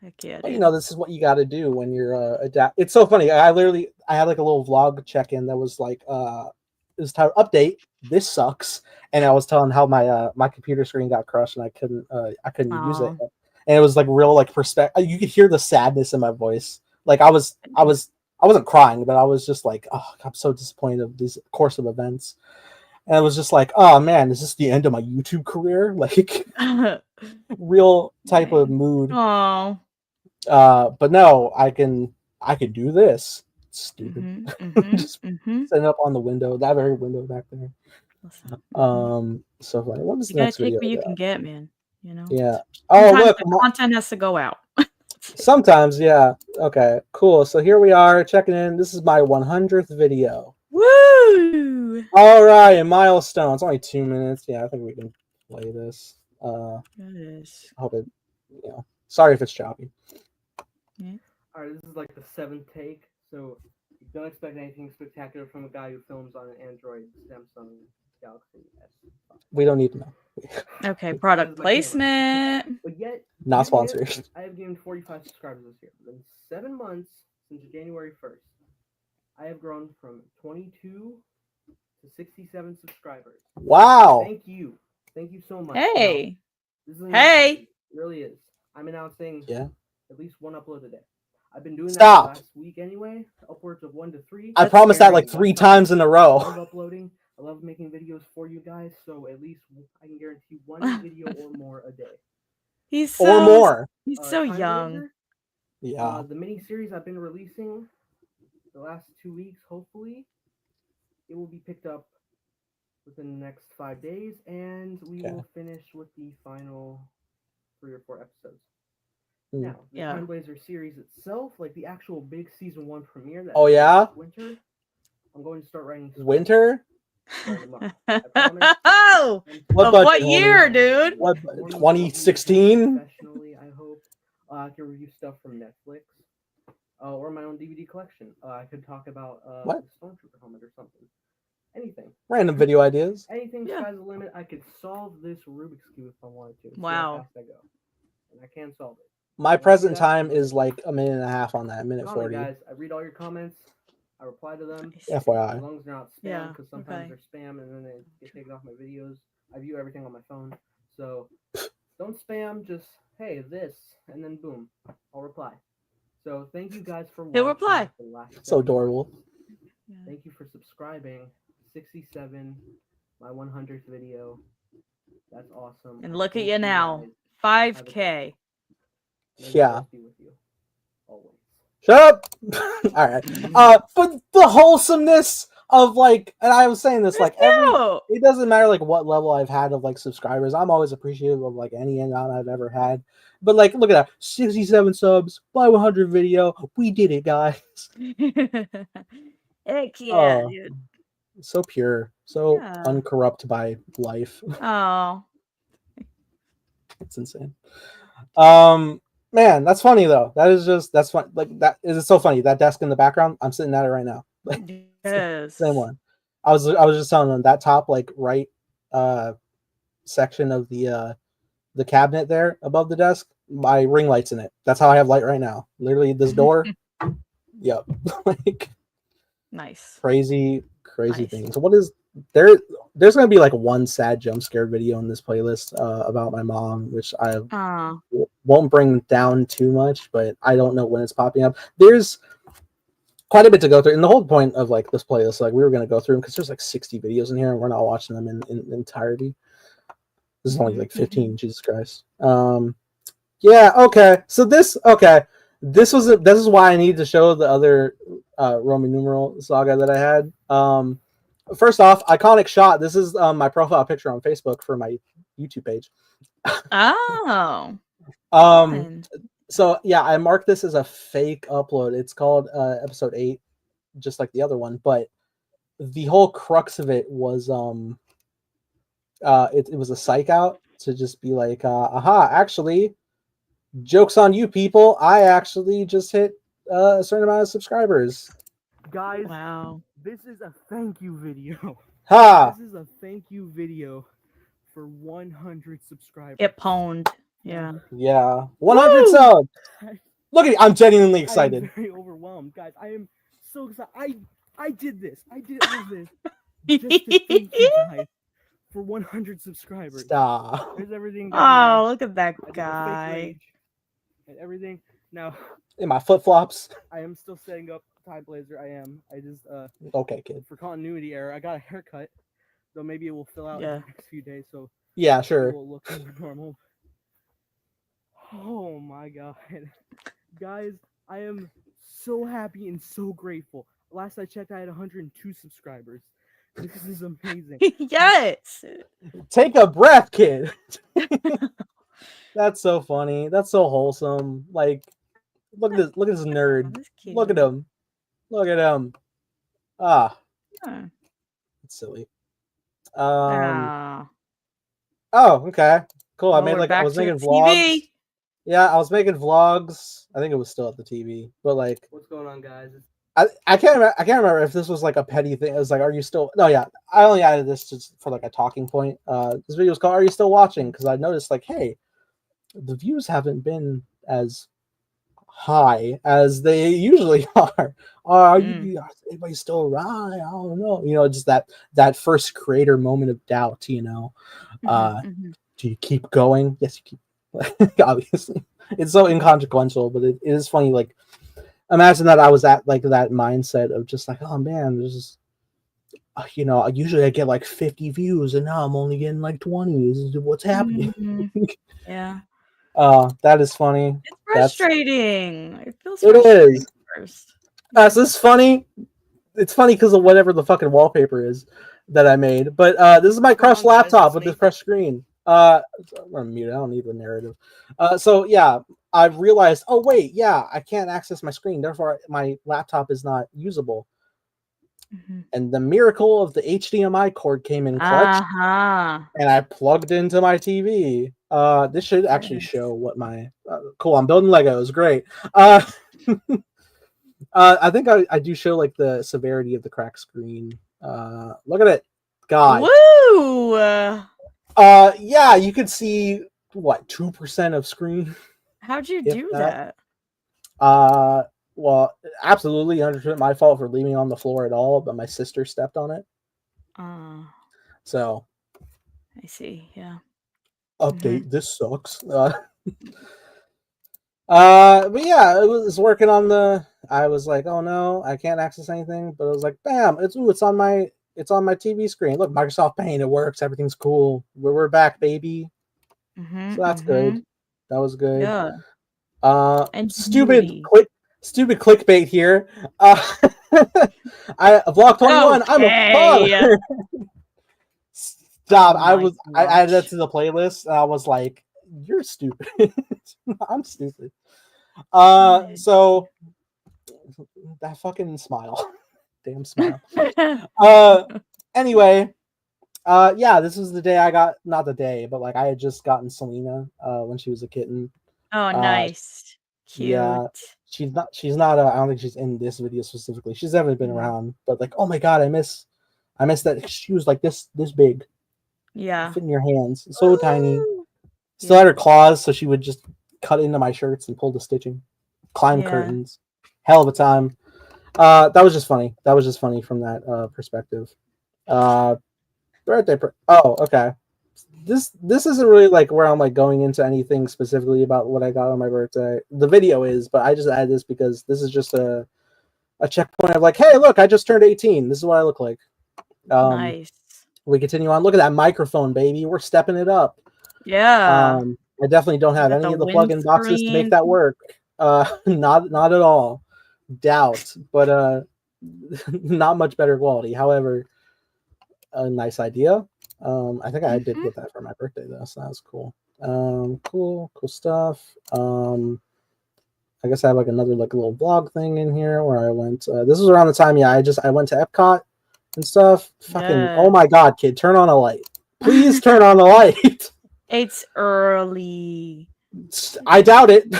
Heck yeah. But this is what you got to do when you're adapt. It's so funny. I had like a little vlog check-in that was like it was titled "Update. This sucks," and I was telling how my my computer screen got crushed and I couldn't use it, and it was like real like perspective. You could hear the sadness in my voice. Like I wasn't crying, but I was just like, oh, I'm so disappointed of this course of events. And I was just like, oh man, is this the end of my YouTube career? Like real type of mood. Oh. But no, I can do this. Stupid. Just setting up on the window, that very window back there. So funny. What was the next video? You gotta take what you can get, man. Yeah. Sometimes look, the content has to go out. Sometimes, yeah. Okay, cool. So here we are checking in. This is my 100th video. Woo! All right, milestone. It's only 2 minutes. Yeah, I think we can play this. I hope it. Sorry if it's choppy. Yeah. All right, this is like the 7th take, so don't expect anything spectacular from a guy who films on an Android Samsung Galaxy S5. We don't need to know. Okay, product placement. But yet, not sponsored. I have gained 45 subscribers this year. In 7 months since January 1st, I have grown from 22 to 67 subscribers. Wow! Thank you so much. Hey, it really is. I'm announcing at least 1 upload a day. I've been doing that last week anyway, upwards of 1 to 3. I promised that like 3 times in a row. I love uploading. I love making videos for you guys, so at least I can guarantee 1 video or more a day. He's so young. Yeah. The mini series I've been releasing the last 2 weeks, hopefully, it will be picked up within the next 5 days, and we will finish with the final 3 or 4 episodes. Now, the Time Blazer series itself, like the actual big season 1 premiere that winter, I'm going to start writing winter. Oh, what year, dude? What 2016? Professionally, I hope I can review stuff from Netflix or my own DVD collection. I could talk about the Stormtrooper helmet or something. Anything. Random video ideas. Anything. Sky's the limit. I could solve this Rubik's Cube if I wanted to. Wow. See how fast I go. And I can solve it. My present time is like a minute and a half on that. Minute 40. Guys, I read all your comments. I reply to them. FYI. As long as they're not spam, because sometimes they're spam and then they get taken off my videos. I view everything on my phone. So don't spam, just, hey, this, and then boom, I'll reply. So thank you guys for watching. He'll reply. So adorable. Thank you for subscribing. 67, my 100th video. That's awesome. And look at you now. 5K. Yeah. Shut up! All right. But the wholesomeness of like, and I was saying this like Cute. it doesn't matter like what level I've had of like subscribers. I'm always appreciative of like any amount I've ever had. But like, look at that, 67 subs by 100 video. We did it, guys. Heck yeah, Oh, dude. so pure, so Yeah. uncorrupt by life. Oh. It's insane. Man, that's funny though. That's fun. Like that is so funny. That desk in the background, I'm sitting at it right now. Like, Yes. same one. I was just telling them that top like right section of the cabinet there above the desk. My ring light's in it. That's how I have light right now. Literally this door. Yep. Like Nice. crazy Nice. things. What is there? There's gonna be like one sad jump scare video in this playlist about my mom, which I won't bring down too much, but I don't know when it's popping up. There's quite a bit to go through, and the whole point of like this playlist, like we were gonna go through them because there's like 60 videos in here, and we're not watching them in entirety. This is only like 15. Jesus Christ. Yeah. Okay. So this is why I need to show the other Roman numeral saga that I had. First off, iconic shot. This is my profile picture on Facebook for my YouTube page. Oh. So yeah, I marked this as a fake upload. It's called episode 8, just like the other one, but the whole crux of it was it was a psych out to just be like aha, actually, joke's on you people, I actually just hit a certain amount of subscribers. Guys, wow. This is a thank you video. Ha! This is a thank you video for 100 subscribers. It pwned. Yeah. Yeah. 100 subs. Look at it. I'm genuinely excited. I'm very overwhelmed, guys. I am so excited. I did this. I did all this just to thank you guys for 100 subscribers. Stop. There's everything. Oh, look at that I did the fake guy. rage and everything. Now, In my flip flops. I am still setting up tie blazer. I am. I just Okay, kid. for continuity error, I got a haircut. Though maybe it will fill out in the next few days. So yeah, sure. it will look more normal. Oh my god. Guys, I am so happy and so grateful. Last I checked, I had 102 subscribers. This is amazing. Yes. Take a breath, kid. That's so funny. That's so wholesome. Like, look at this. Look at this nerd. Look at him. Look at him. Ah, it's silly. Oh, okay, cool. I made like I was making vlogs. TV. Yeah, I was making vlogs. I think it was still at the TV, but like, what's going on, guys? I can't remember if this was like a petty thing. It was like, are you still? No, yeah. I only added this just for like a talking point. This video is called "Are You Still Watching?" Because I noticed like, hey, the views haven't been as high as they usually are. Are anybody still around? I don't know. You know, just that first creator moment of doubt. You know, do you keep going? Yes, you keep. Obviously, it's so inconsequential, but it is funny. Like, imagine that I was at like that mindset of just like, oh man, there's just, you know, usually I get like 50 views and now I'm only getting like 20. What's happening? Yeah. That is funny. It's frustrating. It feels frustrating. It is. First. So this is funny. It's funny because of whatever the fucking wallpaper is that I made. But this is my crushed laptop with this crushed screen. I'm gonna mute it. I don't need the narrative. So yeah, I realized, oh wait, yeah, I can't access my screen, therefore my laptop is not usable. And the miracle of the HDMI cord came in clutch, and I plugged into my TV. This should actually show what my cool. I'm building Legos. Great. I think I do show like the severity of the cracked screen. Look at it, God. Woo! Yeah, you could see what 2% of screen. How'd you do that? Well, absolutely 100% my fault for leaving it on the floor at all, but my sister stepped on it. So I see. Yeah. Update. This sucks. But yeah, it was working on the. I was like, oh no, I can't access anything. But it was like, bam! It's on my TV screen. Look, Microsoft Paint. It works. Everything's cool. We're back, baby. So that's good. That was good. Yeah. And stupid clickbait here. I vlog 21. I'm a Okay. father. Stop. Oh I my added that gosh. to the playlist, and I was like, "You're stupid." I'm stupid. So that fucking smile, damn smile. Anyway, yeah, this was the day I got, not the day, but like I had just gotten Selena when she was a kitten. Oh, Uh, nice. Cute. Yeah, she's not. I don't think she's in this video specifically. She's definitely been Mhm. around, but like, oh my god, I miss that she was like this big, Yeah. fit in your hands, so tiny. Woo! Still had her claws, so she would just cut into my shirts and pull the stitching, climb Yeah. curtains. Hell of a time. That was just funny. That was just funny from that perspective. Birthday. Oh, okay. This isn't really like where I'm like going into anything specifically about what I got on my birthday. The video is, but I just added this because this is just a checkpoint of like, hey, look, I just turned 18. This is what I look like. Nice. We continue on. Look at that microphone, baby. We're stepping it up. Yeah. I definitely don't have Got any the of the plug-in boxes to make windscreen. that work. Not at all. Doubt, but not much better quality. However, a nice idea. I think I did get that for my birthday though, so that was cool. Cool stuff. I guess I have like another like little vlog thing in here where I went. This was around the time, yeah, I went to Epcot and stuff. Fucking, oh my god, kid, turn on a light. Please turn on the light. It's early. I doubt it.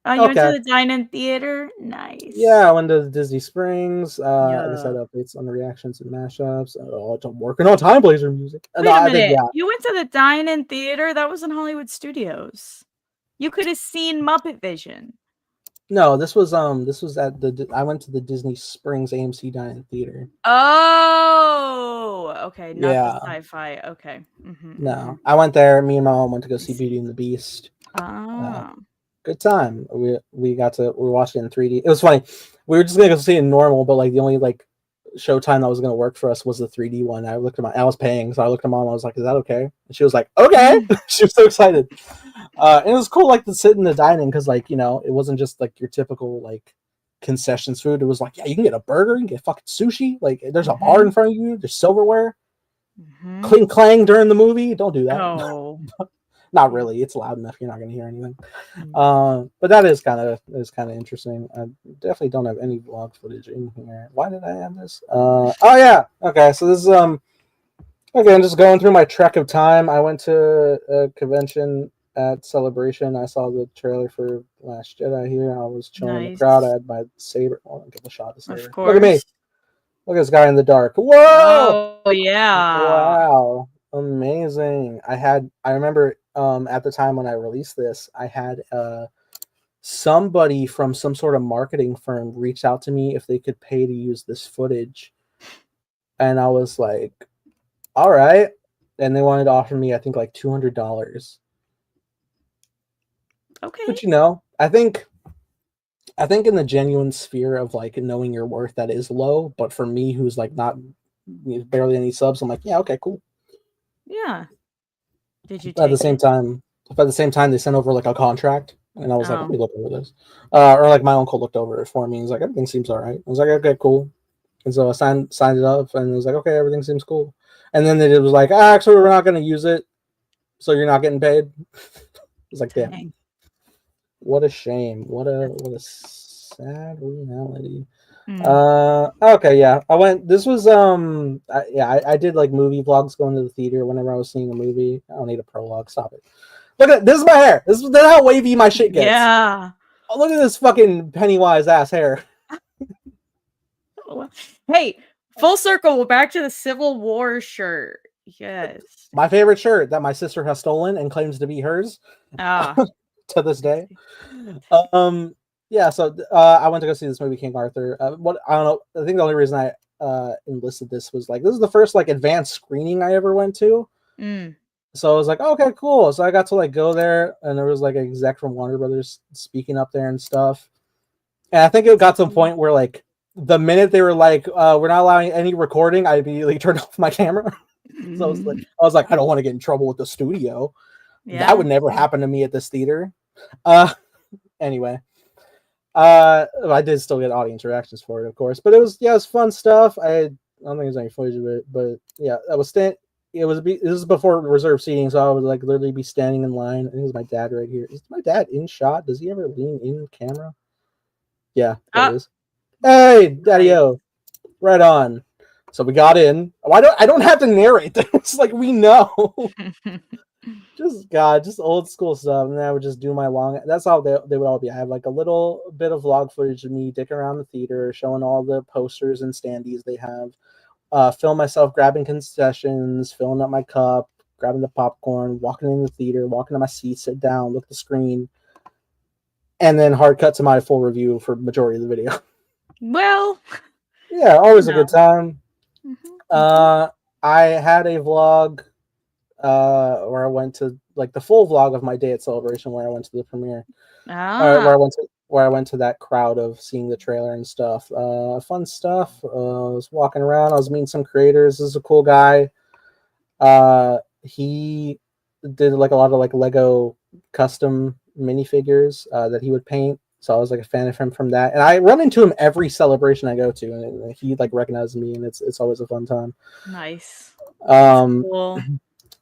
Oh, you went to the dine-in theater? Nice. Yeah, I went to Disney Springs. I just had Yeah. updates on the reactions and mashups. Oh, I'm working on Time Blazer music. Wait a minute. You went to the dine-in theater? That was in Hollywood Studios. You could have seen Muppet Vision. No, this was at I went to the Disney Springs AMC Dine-in Theater. Oh, okay. Not Yeah. the sci-fi. Okay. No, I went there. Me and my mom went to go see Beauty and the Beast. Good time. We were watching it in 3D. It was funny. We were just gonna go see it in normal, but like the only like showtime that was gonna work for us was the 3D one. I was paying, so I looked at mom. I was like, "Is that okay?" And she was like, "Okay." She was so excited. And it was cool, like to sit in the dining because, like, you know, it wasn't just like your typical like concessions food. It was like, yeah, you can get a burger, you can get fucking sushi. Like, there's a bar in front of you. There's silverware. Cling clang during the movie. Don't do that. Oh. Not really. It's loud enough. You're not going to hear anything. But that is kind of interesting. I definitely don't have any vlog footage in here. Why did I have this? Oh yeah. Okay. So this is okay. I'm just going through my trek of time. I went to a convention at Celebration. I saw the trailer for Last Jedi here. I was chilling in the crowd. I had my saber. Well, I'll give a shot of the saber. Of course. Look at me. Look at this guy in the dark. Whoa! Oh yeah. Wow. Amazing. I remember at the time when I released this, I had somebody from some sort of marketing firm reach out to me if they could pay to use this footage. And I was like, all right. And they wanted to offer me, I think, like $200. Okay. But you know, I think in the genuine sphere of like knowing your worth, that is low. But for me, who's like not barely any subs, I'm like, yeah, okay, cool. Yeah. Did you at the same time, they sent over like a contract, and I was like, let me look over this. Or like my uncle looked over it for me. He's like, everything seems all right. I was like, okay, cool. And so I signed it up, and it was like, okay, everything seems cool. And then it was like, actually, we're not going to use it, so you're not getting paid. It was like, damn. What a shame. What a sad reality. Okay, yeah. This was I did like movie vlogs going to the theater whenever I was seeing a movie. I don't need a prologue. Stop it. Look at this is my hair. This is how wavy my shit gets. Yeah. Oh, look at this fucking Pennywise ass hair. Hey, full circle, back to the Civil War shirt. Yes. My favorite shirt that my sister has stolen and claims to be hers. To this day. Yeah, so I went to go see this movie, King Arthur. I don't know. I think the only reason I enlisted this was like this is the first like advanced screening I ever went to. So I was like, okay, cool. So I got to like go there, and there was like an exec from Warner Brothers speaking up there and stuff. And I think it got to a point where like the minute they were like, we're not allowing any recording, I immediately turned off my camera. So I was like, I don't want to get in trouble with the studio. Yeah. That would never happen to me at this theater. Anyway. I did still get audience reactions for it, of course, but it was fun stuff. I don't think there's any footage of it, but yeah, I was this was before reserved seating, so I would like literally be standing in line. I think it was my dad right here. Is my dad in shot? Does he ever lean in camera? Yeah, there he is. Hey, Daddy-o. Right on. So we got in. I don't have to narrate this. Like we know. just old school stuff. And then I would just do my long. That's how they would all be. I have like a little bit of vlog footage of me dicking around the theater, showing all the posters and standees they have. Film myself grabbing concessions, filling up my cup, grabbing the popcorn, walking in the theater, walking to my seat, sit down, look at the screen, and then hard cut to my full review for majority of the video. Well, yeah, always a good time. Mhm. I had a vlog where I went to like the full vlog of my day at Celebration, where I went to the premiere, where I went to that crowd of seeing the trailer and stuff. Fun stuff. I was walking around. I was meeting some creators. This is a cool guy. He did like a lot of like Lego custom minifigures that he would paint. So I was like a fan of him from that. And I run into him every celebration I go to, and he like recognizes me, and it's always a fun time. Nice. Cool.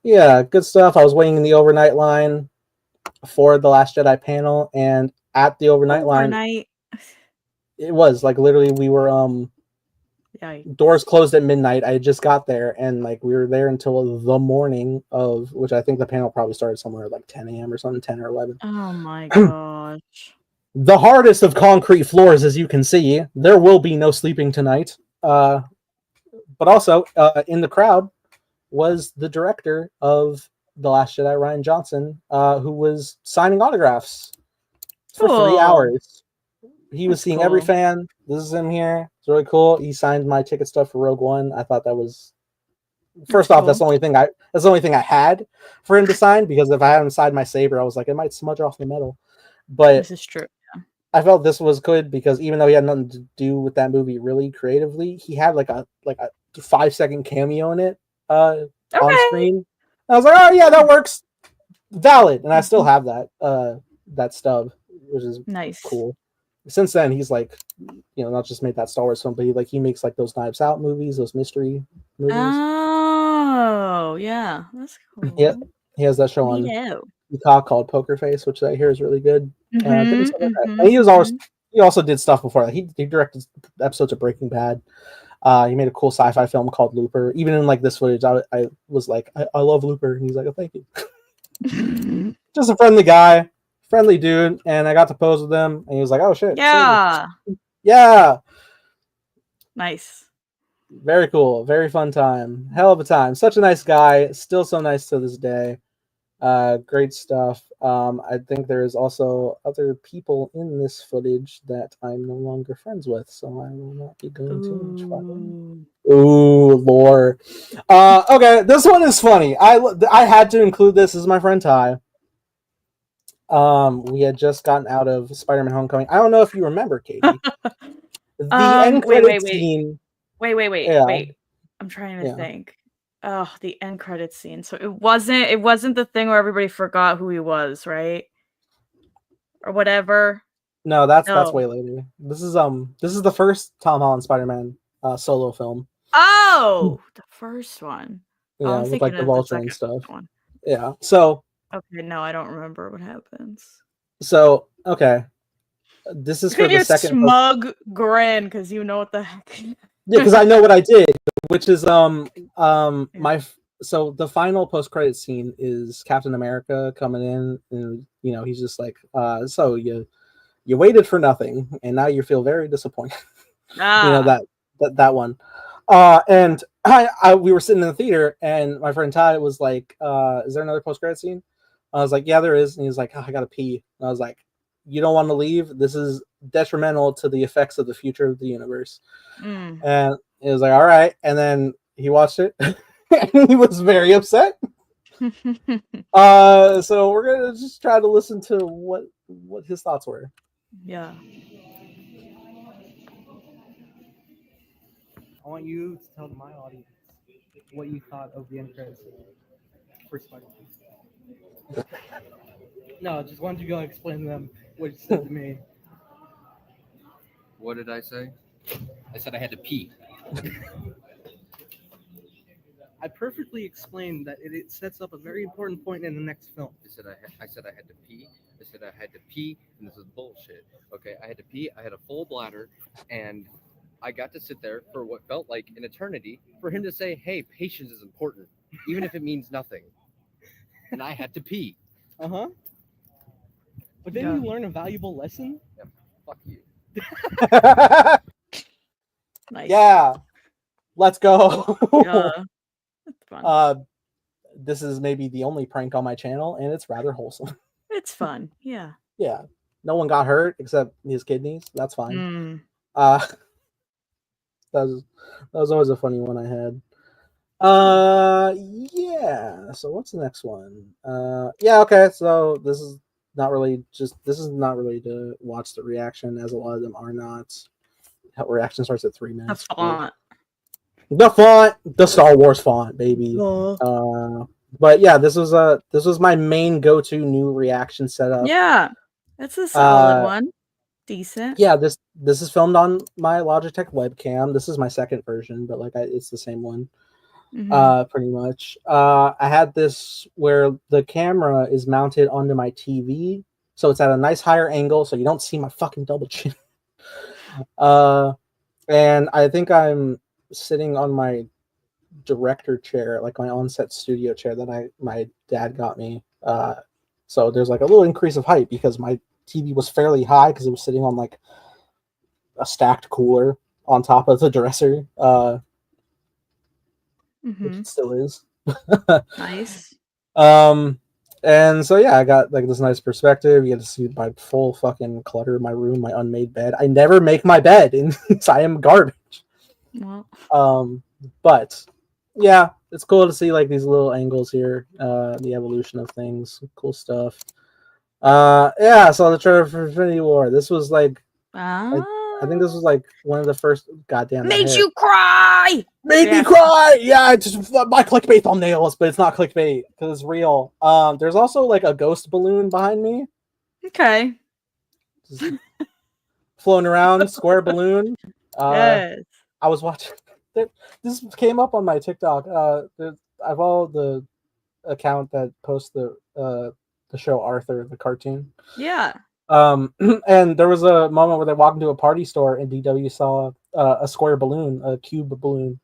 Yeah, good stuff. I was waiting in the overnight line for the Last Jedi panel, and at the overnight line, it was like literally we were doors closed at midnight. I just got there, and like we were there until the morning of, which I think the panel probably started somewhere like 10 a.m. or something, 10 or 11. Oh my gosh. The hardest of concrete floors, as you can see. There will be no sleeping tonight. But also in the crowd was the director of The Last Jedi, Rian Johnson, who was signing autographs for 3 hours. He was seeing every fan. This is him here. It's really cool. He signed my ticket stuff for Rogue One. I thought that was first off, that's the only thing I had for him to sign, because if I had him sign my saber, I was like, it might smudge off the metal. But this is true. Yeah. I felt this was good because even though he had nothing to do with that movie really creatively, he had like a 5-second cameo in it on screen. I was like, oh yeah, that works. Valid. And I still have that stub, which is nice. Cool. Since then, he's like, not just made that Star Wars film, but he makes like those Knives Out movies, those mystery movies. Oh yeah, that's cool. Yeah, he has that show on Peacock called Poker Face, which I hear is really good. And he also did stuff before that. He directed episodes of Breaking Bad. He made a cool sci-fi film called Looper. Even in like this footage, I was like, I love Looper, and he's like, oh, thank you. Just a friendly guy. Friendly dude, and I got to pose with him, and he was like, "Oh shit, yeah, yeah, nice, very cool, very fun time, hell of a time. Such a nice guy, still so nice to this day. Great stuff. I think there is also other people in this footage that I'm no longer friends with, so I will not be going too much further. Ooh, lore. Okay, this one is funny. I had to include this as my friend Ty. We had just gotten out of Spider-Man: Homecoming. I don't know if you remember, Katie. The end credit scene. Wait. I'm trying to think. Oh, the end credit scene. So it wasn't the thing where everybody forgot who he was, right? Or whatever. No, that's way later. This is the first Tom Holland Spider-Man solo film. Oh, the first one. Yeah, with like the Vulture and stuff. One. Yeah. So okay, no, I don't remember what happens. So, okay. This is for the second smug grin because you know what the heck. Yeah, because I know what I did, which is so the final post-credit scene is Captain America coming in, and he's just like, so you waited for nothing, and now you feel very disappointed. That one. And we were sitting in the theater, and my friend Todd was like, is there another post-credit scene? I was like, yeah, there is. And he was like, oh, I gotta pee. And I was like, you don't want to leave? This is detrimental to the effects of the future of the universe. And he was like, all right. And then he watched it, and he was very upset. So we're gonna just try to listen to what his thoughts were. Yeah. I want you to tell my audience what you thought of the end credits for Spider-Man. No, just wanted to go explain to them what you said to me. What did I say? I said I had to pee. I perfectly explained that it sets up a very important point in the next film. I said I had to pee. I said I had to pee, and this is bullshit. Okay, I had to pee. I had a full bladder, and I got to sit there for what felt like an eternity for him to say, "Hey, patience is important, even if it means nothing." And I had to pee. Uh-huh. But then Yeah. you learn a valuable lesson. Fuck you. Nice. Yeah. Let's go. Yeah. That's fun. This is maybe the only prank on my channel, and it's rather wholesome. It's fun. Yeah. Yeah. No one got hurt except his kidneys. That's fine. Mm. That was always a funny one I had. Yeah. So what's the next one? Yeah. Okay. So this is not really to watch the reaction, as a lot of them are not. Reaction starts at 3 The minutes. font. The font, the Star Wars font, baby. Oh. But yeah, this was my main go-to new reaction setup. Yeah. That's a solid one. Decent. Yeah, this is filmed on my Logitech webcam. This is my second version, but it's the same one. Mhm. Pretty much. I had this where the camera is mounted onto my TV, so it's at a nice higher angle, so you don't see my fucking double chin. And I think I'm sitting on my director chair, like my on-set studio chair that my dad got me. So there's like a little increase of height because my TV was fairly high because it was sitting on like a stacked cooler on top of the dresser, which Mhm. it still is. Nice. And so yeah, I got like this nice perspective. You get to see my full fucking clutter in my room, my unmade bed. I never make my bed, and I am garbage. Well. But yeah, it's cool to see like these little angles here, the evolution of things, cool stuff. Yeah, so the trailer for Infinity War. This was like, I think this was like one of the first. Goddamn, Made you cry. made me cry. Yeah, it's just my clickbait thumbnails, but it's not clickbait because it's real. There's also like a ghost balloon behind me, Okay. just floating around, square balloon. Yes. I was watching. This came up on my TikTok. I follow the account that posts the show Arthur, the cartoon. Yeah. And there was a moment where they walked into a party store and DW saw a square balloon, a cube balloon,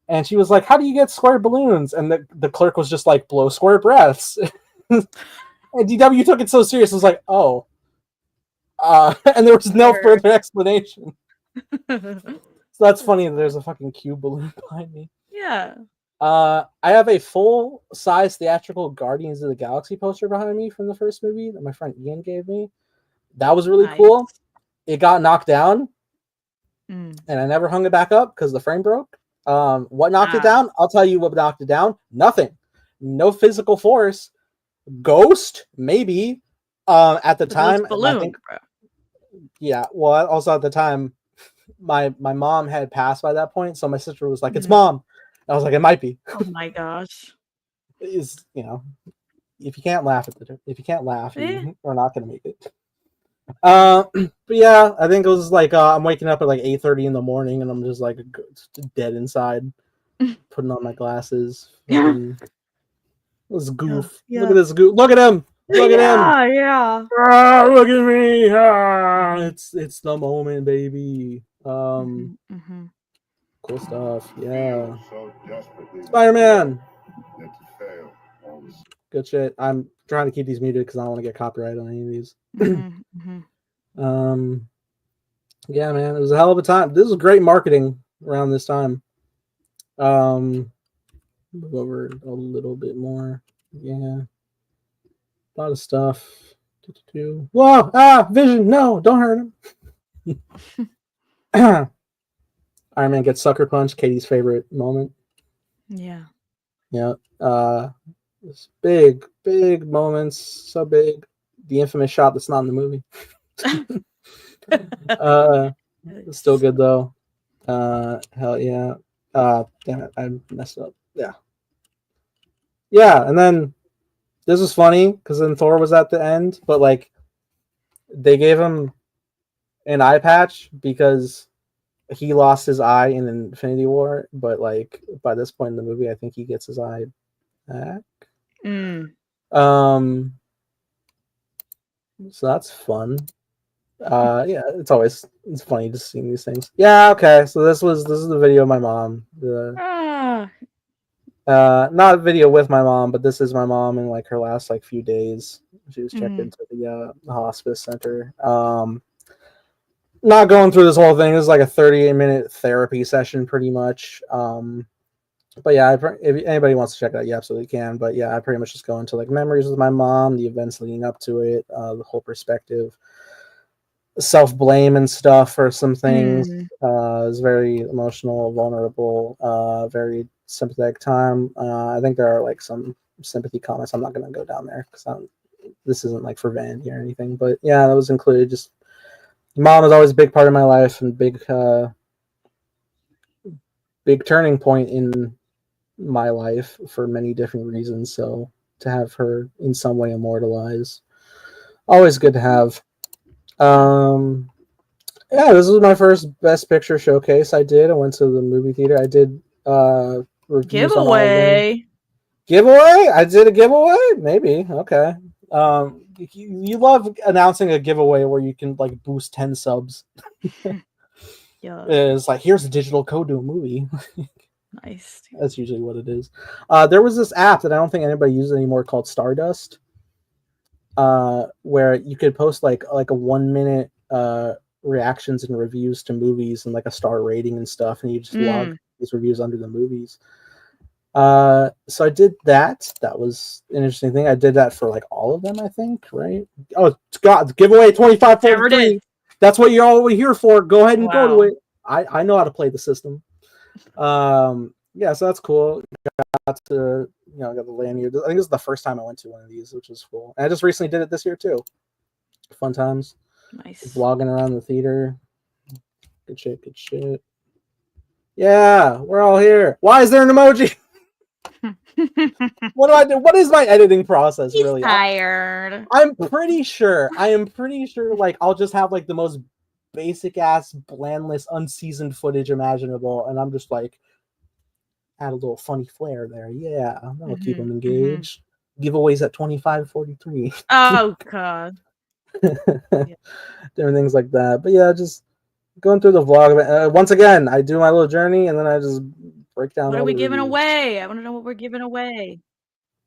and she was like, "How do you get square balloons?" And the clerk was just like, "Blow square breaths." And DW took it so serious. It was like, "Oh," and there was no further explanation. So that's funny that there's a fucking cube balloon behind me. Yeah. I have a full-size theatrical Guardians of the Galaxy poster behind me from the first movie that my friend Ian gave me. That was really cool. It got knocked down, and I never hung it back up because the frame broke. What knocked it down? I'll tell you what knocked it down. Nothing. No physical force. Ghost, maybe. At the time, balloon, I think. Yeah. Well, also at the time, my mom had passed by that point, so my sister was like, "It's Mom." I was like, "It might be." Oh my gosh. Is if you can't laugh, you are not gonna make it. But yeah, I think it was like I'm waking up at like 8:30 in the morning, and I'm just like dead inside, putting on my glasses. This goof. Yeah. Look at this goof. Look at him. Look at him. Yeah. Look at me. It's the moment, baby. Cool stuff. Yeah. Spider-Man. Good shit. I'm trying to keep these muted because I don't want to get copyright on any of these. Yeah, man, it was a hell of a time. This was great marketing around this time. Move over a little bit more. Yeah. A lot of stuff. Whoa! Vision! No, don't hurt him. Iron Man gets sucker punched. Katie's favorite moment. Yeah. Yeah. It's big moments. So big. The infamous shot that's not in the movie. It's still good though. Hell yeah. Damn it, I messed up. Yeah, and then this was funny because then Thor was at the end, but like they gave him an eye patch because he lost his eye in Infinity War, but like by this point in the movie, I think he gets his eye back. So that's fun. Yeah, it's funny just seeing these things. Yeah, okay. So this is the video of my mom. Not a video with my mom, but this is my mom in like her last like few days. She was checked into the hospice center. Not going through this whole thing. This is like a 38-minute therapy session, pretty much. But yeah, if anybody wants to check it out, you absolutely can. But yeah, I pretty much just go into like memories with my mom, the events leading up to it, the whole perspective, self-blame and stuff for some things. It's very emotional, vulnerable, very sympathetic time. I think there are like some sympathy comments. I'm not going to go down there because this isn't like for vanity or anything. But yeah, that was included. Just mom is always a big part of my life and big turning point in my life for many different reasons. So to have her in some way immortalized, always good to have. Yeah, this was my first Best Picture showcase I did. I went to the movie theater. I did reviews on all of them. Giveaway? I did a giveaway? Maybe. Okay. You love announcing a giveaway where you can like boost 10 subs. Yeah. It's like, here's a digital code to a movie. Nice. That's usually what it is. There was this app that I don't think anybody uses anymore called Stardust, where you could post like a 1 minute reactions and reviews to movies and like a star rating and stuff, and you just log these reviews under the movies. So I did that. That was an interesting thing. I did that for like all of them, I think, right? Oh God, giveaway 2543. That's what you're all here for. Go ahead and go to it. I know how to play the system. Yeah, so that's cool. Got to, got the lanyard. I think this is the first time I went to one of these, which is cool. And I just recently did it this year too. Fun times. Nice. Vlogging around the theater. Good shit. Yeah, we're all here. Why is there an emoji? What do I do? What is my editing process? He's really? Tired. I am pretty sure like I'll just have like the most basic ass, blandless, unseasoned footage imaginable, and I'm just like add a little funny flair there. Yeah, that'll keep them engaged. Giveaways at 2543. Oh God. Different things like that. But yeah, just going through the vlog. Once again, I do my little journey and then I just break down. What are we giving away? I want to know what we're giving away.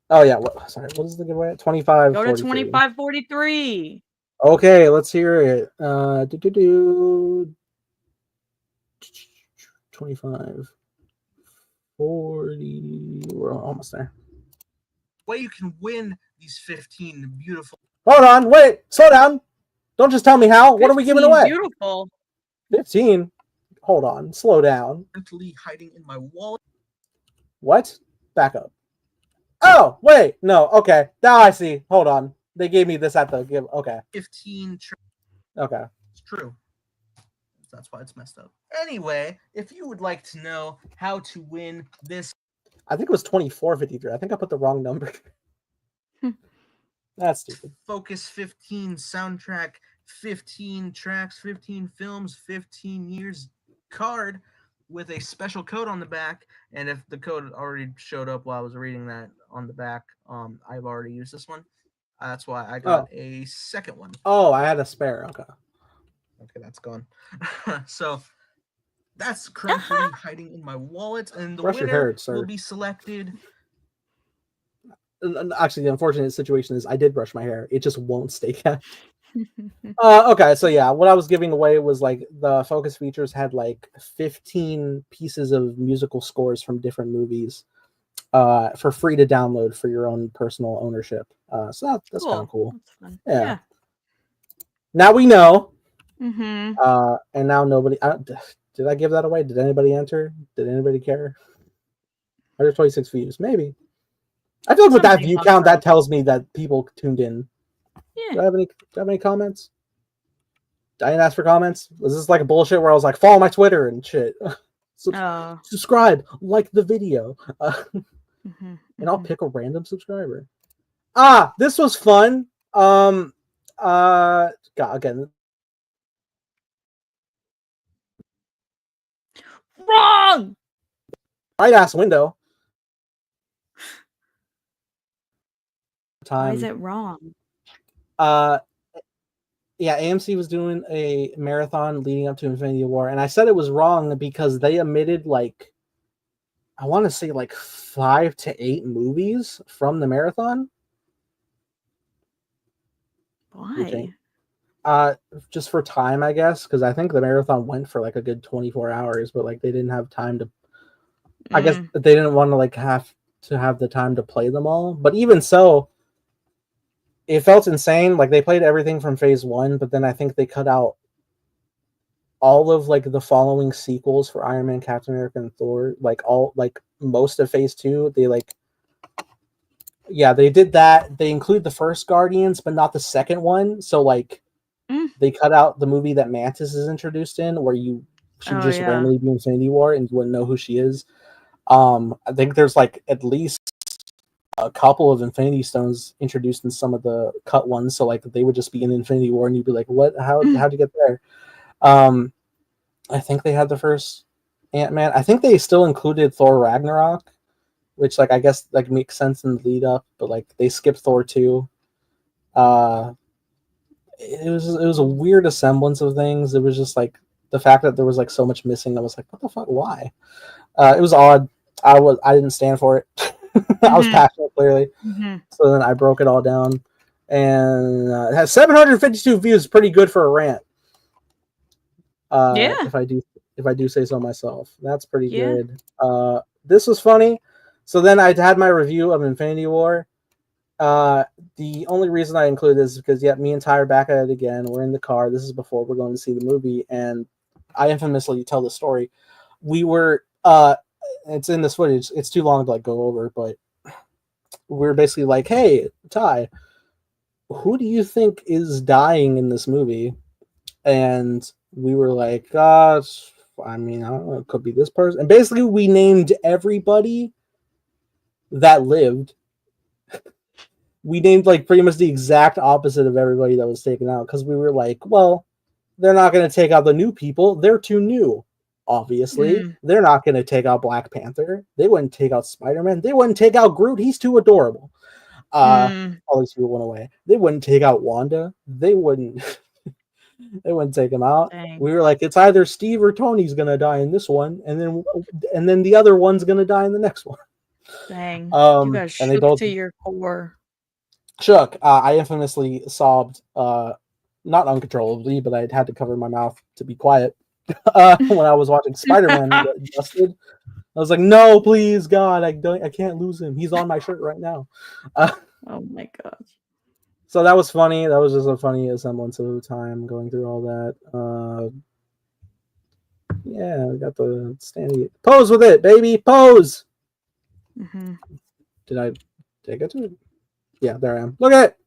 Oh yeah, sorry. What is the giveaway? 25. Go to 2543. Okay, let's hear it. 25. 40. We're almost there. Way you can win these 15 beautiful. Hold on, wait, slow down. Don't just tell me how. What are we giving away? Beautiful. 15. Hold on, slow down. Currently hiding in my wallet. What? Back up. Oh, wait, no, okay. Now I see. Hold on. They gave me this at the give. Okay. 15. Okay. It's true. That's why it's messed up. Anyway, if you would like to know how to win this, I think it was 2453. I think I put the wrong number. That's stupid. Focus 15 soundtrack, 15 tracks, 15 films, 15 years card with a special code on the back. And if the code already showed up while I was reading that on the back, I've already used this one. That's why I got a second one. Oh, I had a spare. Okay, that's gone. So that's currently hiding in my wallet, and the winner will be selected. Actually, the unfortunate situation is I did brush my hair. It just won't stay kept. Okay, so yeah, what I was giving away was like the focus features had like 15 pieces of musical scores from different movies for free to download for your own personal ownership. So that's kind of cool. That's fun. Yeah. Now we know. Mm-hmm. And now nobody. Did I give that away? Did anybody enter? Did anybody care? 126 views, maybe. I feel like with that view count, that tells me that people tuned in. Yeah. Do I have any comments? I didn't ask for comments. Was this like a bullshit where I was like, follow my Twitter and shit? Subscribe, like the video, and I'll pick a random subscriber. This was fun. God, again. Wrong. Right ass window. Why Time. is it wrong? Yeah, AMC was doing a marathon leading up to Infinity War, and I said it was wrong because they omitted like I want to say like 5 to 8 movies from the marathon. Why? Just for time, I guess, because I think the marathon went for like a good 24 hours, but like they didn't have time to. I guess they didn't want to like have the time to play them all. But even so, it felt insane. Like they played everything from Phase 1, but then I think they cut out all of like the following sequels for Iron Man, Captain America, and Thor. Like most of Phase 2, they like. Yeah, they did that. They include the first Guardians, but not the second one. So like. They cut out the movie that Mantis is introduced in, where she would just randomly be Infinity War and you wouldn't know who she is. I think there's like at least a couple of Infinity Stones introduced in some of the cut ones, so like they would just be in Infinity War and you'd be like, "What? How'd you get there?" I think they had the first Ant-Man. I think they still included Thor Ragnarok, which like I guess like makes sense in the lead up, but like they skipped Thor 2. It was a weird assemblance of things. It was just like the fact that there was like so much missing. I was like, what the fuck? Why? It was odd. I didn't stand for it. I was passionate, clearly. So then I broke it all down, and it has 752 views. Pretty good for a rant. If I do say so myself, that's pretty good. This was funny. So then I had my review of Infinity War. The only reason I include this is because me and Ty are back at it again. We're in the car. This is before we're going to see the movie, and I infamously tell the story. We were it's in this footage. It's too long to like go over, but we're basically like, "Hey, Ty, who do you think is dying in this movie?" And we were like, "Gosh, I mean, I don't know. It could be this person." And basically, we named everybody that lived. We named like pretty much the exact opposite of everybody that was taken out because we were like, well, they're not going to take out the new people. They're too new. Obviously, they're not going to take out Black Panther. They wouldn't take out Spider-Man. They wouldn't take out Groot. He's too adorable. All these people went away. They wouldn't take out Wanda. They wouldn't. They wouldn't take him out. Dang. We were like, it's either Steve or Tony's going to die in this one, and then the other one's going to die in the next one. Dang. You guys and they shook both to your core. Shook. I infamously sobbed, not uncontrollably, but I had to cover my mouth to be quiet when I was watching Spider-Man get dusted. I was like, "No, please, God, I can't lose him. He's on my shirt right now." Oh my God. So that was funny. That was just a funny semblance of time going through all that. Yeah, we got the standy pose with it, baby. Pose. Did I get to it? Yeah, there I am. Look at it.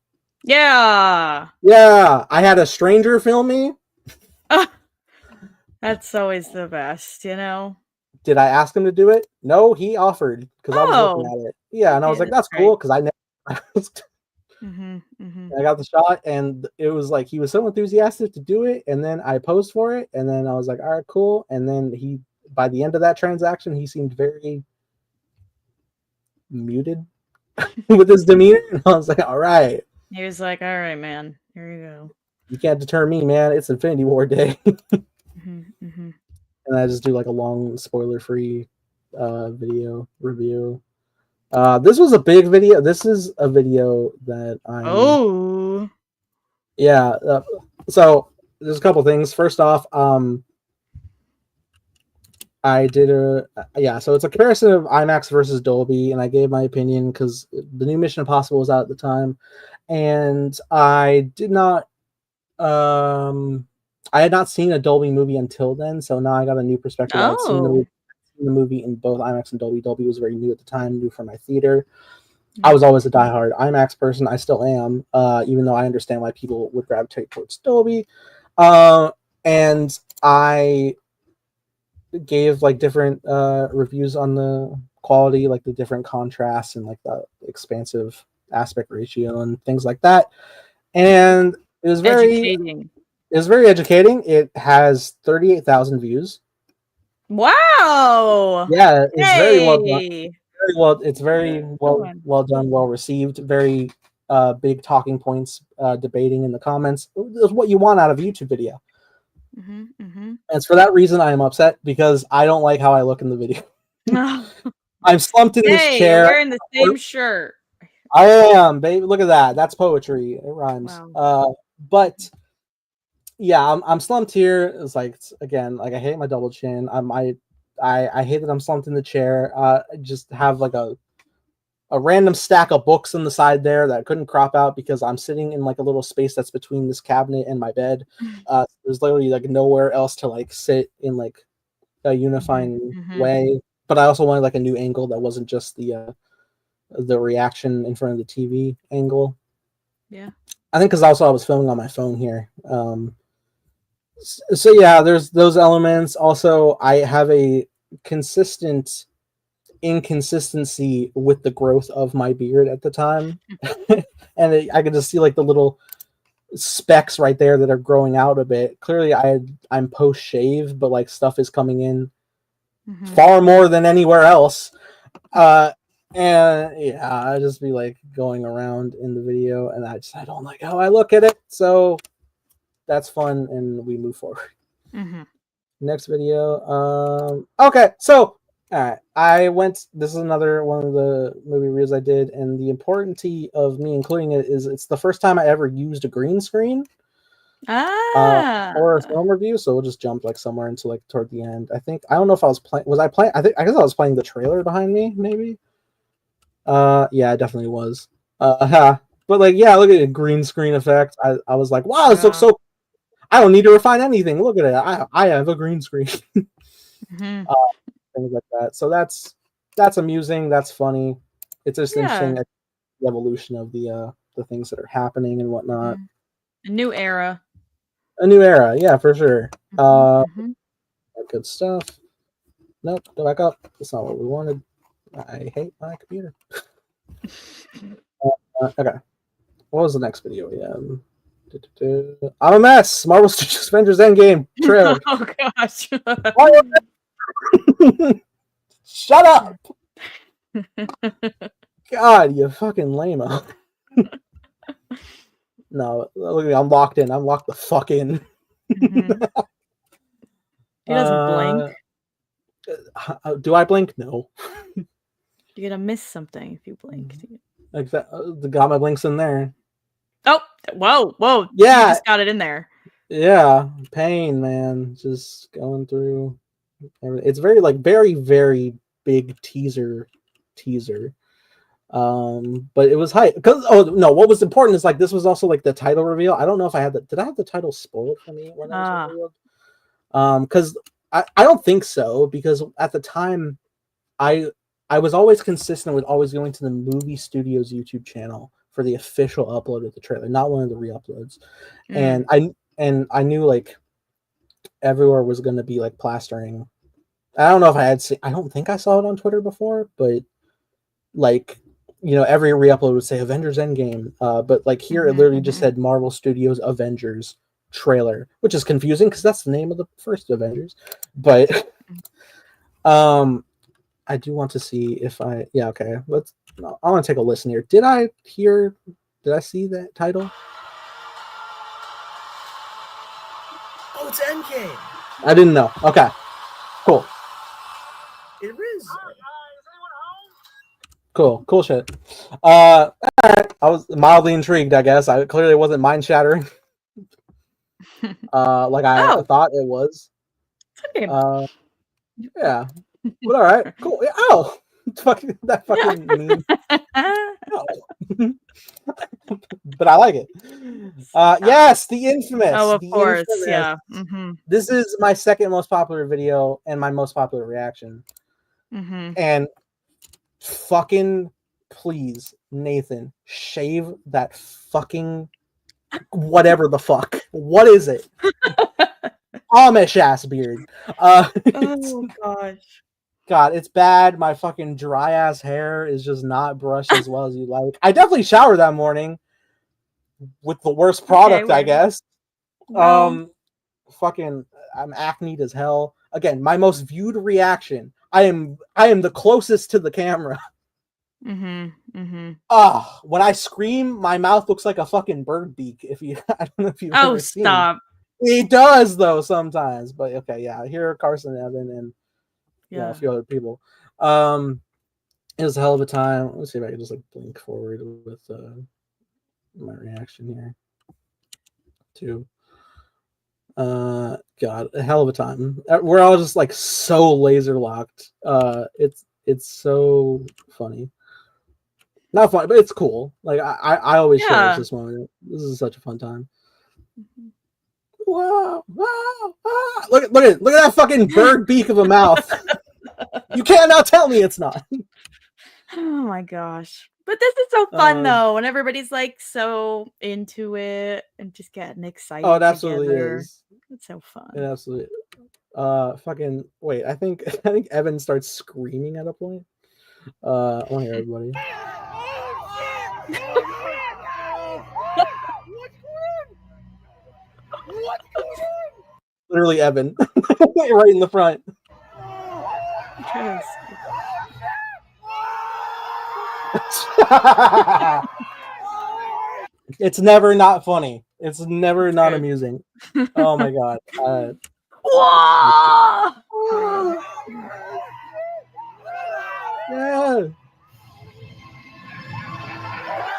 Yeah. I had a stranger film me. That's always the best, you know. Did I ask him to do it? No, he offered because I was looking at it. Yeah, and I was like, "That's cool," because I never. I got the shot, and it was like he was so enthusiastic to do it, and then I posed for it, and then I was like, "All right, cool." And then by the end of that transaction, he seemed very muted with his demeanor, and I was like, "All right." He was like, "All right, man, here you go. You can't deter me, man. It's Infinity War Day." And I just do like a long spoiler-free video review. This was a big video. This is a video that I. Yeah. So there's a couple things. First off, I did so it's a comparison of IMAX versus Dolby, and I gave my opinion because the new Mission Impossible was out at the time, and I did not. I had not seen a Dolby movie until then, so now I got a new perspective. I'd seen the movie in both IMAX and Dolby. Dolby was very new at the time, new for my theater. I was always a diehard IMAX person. I still am, even though I understand why people would gravitate towards Dolby. And I gave like different reviews on the quality, like the different contrasts and like the expansive aspect ratio and things like that. And it was very educating. It has 38,000 views. Wow. Yeah, it's very well done. Hey. Very well. It's very Yeah. well done, well received. Very big talking points, debating in the comments. It's what you want out of a YouTube video. Mm-hmm, mm-hmm. And it's for that reason I am upset because I don't like how I look in the video. I'm slumped in this Hey, chair. you're wearing the same shirt. I am, baby. Look at that. That's poetry. It rhymes. Wow. But yeah, I'm slumped here. It's like again, like I hate my double chin. I hate that I'm slumped in the chair. I just have like a random stack of books on the side there that I couldn't crop out because I'm sitting in like a little space that's between this cabinet and my bed. There's literally like nowhere else to like sit in like a unifying Mhm. way. But I also wanted like a new angle that wasn't just the reaction in front of the TV angle. Yeah. I think because also I was filming on my phone here. So yeah, there's those elements. Also, I have a consistent inconsistency with the growth of my beard at the time, and I could just see like the little specks right there that are growing out a bit. Clearly, I'm post shave, but like stuff is coming in Mhm. far more than anywhere else. And yeah, I just be like going around in the video, and I don't like how I look at it. So that's fun, and we move forward. Mhm. Next video. Okay, so all right, I went. This is another one of the movie reviews I did, and the importance of me including it is it's the first time I ever used a green screen for a film review. So we'll just jump like somewhere into like toward the end. I don't know if I was playing. Was I playing? I guess I was playing the trailer behind me, maybe. Yeah, I definitely was. But like, yeah, look at the green screen effect. I was like, wow, this looks so. I don't need to refine anything. Look at it. I have a green screen. Mhm. Things like that. So that's amusing. That's funny. It's just interesting the evolution of the things that are happening and whatnot. A new era. A new era, yeah, for sure. Mhm. Good stuff. Nope, go back up. That's not what we wanted. I hate my computer. Okay. What was the next video? Yeah. I'm a mess. Marvel Studios Avengers Endgame trailer. Oh gosh. Shut up. God, you fucking lame-o. No, look at me. I'm locked in. I'm locked the fuck in. Mhm. He doesn't blink. Do I blink? No. You're gonna miss something if you blink. Like that, got my blinks in there. Oh, whoa. Yeah. You just got it in there. Yeah. Pain, man. Just going through. It's very, like, very, very big teaser. But it was hype. Because, what was important is, like, this was also, like, the title reveal. I don't know if I had did I have the title spoiled for me when it was revealed? Because I don't think so, because at the time, I was always consistent with always going to the movie studio's YouTube channel for the official upload of the trailer, not one of the re-uploads. And I knew like everywhere was going to be like plastering. I don't know if I had I don't think I saw it on Twitter before, but like, every re-upload would say Avengers Endgame. But like here, it literally just said Marvel Studios Avengers trailer, which is confusing because that's the name of the first Avengers. But I do want to see if I okay. I want to take a listen here. Did I see that title? Oh, it's Endgame. I didn't know. Okay. Cool. It is. Cool shit. All right. I was mildly intrigued, I guess. I clearly wasn't mind shattering. Like I thought it was. Yeah. But all right, cool. Yeah, ow! That fucking meme. But I like it. Yes, the infamous. Oh, of course. Infamous. Yeah. Mm-hmm. This is my second most popular video and my most popular reaction. Mm-hmm. And fucking please, Nathan, shave that fucking whatever the fuck. What is it? Amish ass beard. Oh gosh. God, it's bad. My fucking dry ass hair is just not brushed as well as you like. I definitely showered that morning with the worst product, I guess. Well. Fucking, I'm acneed as hell. again, my most viewed reaction. I am the closest to the camera. When I scream, my mouth looks like a fucking bird beak. If you, I don't know if you've ever seen. Stop. It does though sometimes, but okay, yeah. Here, Carson, Evan, and a few other people. It was a hell of a time. Let's see if I can just like blink forward with my reaction here. Too. God, a hell of a time. We're all just like so laser locked. It's so funny. Not funny, but it's cool. Like I always cherish this moment. This is such a fun time. Wow! Wow! Ah! Look at that fucking bird beak of a mouth. You can't now tell me it's not. Oh my gosh. But this is so fun though, when everybody's like so into it and just getting excited. Oh, it absolutely is. It's so fun. It absolutely. Fucking wait. I think Evan starts screaming at a point. I want to hear everybody. Literally Evan, right in the front. It's never not funny. It's never not amusing. Oh my god. Yeah.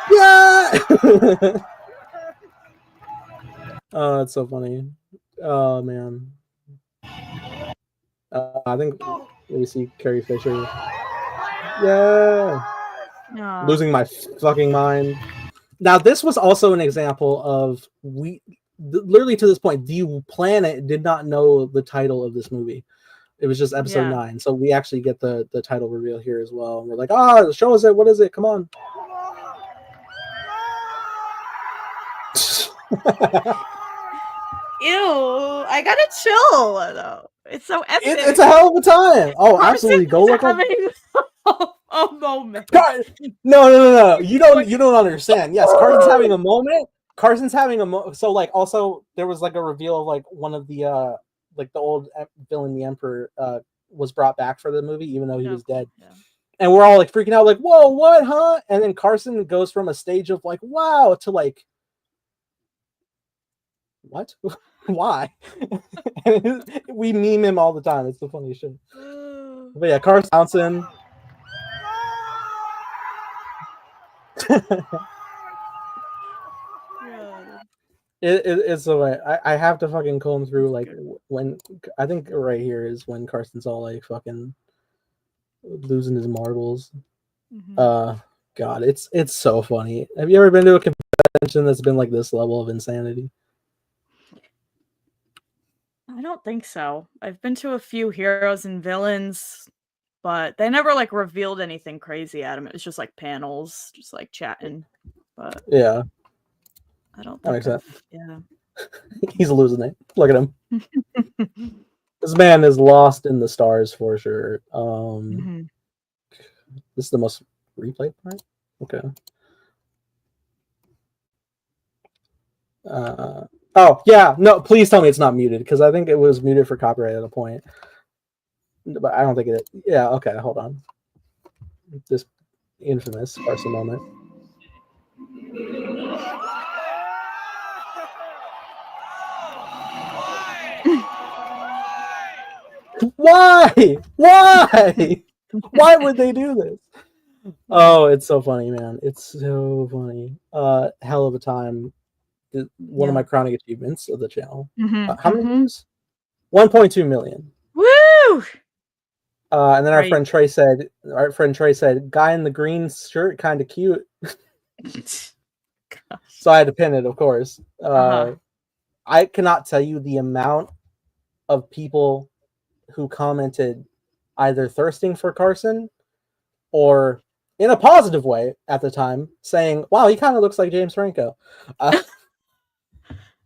Yeah. Oh, it's so funny. Oh man. I think we see Carrie Fisher. Yeah. Losing my fucking mind. Now, this was also an example of literally to this point, the planet did not know the title of this movie. It was just episode 9. So we actually get the title reveal here as well. And we're like, show us it. What is it? Come on. Ew, I gotta chill though. It's so epic. It's a hell of a time. Oh, absolutely. Go look up a moment. No. You don't understand. Yes, Carson's having a moment. So like also there was like a reveal of like one of the like the old villain, the Emperor, was brought back for the movie, even though he was dead. Yeah. And we're all like freaking out, like, whoa, what, huh? And then Carson goes from a stage of like, wow, to like, what? Why? We meme him all the time. It's the funniest shit. But yeah, Carson Townsend. It's the way I have to fucking comb through like when I think right here is when Carson's all like fucking losing his marbles. God, it's so funny. Have you ever been to a convention that's been like this level of insanity? I don't think so. I've been to a few heroes and villains, but they never like revealed anything crazy at them. It was just like panels, just like chatting. But yeah, I don't think that makes sense. Yeah, he's losing it. Look at him. This man is lost in the stars for sure. This is the most replayed part. Okay. Oh yeah, no. Please tell me it's not muted because I think it was muted for copyright at a point, but I don't think it. Yeah. Okay. Hold on. This infamous Carson moment. Why? Why would they do this? Oh, it's so funny, man. It's so funny. Hell of a time. One of my crowning achievements of the channel. How many views? 1.2 million. Woo! And then our friend Trey said, "Guy in the green shirt, kind of cute." So I had to pin it, of course. I cannot tell you the amount of people who commented either thirsting for Carson or in a positive way at the time, saying, "Wow, he kind of looks like James Franco."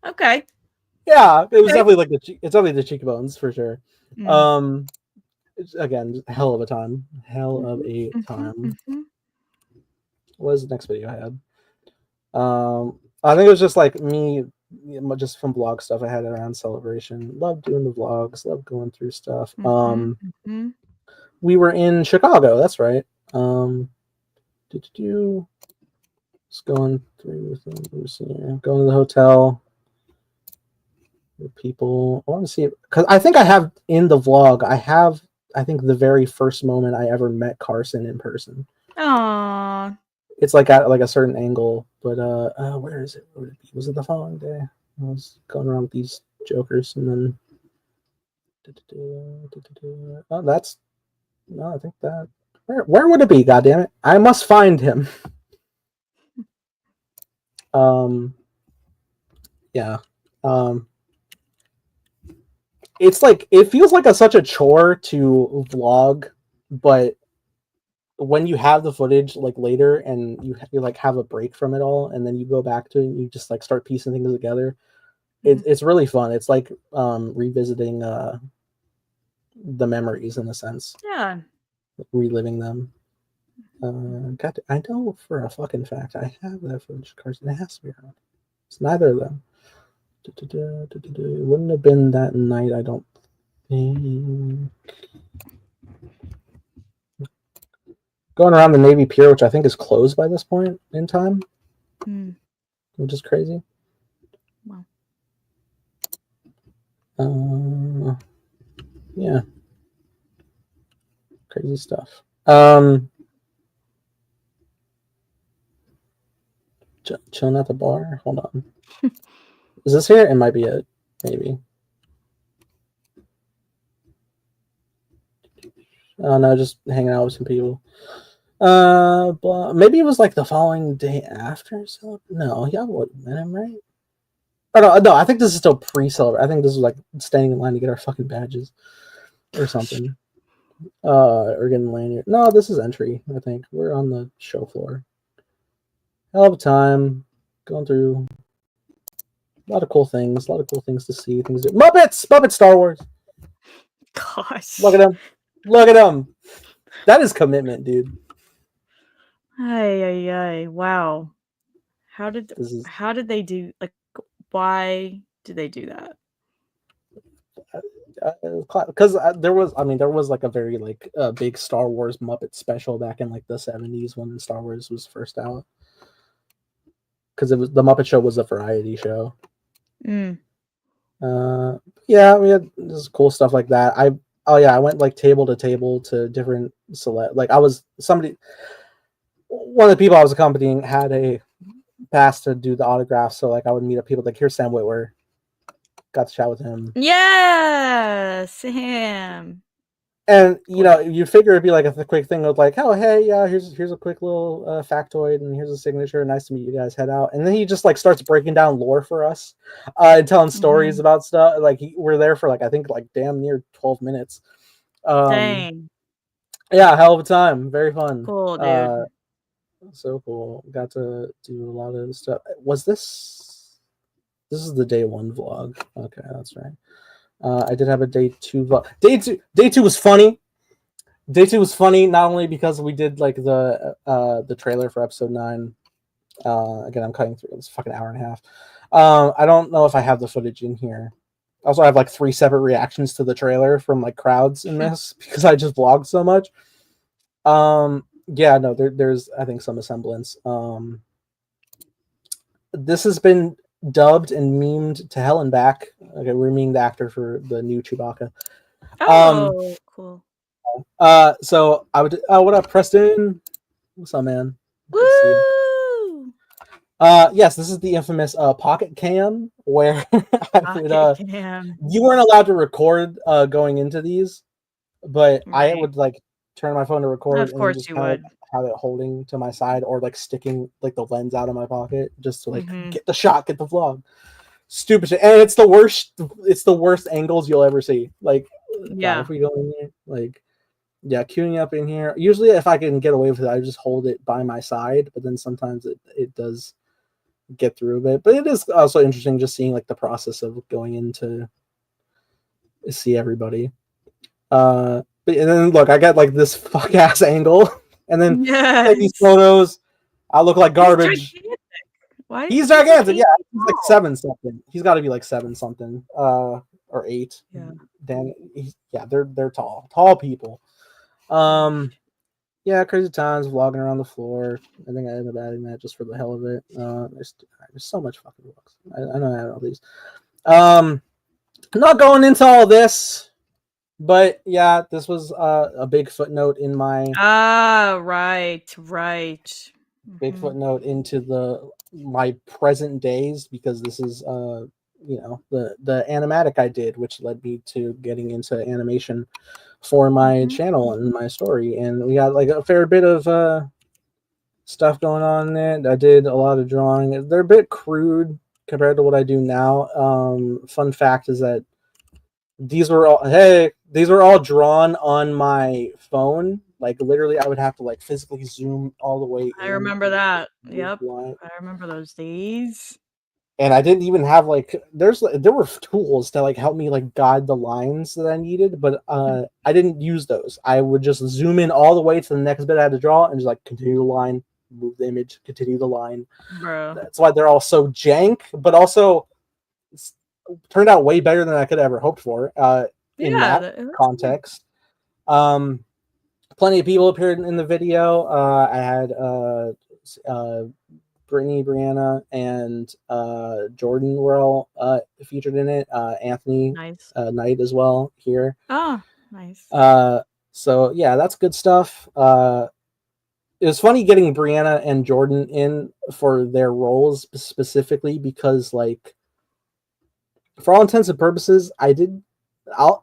Okay. Yeah, it was definitely like it's definitely the cheekbones for sure. Again, hell of a time. What was the next video I had? I think it was just like me just from vlog stuff I had around Celebration. Love doing the vlogs. Love going through stuff. Mhm. We were in Chicago. That's right. Just going through things here. Going to the hotel. With people. I want to see it because I think I have in the vlog. I think the very first moment I ever met Carson in person. Aww. It's like at like a certain angle, but where is it? Where would it be? Was it the following day? I was going around with these jokers, and then oh, that's no. I think that where would it be? God damn it! I must find him. Yeah. It's like it feels like such a chore to vlog, but when you have the footage like later and you like have a break from it all and then you go back to it and you just like start piecing things together, it's really fun. It's like revisiting the memories in a sense. Yeah. Reliving them. I know for a fucking fact I have that footage, Carson. It has to be around. It's neither of them. It wouldn't have been that night, I don't think. Going around the Navy Pier, which I think is closed by this point in time, which is crazy. Wow. Yeah, crazy stuff. Chilling at the bar. Hold on. Is this here? It might be it. Maybe. Oh no, just hanging out with some people. Maybe it was like the following day after. So no, yeah, would have met him, right? Oh no, I think this is still pre-celebration. I think this was like standing in line to get our fucking badges or something. Or getting lanyard. No, this is entry. I think we're on the show floor. Hell of a time going through a lot of cool things. A lot of cool things to see. Things to do. Muppet Star Wars. Gosh. Look at him. Look at him. That is commitment, dude. Ay. Wow. How did they do, like, why did they do that? Because there was like a very like big Star Wars Muppet special back in like the 70s when Star Wars was first out. Because it was the Muppet Show was a variety show. Yeah, we had this cool stuff like that. I went like table to table to different select. Like one of the people I was accompanying had a pass to do the autographs, so like I would meet up people like here's Sam Witwer. Got to chat with him. Yeah, Sam. And you figure it'd be like a quick thing of like, oh hey, yeah, here's a quick little factoid and here's a signature. Nice to meet you guys. Head out. And then he just like starts breaking down lore for us, and telling stories about stuff. Like we're there for like I think like damn near 12 minutes. Dang. Yeah, hell of a time. Very fun. Cool, dude. So cool. Got to do a lot of stuff. Was this? This is the day one vlog. Okay, that's right. I did have a day two vlog. Day two was funny. Day two was funny not only because we did like the trailer for episode 9. Again, I'm cutting through this fucking hour and a half. I don't know if I have the footage in here. Also, I have like 3 separate reactions to the trailer from like crowds in this because I just vlogged so much. Yeah, no, there's I think some semblance. This has been dubbed and memed to hell and back. Okay, we're memeing the actor for the new Chewbacca. Oh, cool. So I would. What up, Preston? What's up, man? Woo! Yes, this is the infamous pocket cam where Cam. you weren't allowed to record going into these, but I would like turn my phone to record. Of course, and just you would have it holding to my side or like sticking like the lens out of my pocket just to like get the shot, get the vlog. Stupid shit, and it's the worst. It's the worst angles you'll ever see. Like, yeah, if we go in here, like, yeah, queuing up in here. Usually, if I can get away with it, I just hold it by my side. But then sometimes it does get through a bit. But it is also interesting just seeing like the process of going in to see everybody. But and then look, I got like this fuck ass angle, and then take these photos. I look like garbage. Why? He's He's like gigantic. 8 Yeah, feet he's like tall. 7 something. He's got to be like 7 something, or 8. Yeah. Dang, yeah, they're tall people. Yeah, crazy times vlogging around the floor. I think I ended up adding that just for the hell of it. There's so much fucking books. I know I had all these. I'm not going into all this, but yeah, this was a big footnote in my Right. big Mhm. footnote into my present days, because this is the animatic I did, which led me to getting into animation for my Mhm. channel and my story. And we got like a fair bit of stuff going on there. I did a lot of drawing. They're a bit crude compared to what I do now. Fun fact is that these were all drawn on my phone. Like literally, I would have to like physically zoom all the way I in. remember that. and Yep. line. I remember those days. And I didn't even have like there were tools to like help me like guide the lines that I needed, but I didn't use those. I would just zoom in all the way to the next bit I had to draw and just like continue the line, move the image, continue the line. Bro. That's why they're all so jank, but also turned out way better than I could ever hoped for in Yeah, that that's context. Plenty of people appeared in the video. I had Brittany, Brianna, and Jordan were all featured in it. Anthony nice. Knight as well here. Oh, nice. So yeah, that's good stuff. It was funny getting Brianna and Jordan in for their roles specifically because, like, for all intents and purposes,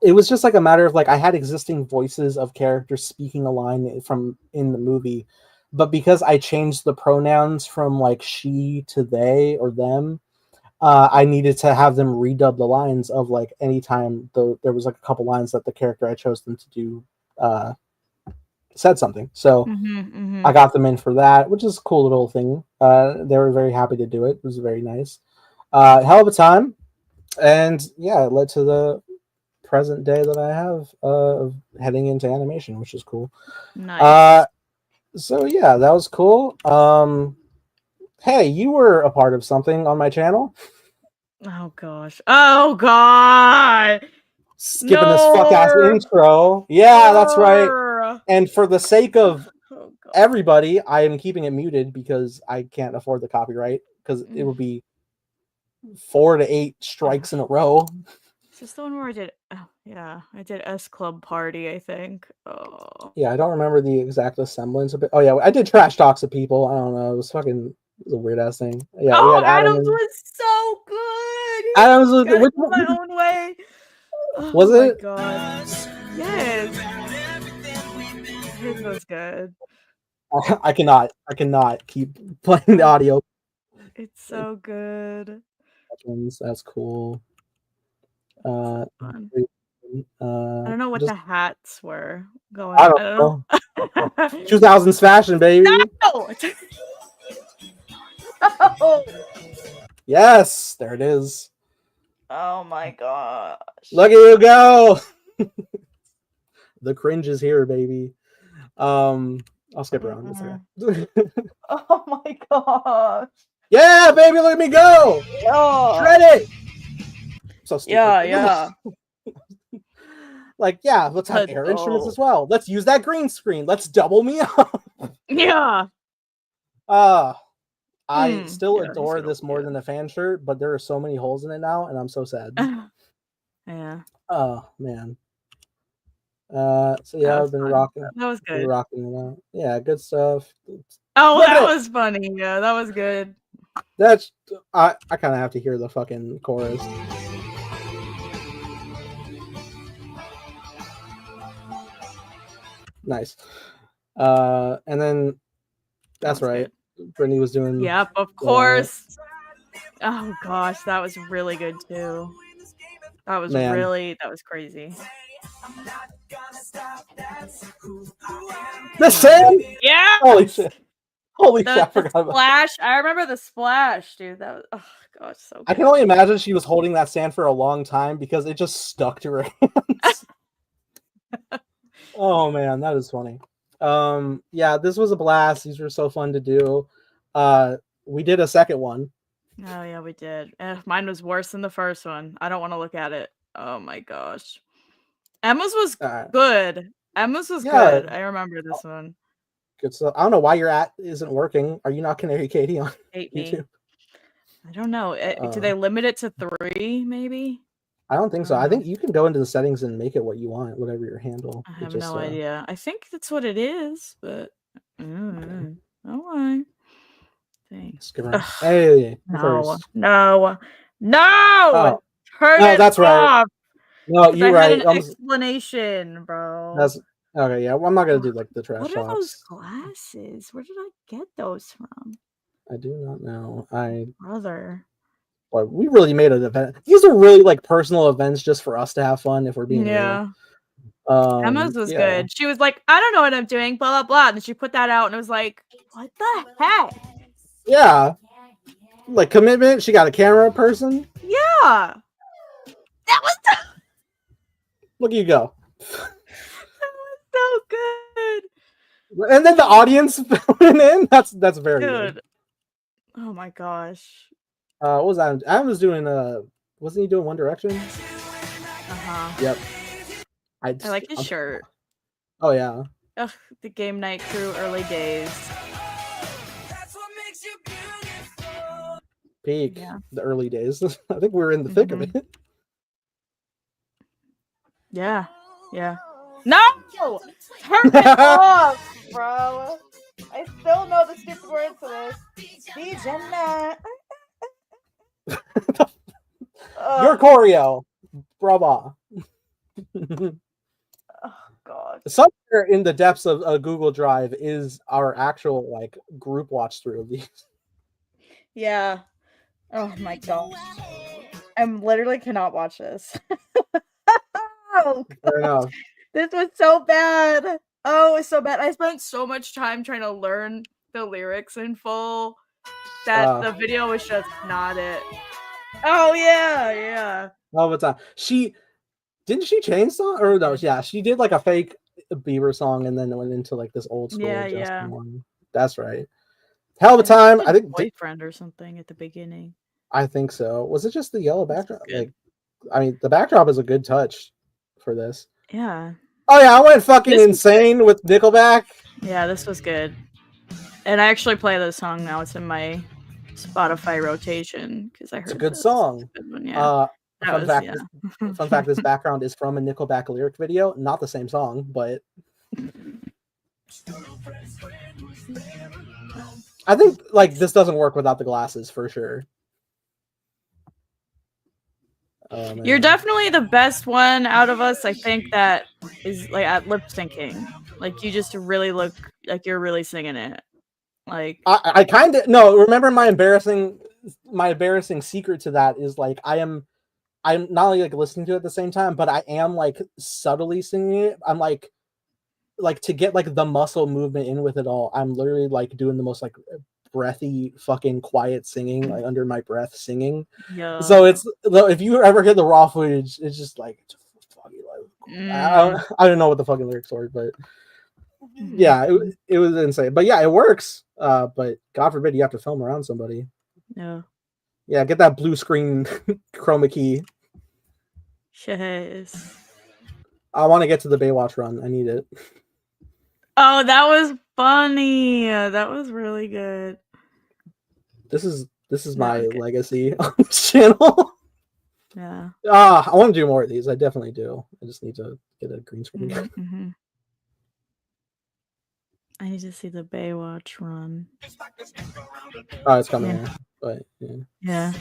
it was just like a matter of like I had existing voices of characters speaking a line from in the movie, but because I changed the pronouns from like she to they or them, I needed to have them redub the lines of like anytime there was like a couple lines that the character I chose them to do said something. So I got them in for that, which is a cool little thing. They were very happy to do it. It was very nice. Hell of a time. And yeah, it led to the present day that I have of heading into animation, which is cool. Nice. So yeah, that was cool. Hey, you were a part of something on my channel. Oh gosh. Oh god. Skipping this fuck ass intro. Yeah, that's right. And for the sake of everybody, I am keeping it muted because I can't afford the copyright, because it would be 4 to 8 strikes in a row. Is this the one where I did? Oh, yeah, I did S Club Party, I think. Oh. Yeah, I don't remember the exact semblance of it. Oh yeah, I did trash talks to people. I don't know. It was a weird ass thing. Yeah, we had Adams was so good. Adams was got my own way. Oh, was my it? God. Yes. His was good. I cannot keep playing the audio. It's so good. That's cool. Fun. I don't know what the hats were going. I don't know. 2000s fashion, baby. No! Oh. Yes, there it is. Oh my gosh. Look at you go. The cringe is here, baby. I'll skip around. Okay. Oh my gosh. Yeah, baby, look at me go. Yeah. Shred it. So stupid. Yeah. Like, yeah, let's have air instruments as well. Let's use that green screen. Let's double me up. Yeah. I still adore this more than a fan shirt, but there are so many holes in it now, and I'm so sad. Yeah. Oh man. So yeah, I've been rocking. That was good. Rocking it out. Yeah, good stuff. Oh, that was funny. Yeah, that was good. That's I kind of have to hear the fucking chorus. Nice. And then that's right. Brittany was doing. Yep, of course. Oh gosh, that was really good too. That was that was crazy. The same? Yeah. Holy shit. Holy shit, I forgot about splash. I remember the splash, dude. That was oh gosh, so good. I can only imagine she was holding that stand for a long time because it just stuck to her hands. Oh man, that is funny. Yeah, this was a blast. These were so fun to do. We did a second one Oh yeah, we did. Mine was worse than the first one. I don't want to look at it. Oh my gosh. Emma's was good. Emma's was Yeah. good. I remember this one. Good stuff. I don't know why your at isn't working. Are you not Canary Katie on Hate YouTube? me. I don't know. Do they limit it to 3, maybe? I don't think so. I think you can go into the settings and make it what you want, whatever your handle. I have no idea. I think that's what it is, but oh why? Thanks. Hey, No. Oh. Turn No, it that's right. off. No, you're I had right. an explanation, bro. That's okay. Yeah, well, I'm not gonna do like the trash What talks. are those glasses? Where did I get those from? I do not know. Brother. Boy, we really made an event. These are really like personal events just for us to have fun. If we're being real. Emma's was good. She was like, I don't know what I'm doing, blah blah blah, and then she put that out, and it was like, what the heck? Yeah, like commitment. She got a camera person. Yeah, that was Look at you go. that was so good. And then the audience went in. That's very good. Oh my gosh. What was that? Adam was doing wasn't he doing One Direction? Yep. I like his shirt. Oh yeah. Ugh, the game night crew early days. Peak. Yeah. The early days. I think we were in the thick of it. Yeah. No! Turn it off, bro. I still know the stupid words for this. Your choreo. Brava. Oh god. Somewhere in the depths of a Google Drive is our actual like group watch through of these. Yeah. Oh my god. I literally cannot watch this. Oh, fair enough. This was so bad. Oh, it was so bad. I spent so much time trying to learn the lyrics in full that the video was just not it. Oh yeah. All the time. Didn't she change song? Or no, yeah, she did like a fake Bieber song and then went into like this old school Justin one. That's right. Hell of a time. I think boyfriend or something at the beginning. I think so. Was it just the yellow backdrop? Like, I mean, the backdrop is a good touch for this. Yeah. Oh yeah, I went fucking insane with Nickelback. Yeah, this was good. And I actually play this song now. It's in my Spotify rotation because I heard it's a good song. Good one, yeah. Fun fact: this background is from a Nickelback lyric video, not the same song, but I think like this doesn't work without the glasses for sure. You're definitely the best one out of us. I think that is like at lip syncing. Like you just really look like you're really singing it. Like I kind of no. Remember my embarrassing secret to that is like I'm not only like listening to it at the same time, but I am like subtly singing it. I'm like to get like the muscle movement in with it all. I'm literally like doing the most like breathy fucking quiet singing, like under my breath singing. Yeah. So it's if you ever hear the raw footage, it's just like I don't know what the fucking lyrics were, but yeah, it was insane. But yeah, it works. But God forbid you have to film around somebody. Yeah. Yeah, get that blue screen chroma key. Yes. I want to get to the Baywatch run. I need it. Oh, that was funny. That was really good. This is my legacy on this channel. Yeah. I want to do more of these. I definitely do. I just need to get a green screen. Mm-hmm. I need to see the Baywatch run. Oh, it's coming. Yeah. But yeah.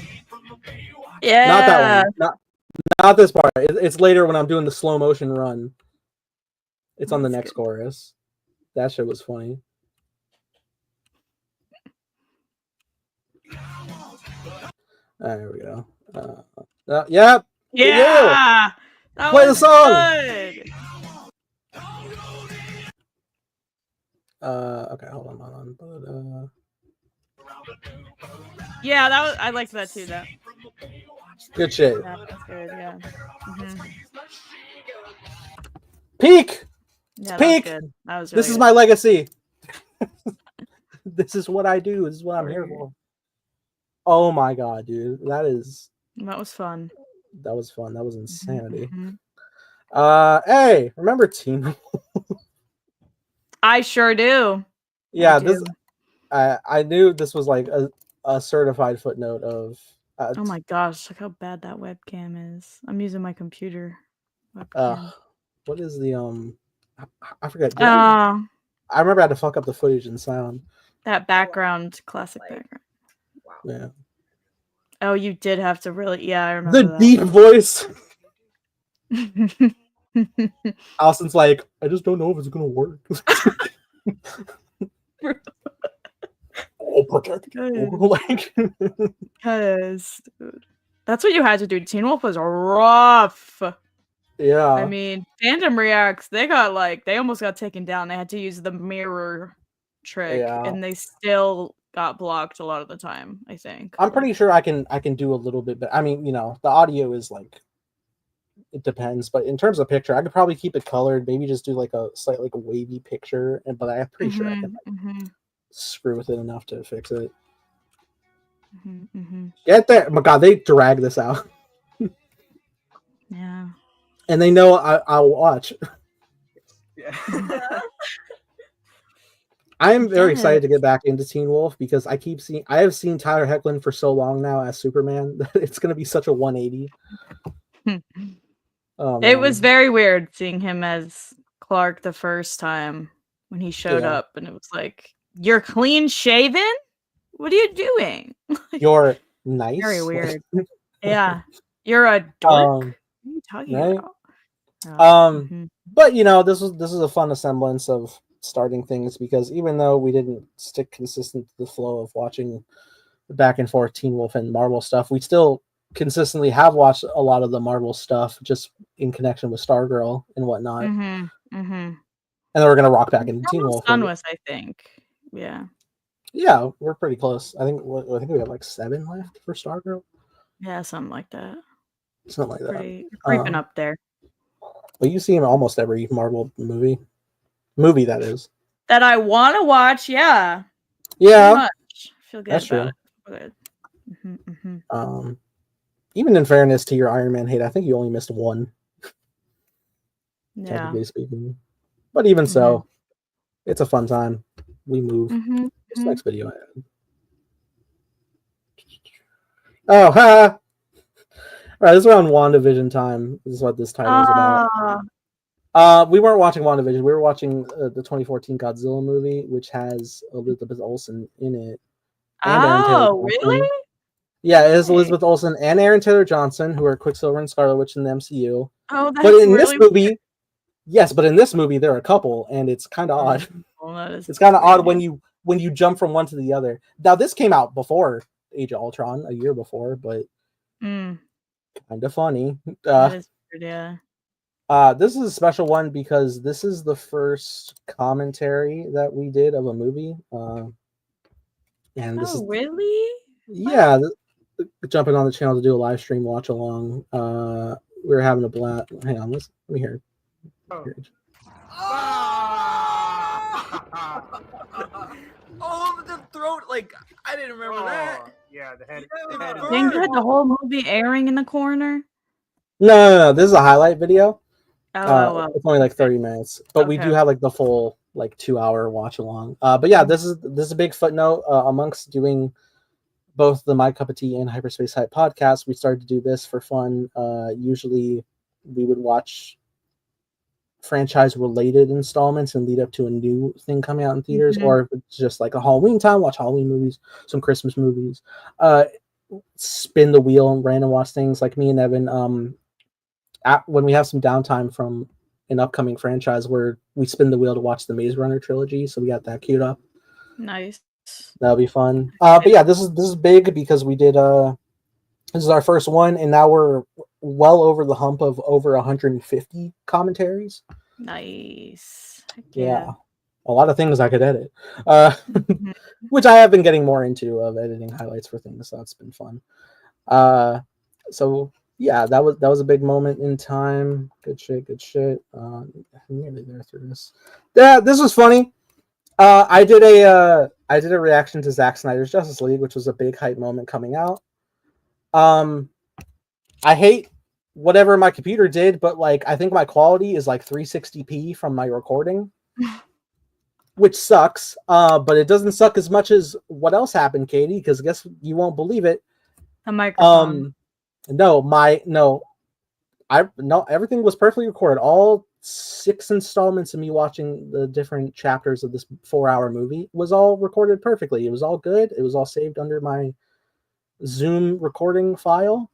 Not that one. Not this part. It's later when I'm doing the slow motion run. It's on the next chorus. That shit was funny. There we go. Yep. Yeah. Play the song. Good. Okay, hold on. Yeah, that was. I liked that too. Though. Good shit. Yeah, that's good. Yeah. Mm-hmm. Peak. Yeah, Peak. That was really good. Is my legacy. This is what I do. This is what I'm here for. Oh my god, dude. That was fun. That was fun. That was insanity. Mhm. Hey, remember Teen? I sure do. Yeah, I this do. I knew this was like a certified footnote of Oh my gosh, look how bad that webcam is. I'm using my computer uh webcam. what is the I forget. Oh, I remember I had to fuck up the footage and sound. that background, classic background. Yeah. Oh, you did have to really. Yeah, I The remember deep voice. that. Allison's like, I just don't know if it's gonna work. I'll protect you. Like, Because that's what you had to do. Teen Wolf was rough. yeah. I mean, Fandom Reacts, they almost got taken down. They had to use the mirror trick, Yeah. and they still got blocked a lot of the time, I think. I'm pretty sure I can do a little bit, but I mean, you know, the audio is like, it depends. But in terms of picture, I could probably keep it colored. Maybe just do like a slight like a wavy picture, but I'm pretty sure I can like, screw with it enough to fix it. Get there! My God, they drag this out. Yeah. And they know I'll watch. Yeah. I am very excited to get back into Teen Wolf because I have seen Tyler Hoechlin for so long now as Superman that it's going to be such a 180. It was very weird seeing him as Clark the first time when he showed up, and it was like, you're clean shaven? What are you doing? You're nice. Very weird. Yeah. You're a dork? What are you talking about? But you know, this is a fun semblance of starting things because even though we didn't stick consistent to the flow of watching back and forth Teen Wolf and Marvel stuff, we still consistently have watched a lot of the Marvel stuff just in connection with Stargirl and whatnot. And then we're gonna rock back into Teen Wolf. Done with, I think. Yeah. Yeah, we're pretty close. I think we have like 7 left for Stargirl. Yeah, something like that. Something like that. Pretty creeping up there. Well, you see him in almost every Marvel movie that is. That I want to watch, yeah. Yeah. Much. I feel good That's about true. It. Even in fairness to your Iron Man hate, I think you only missed 1. Yeah. Technically speaking. But even so, it's a fun time. We move. This next video I had. Oh, ha! Alright, this is around WandaVision time. This is what this title is about. We weren't watching WandaVision. We were watching the 2014 Godzilla movie, which has Elizabeth Olsen in it. Oh, really? Yeah, it is Elizabeth Olsen and Aaron Taylor Johnson, who are Quicksilver and Scarlet Witch in the MCU. Oh, that's but in really this movie, yes, but in this movie they're a couple, and it's kind of odd. It's kind of odd when you jump from one to the other. Now, this came out before Age of Ultron, a year before, but kind of funny. That is weird, yeah. This is a special one because this is the first commentary that we did of a movie. And this is really? Yeah, jumping on the channel to do a live stream watch along. We were having a blast. Hang on, let me hear. Oh, the throat! Like I didn't remember that. Yeah, the head. Dang, you had the whole movie airing in the corner. No. This is a highlight video. Oh, it's only like 30 minutes, but we do have like the full like 2-hour watch along. But yeah, this is a big footnote amongst doing both the My Cup of Tea and Hyperspace Hype podcast. We started to do this for fun. Usually we would watch franchise related installments and lead up to a new thing coming out in theaters, or if it's just like a Halloween time, watch Halloween movies, some Christmas movies, spin the wheel and random watch things. Like me and Evan, when we have some downtime from an upcoming franchise, where we spin the wheel to watch the Maze Runner trilogy, so we got that queued up. Nice. That'll be fun. But yeah, this is big because we did this is our first one, and now we're well over the hump of over 150 commentaries. Nice. Yeah. A lot of things I could edit. Which I have been getting more into, of editing highlights for things, so it's been fun. So yeah, that was a big moment in time. Good shit. I'm nearly there through this. Yeah, this was funny. I did I did a reaction to Zack Snyder's Justice League, which was a big hype moment coming out. I hate whatever my computer did, but like I think my quality is like 360p from my recording, which sucks. But it doesn't suck as much as what else happened, Katie, because guess you won't believe it. A microphone. No, everything was perfectly recorded. All 6 installments of me watching the different chapters of this 4-hour movie was all recorded perfectly. It was all good. It was all saved under my Zoom recording file.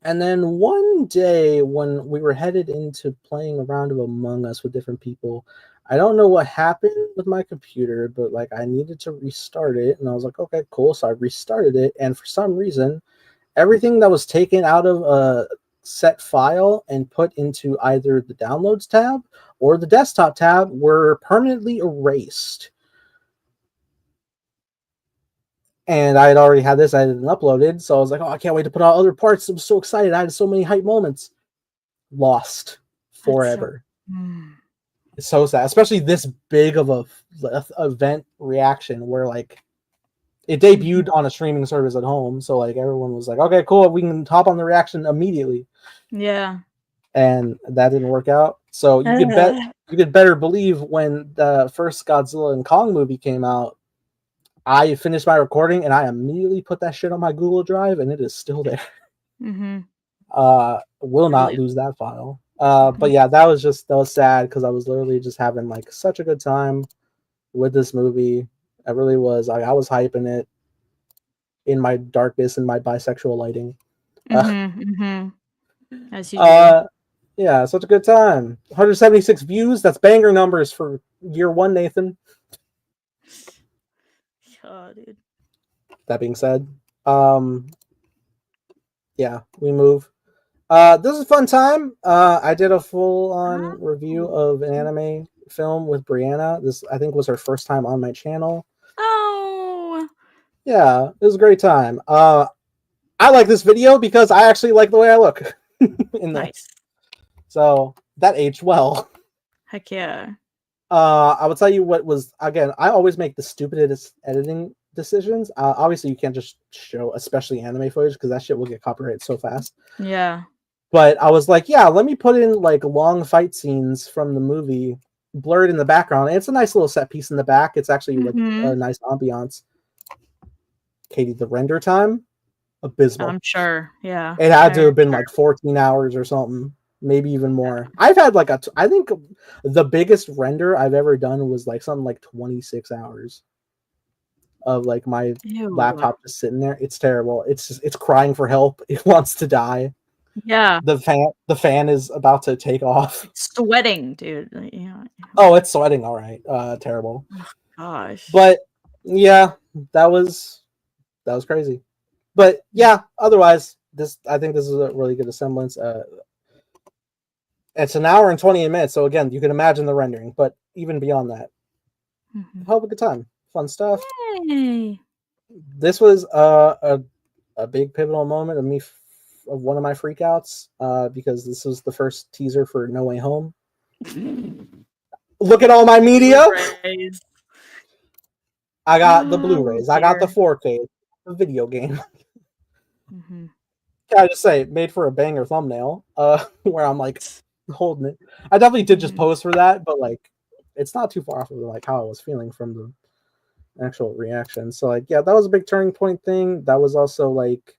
And then one day when we were headed into playing a round of Among Us with different people, I don't know what happened with my computer, but like I needed to restart it. And I was like, okay, cool. So I restarted it. And for some reason, everything that was taken out of a set file and put into either the downloads tab or the desktop tab were permanently erased. And I had already had this edited and uploaded, so I was like, oh, I can't wait to put out other parts. I'm so excited. I had so many hype moments. Lost forever. It's so sad, especially this big of a event reaction where like it debuted on a streaming service at home, so like everyone was like, okay, cool, we can hop on the reaction immediately. Yeah. And that didn't work out. So you could better believe when the first Godzilla and Kong movie came out, I finished my recording and I immediately put that shit on my Google Drive and it is still there. Will not lose that file. But yeah, that was sad because I was literally just having like such a good time with this movie. I really was. I was hyping it in my darkness and my bisexual lighting. As you do. Yeah, such a good time. 176 views. That's banger numbers for year 1, Nathan. Oh, dude. That being said, yeah, we move. This is a fun time. I did a full-on review of an anime film with Brianna. This, I think, was her first time on my channel. Oh. Yeah, it was a great time. I like this video because I actually like the way I look in this. Nice. So that aged well. Heck yeah. I will tell you what was, again, I always make the stupidest editing decisions. Obviously, you can't just show, especially anime footage, because that shit will get copyrighted so fast. Yeah. But I was like, yeah, let me put in like long fight scenes from the movie blurred in the background. And it's a nice little set piece in the back. It's actually like a nice ambiance. Katie, the render time, abysmal. I'm sure. Yeah. It had to have been like 14 hours or something. Maybe even more. I've had like I think the biggest render I've ever done was like something like 26 hours of like my laptop just sitting there. It's terrible. It's crying for help. It wants to die. Yeah. The fan is about to take off. It's sweating, dude. Yeah. Oh, it's sweating. All right. Terrible. Oh, gosh. But yeah, that was crazy. But yeah, otherwise, I think this is a really good semblance. It's an hour and 20 minutes, so again, you can imagine the rendering, but even beyond that, hell of a good time. Fun stuff. Yay. This was a big pivotal moment of me, of one of my freakouts, because this was the first teaser for No Way Home. Look at all my media. Blu-rays. I got the Blu-rays. I got the 4K, the video game. Can I just say, made for a banger thumbnail, where I'm like holding it. I definitely did just pose for that, but like it's not too far off of like how I was feeling from the actual reaction. So like, yeah, that was a big turning point thing. That was also like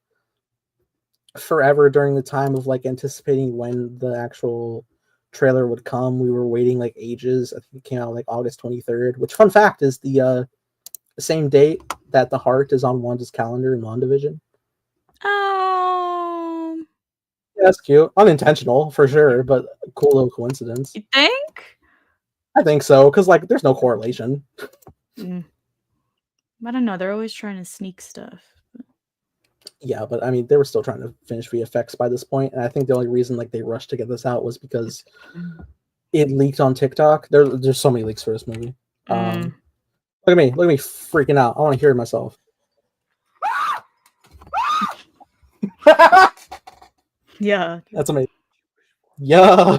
forever during the time of like anticipating when the actual trailer would come. We were waiting like ages. I think it came out like August 23rd, which, fun fact, is the same date that the heart is on Wanda's calendar in WandaVision. Oh. Yeah, that's cute. Unintentional for sure, but cool little coincidence. You think? I think so, because like there's no correlation. I don't know. They're always trying to sneak stuff. Yeah, but I mean, they were still trying to finish VFX by this point, and I think the only reason like they rushed to get this out was because it leaked on TikTok. There's so many leaks for this movie. Look at me freaking out. I want to hear myself. Yeah, that's amazing. Yeah.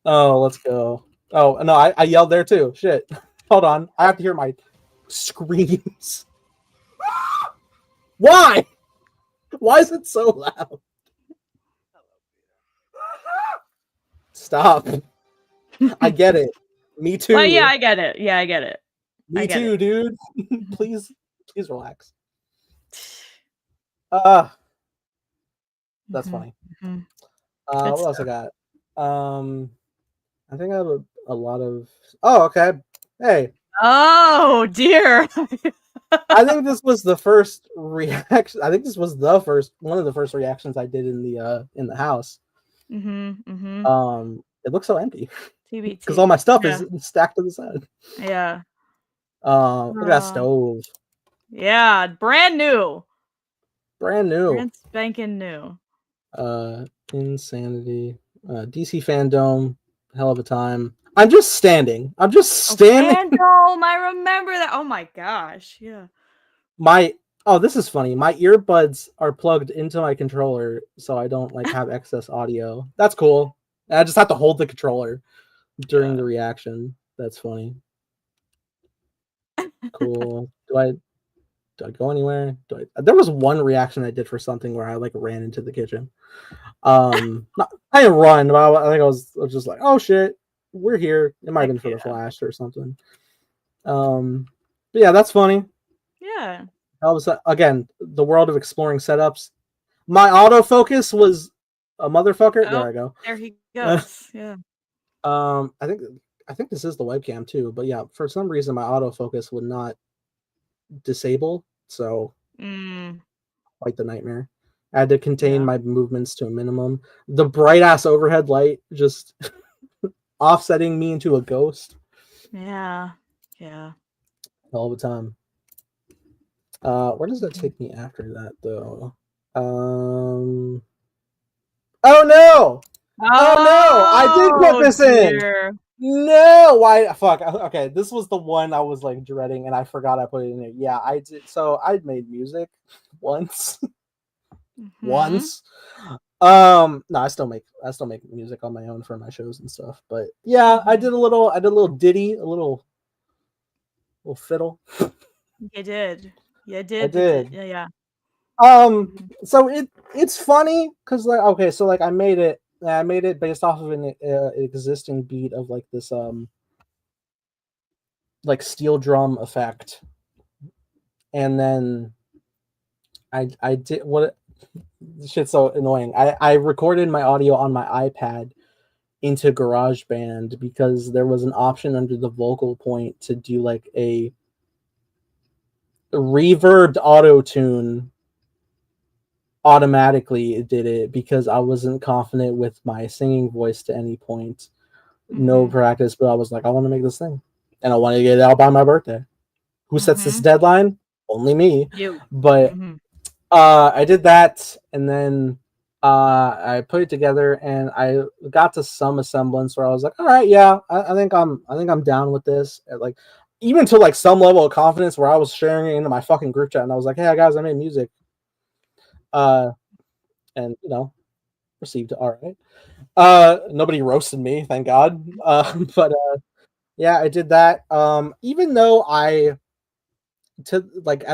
Oh, let's go. Oh no, I yelled there too. Shit. Hold on. I have to hear my screams. Why? Why is it so loud? Stop. I get it. Me too. Well, yeah, I get it. Yeah, I get it. Me I get too, it. dude. Please relax. That's Mhm, funny. mhm. What Good else I got? I think I have a lot of. Oh, okay. Hey, Oh dear. I think this was the first reaction. I think this was the first one of the first reactions I did in the house. It looks so empty TBT. because all my stuff Yeah. is stacked to the side. Yeah. Look at that stove, Yeah, brand new. brand new. Brand spanking new. Insanity. DC fandom, hell of a time. I'm just standing. I'm just standing. Fandom, I remember that. Oh my gosh. Yeah. This is funny. My earbuds are plugged into my controller, so I don't like have excess audio. That's cool. I just have to hold the controller during the reaction. That's funny. Cool. Do I go anywhere? There was one reaction I did for something where I like ran into the kitchen. I didn't run, but I think I was just like, oh shit, we're here. It might have been for the flash or something. But yeah, that's funny. Yeah. Again, the world of exploring setups. My autofocus was a motherfucker. There I go. There he goes. Yeah. I think this is the webcam too, but yeah, for some reason my autofocus would not disable, so quite the nightmare. I had to contain my movements to a minimum. The bright ass overhead light just offsetting me into a ghost. Yeah. Yeah. All the time. Where does that take me after that though? Oh no! Oh no! I did put this in. No, why? Fuck. Okay, this was the one I was like dreading, and I forgot I put it in there. Yeah, I did. So I made music once. Once. No, I still make music on my own for my shows and stuff. But yeah, I did a little ditty, a little fiddle. You did. You did. I did. Yeah. So it's funny because like okay, so like I made it based off of an existing beat of like this like steel drum effect, and then I did what shit's so annoying. I recorded my audio on my iPad into GarageBand because there was an option under the vocal point to do like a reverbed auto tune. Automatically it did it because I wasn't confident with my singing voice to any point. No practice, but I was like, I want to make this thing and I want to get it out by my birthday. Who sets this deadline? Only me. You. But I did that, and then I put it together, and I got to some semblance where I was like, all right, yeah, I think I'm down with this. And like even to like some level of confidence where I was sharing it into my fucking group chat, and I was like, hey guys, I made music. And received all right. Nobody roasted me, thank God. But yeah, I did that. Even though at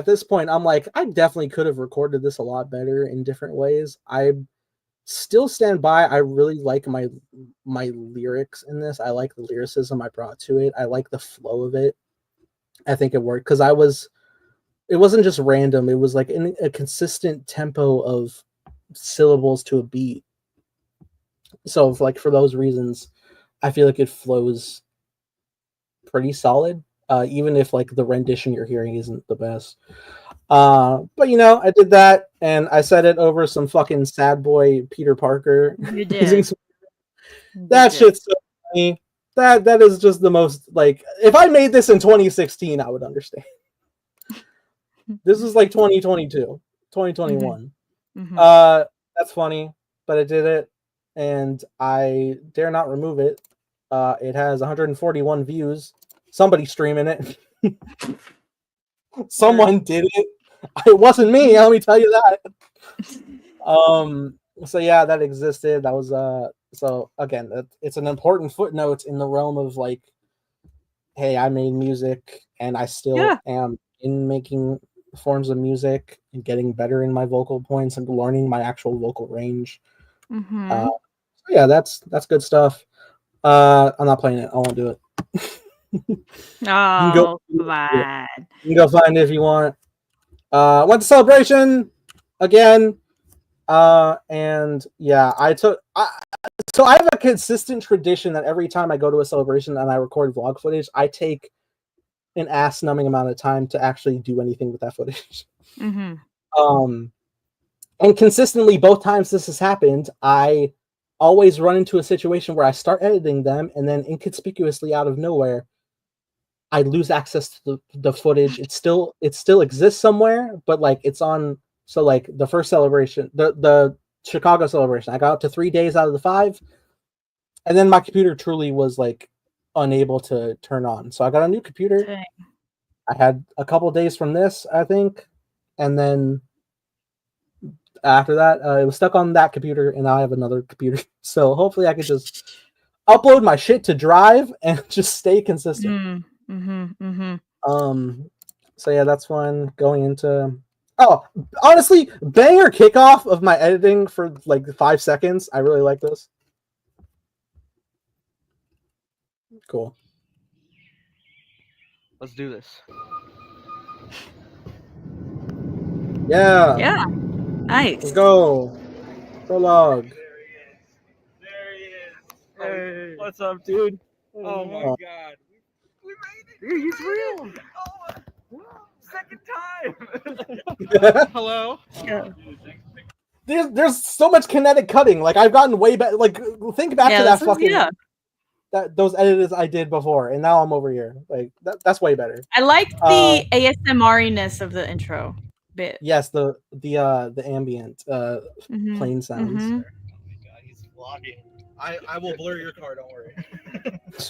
this point, I'm like, I definitely could have recorded this a lot better in different ways. I still stand by. I really like my lyrics in this. I like the lyricism I brought to it. I like the flow of it. I think it worked because it wasn't just random. It was like in a consistent tempo of syllables to a beat. So like for those reasons, I feel like it flows pretty solid, even if like the rendition you're hearing isn't the best. But I did that and I said it over some fucking sad boy Peter Parker. You did. That shit's so funny. That is just the most like if I made this in 2016, I would understand. This is like 2022, 2021. That's funny, but I did it and I dare not remove it. It has 141 views. Somebody streaming it. Someone did it. It wasn't me, let me tell you that. So yeah, that existed. That was so again, it's an important footnote in the realm of like hey, I made music and I still am in making forms of music and getting better in my vocal points and learning my actual vocal range. Mm-hmm. Yeah, that's good stuff. I'm not playing it. I won't do it. Oh, come on. You can go find it if you want. Went to Celebration again. And yeah, so I have a consistent tradition that every time I go to a celebration and I record vlog footage, I take an ass-numbing amount of time to actually do anything with that footage. Mm-hmm. And consistently, both times this has happened, I always run into a situation where I start editing them, and then inconspicuously out of nowhere, I lose access to the footage. It still exists somewhere, but like it's on. So like the first celebration, the Chicago celebration, I got up to 3 days out of the 5, and then my computer truly was like unable to turn on. So I got a new computer. Dang. I had a couple days from this, I think, and then after that, it was stuck on that computer, and now I have another computer. So hopefully, I can just upload my shit to Drive and just stay consistent. So yeah, that's fun. Going into honestly, banger kickoff of my editing for like 5 seconds. I really like this. Cool. Let's do this. Yeah. Yeah. Nice. Let's go. Prologue. There he is. Hey, what's up, dude? Oh my Oh. god. We made it. Dude, he's real. Oh, second time. Hello. Yeah. There's so much kinetic cutting. Like I've gotten way better. Like think back to that fucking those edits I did before, and now I'm over here. Like that's way better. I like the ASMR-iness of the intro bit. Yes, the ambient plane sounds. Oh my god, he's vlogging. I will blur your car. Don't worry.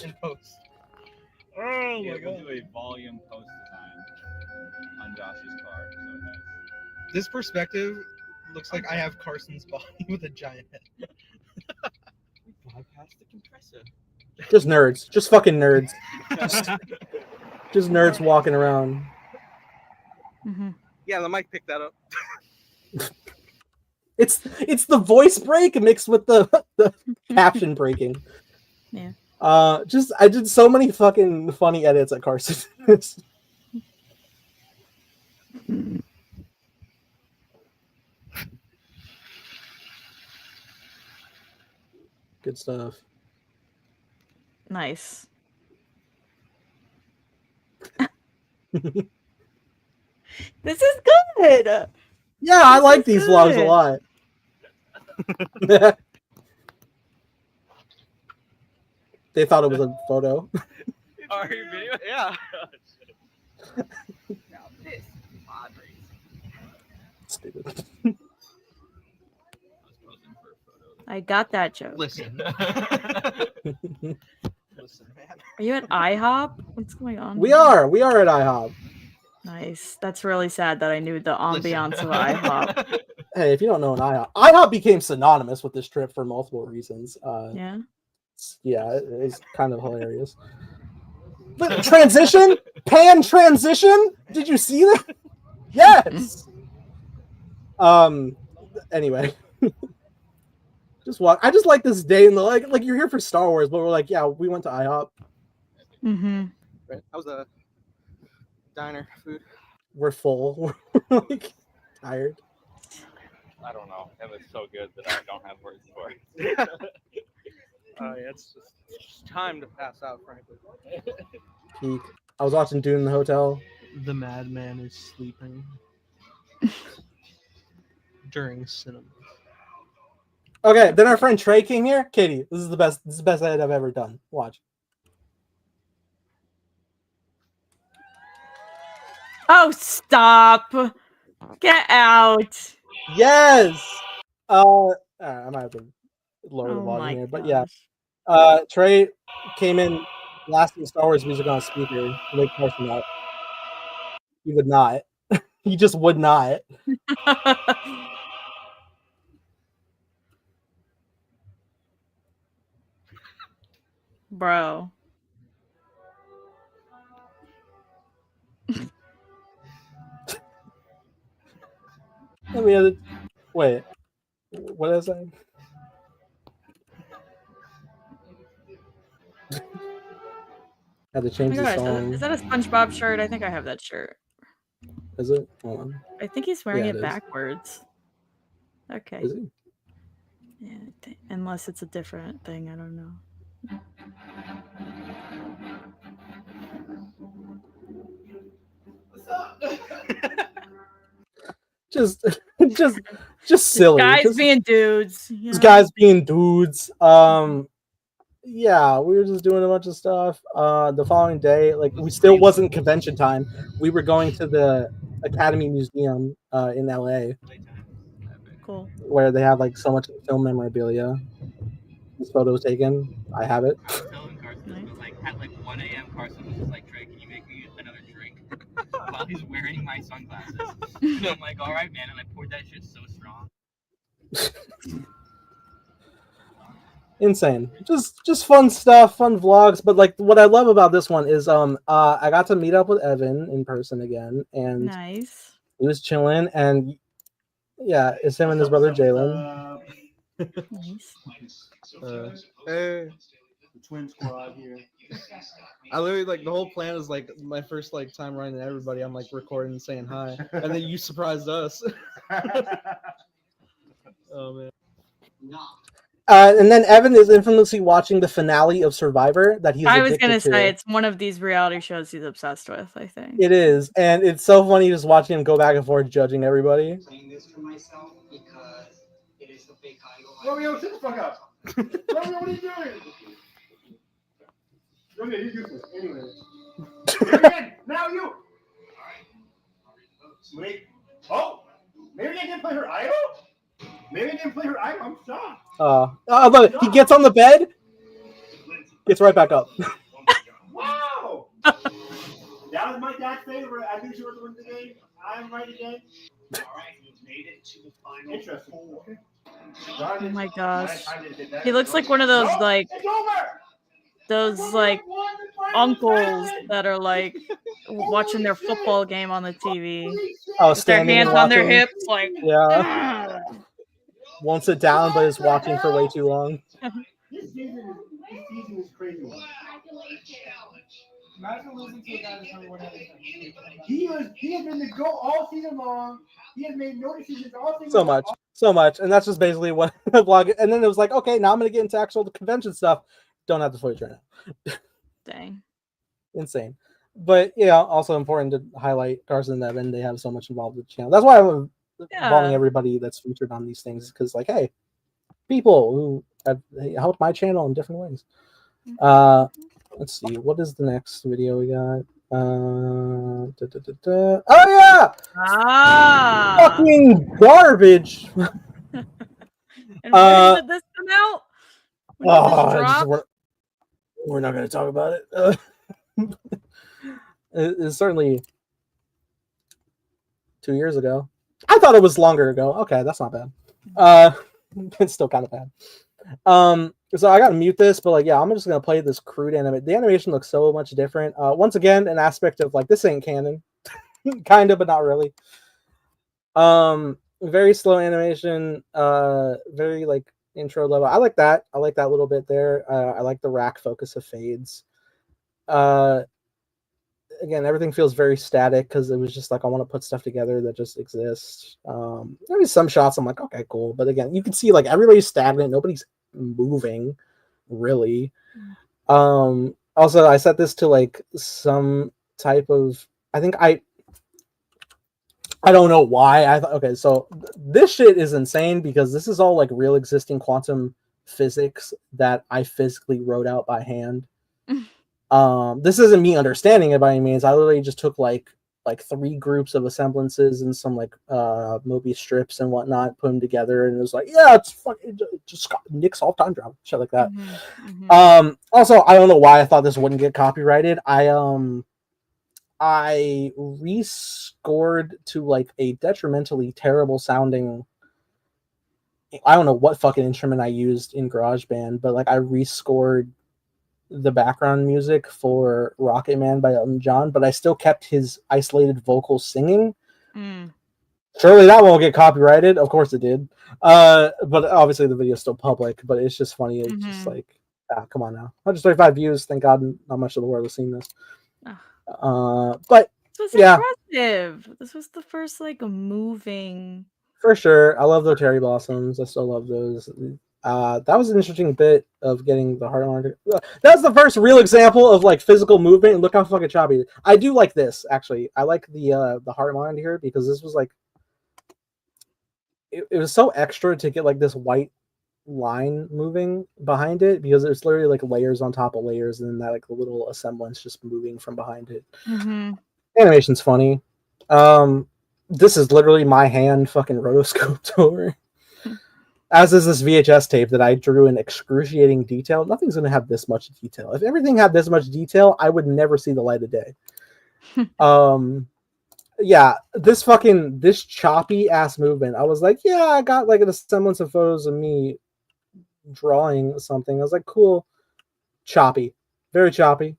In post. Oh my god. We'll do a volume post design on Josh's car. So it has... This perspective looks like I have Carson's body with a giant head. bypass the compressor. Just nerds. Just fucking nerds. Just nerds walking around. Yeah, the mic picked that up. It's the voice break mixed with the caption breaking. Yeah. I did so many fucking funny edits at Carson. Good stuff. Nice. This is good. Yeah, I like these vlogs a lot. They thought it was a photo. Are you video? Yeah. Now this Padres. Stupid. I was posing for a photo. I got that joke. Listen. Listen, man. Are you at IHOP? What's going on? We are at IHOP. Nice. That's really sad that I knew the ambiance of IHOP. Hey, if you don't know an IHOP became synonymous with this trip for multiple reasons. Yeah. Yeah, it's kind of hilarious. But transition? Pan transition? Did you see that? Yes. Anyway. I just like this day in the like you're here for Star Wars, but we're like, yeah, we went to IHOP. Mm-hmm. Right. How's the diner food? We're full. We're like tired. I don't know. It was so good that I don't have words for it. Yeah, it's just time to pass out, frankly. Peak. I was watching Dune in the hotel. The madman is sleeping during cinema. Okay, then our friend Trey came here. Katie, this is the best edit I've ever done. Watch. Oh, stop. Get out. Yes. I might have to lower the volume here, but yeah. Trey came in blasting Star Wars music on a speaker to wake Carson up. He would not. He just would not. Bro. Let me edit. Wait. What is that? Had to Oh change my the gosh, song. is that a SpongeBob shirt? I think I have that shirt. Is it? Hold on. I think he's wearing Yeah, it it is. backwards. Okay. Is he? Yeah, unless it's a different thing, I don't know. What's up? Just silly. Guys Just being dudes. these guys being dudes. Yeah, we were just doing a bunch of stuff. The following day, like we still wasn't convention time. We were going to the Academy Museum in LA, Cool. where they have like so much film memorabilia. This photo was taken. I have it. I was telling Carson, it was like at like 1 a.m. Carson was just like, Trey, can you make me another drink? While he's wearing my sunglasses. And I'm like, all right, man. And I poured that shit so strong. Insane. Just fun stuff, fun vlogs. But like what I love about this one is I got to meet up with Evan in person again, and Nice. he was chilling, and yeah, it's him and his brother Jalen. Nice. Hey, the twin squad here. I literally like the whole plan is like my first like time running to everybody. I'm like recording and saying hi, and then you surprised us. Oh man. And then Evan is infamously watching the finale of Survivor that he's I was addicted gonna to. say it's one of these reality shows he's obsessed with, I think. It is, and it's so funny just watching him go back and forth judging everybody. Romeo, shut the fuck up. Romeo, what are you doing? Romeo, you're useless. Anyway. Again, now you. Wait. Oh, maybe I didn't play her idol? Maybe I didn't play her idol. I'm shocked. Look, he gets on the bed, gets right back up. Wow. That was my dad's favorite. I knew she was going to win the game. I'm right again. All right, you made it to the final. Interesting. Okay. Oh my gosh. He looks like one of those like uncles that are like watching their football game on the TV. Oh, with their standing and hands on their watching. hips, like Yeah. Won't sit down, but is watching for way too long. This season is crazy. Imagine losing to a guy that's number one. He has been the GOAT all season long. He has made no decisions all season So much, and that's just basically what the vlog. And then it was like, okay, now I'm gonna get into actual convention stuff. Don't have the footage right now. Dang. Insane. But yeah, also important to highlight Carson and Evan. They have so much involved with the channel. That's why I'm involving everybody that's featured on these things, because like, hey, people who have helped my channel in different ways. Let's see, what is the next video we got? Oh yeah! Fucking garbage. And when did this come out? When did this drop? We're not going to talk about it. It's certainly 2 years ago. I thought it was longer ago. Okay, that's not bad. It's still kind of bad. So I gotta mute this, but like, yeah, I'm just gonna play this crude anime. The animation looks so much different. Once again, an aspect of like, this ain't canon, kind of, but not really. Very slow animation. Very like intro level. I like that. I like that little bit there. I like the rack focus of fades. Again, everything feels very static because it was just like, I want to put stuff together that just exists. Maybe some shots I'm like, okay, cool. But again, you can see like everybody's stagnant. Nobody's moving, really. Also, I set this to like some type of, I think I don't know why. I thought, okay, so this shit is insane because this is all like real existing quantum physics that I physically wrote out by hand. This isn't me understanding it by any means. I literally just took like 3 groups of assemblances and some like Mobius strips and whatnot, put them together, and it was like, yeah, it's fucking just got Nick's all-time drama, shit like that. Also, I don't know why I thought this wouldn't get copyrighted. I rescored to like a detrimentally terrible sounding, I don't know what fucking instrument I used in GarageBand, but like I rescored the background music for Rocket Man by Elton John, but I still kept his isolated vocal singing. Surely that won't get copyrighted. Of course it did. But obviously the video's still public. But it's just funny. It's just like, come on now. 135 views. Thank God, not much of the world has seen this. But This was yeah, impressive. This was the first like moving. for sure. I love those cherry blossoms. I still love those. That was an interesting bit of getting the heart line. That's the first real example of like physical movement. And look how fucking choppy it is. I do like this actually. I like the heart line here because this was like it was so extra to get like this white line moving behind it because there's literally like layers on top of layers and then that like little assemblance just moving from behind it. Animation's funny. This is literally my hand fucking rotoscoped over. As is this VHS tape that I drew in excruciating detail. Nothing's gonna have this much detail. If everything had this much detail, I would never see the light of day. Yeah, this choppy ass movement. I was like, yeah, I got like a semblance of photos of me drawing something. I was like, cool, choppy, very choppy.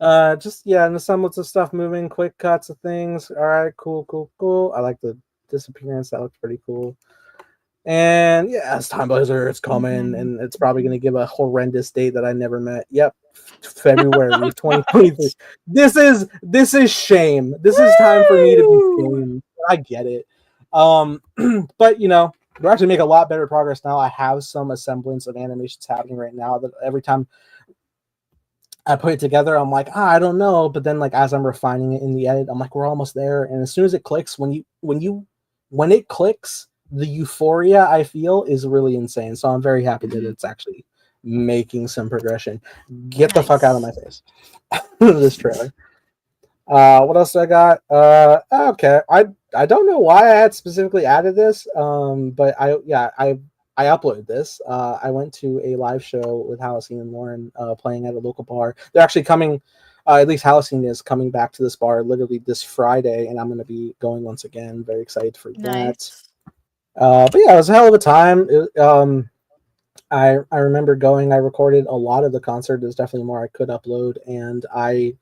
Just yeah, and the semblance of stuff moving, quick cuts of things. All right, cool. I like the disappearance. That looks pretty cool. And yeah, it's Time Blazer. It's coming, and it's probably going to give a horrendous date that I never met. Yep, February 2023. This is shame. This is time for me to be shamed. I get it. But you know, we're actually making a lot better progress now. I have some semblance of animations happening right now that every time I put it together, I'm like, I don't know. But then like as I'm refining it in the edit, I'm like, we're almost there. And as soon as it clicks, when it clicks, the euphoria I feel is really insane. So I'm very happy that it's actually making some progression. Get the fuck out of my face. This trailer. What else do I got? Okay. I don't know why I had specifically added this. But I uploaded this. I went to a live show with Halcyon and Lauren playing at a local bar. They're actually coming, at least Halcyon is coming back to this bar literally this Friday, and I'm going to be going once again. Very excited for that. But yeah, it was a hell of a time. I remember going. I recorded a lot of the concert. There's definitely more I could upload, and I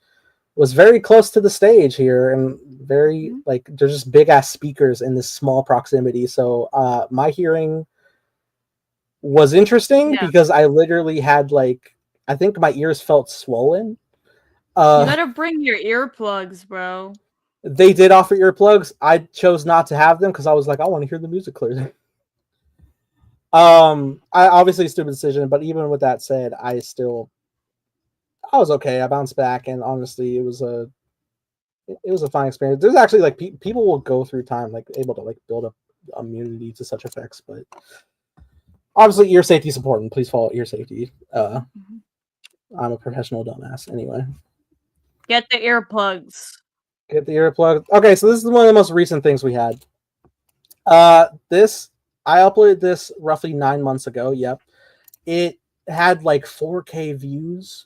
was very close to the stage here, and very like there's just big ass speakers in this small proximity. So my hearing was interesting because I literally had like I think my ears felt swollen. You gotta bring your earplugs, bro. They did offer earplugs. I chose not to have them because I was like, I want to hear the music clearly. I obviously a stupid decision, but even with that said, I was okay. I bounced back, and honestly, it was a fun experience. There's actually like people will go through time like able to like build up immunity to such effects, but obviously ear safety is important. Please follow ear safety. I'm a professional dumbass anyway. Get the earplugs. Get the earplug. Okay, so this is one of the most recent things we had. This I uploaded this roughly 9 months ago. Yep, it had like 4K views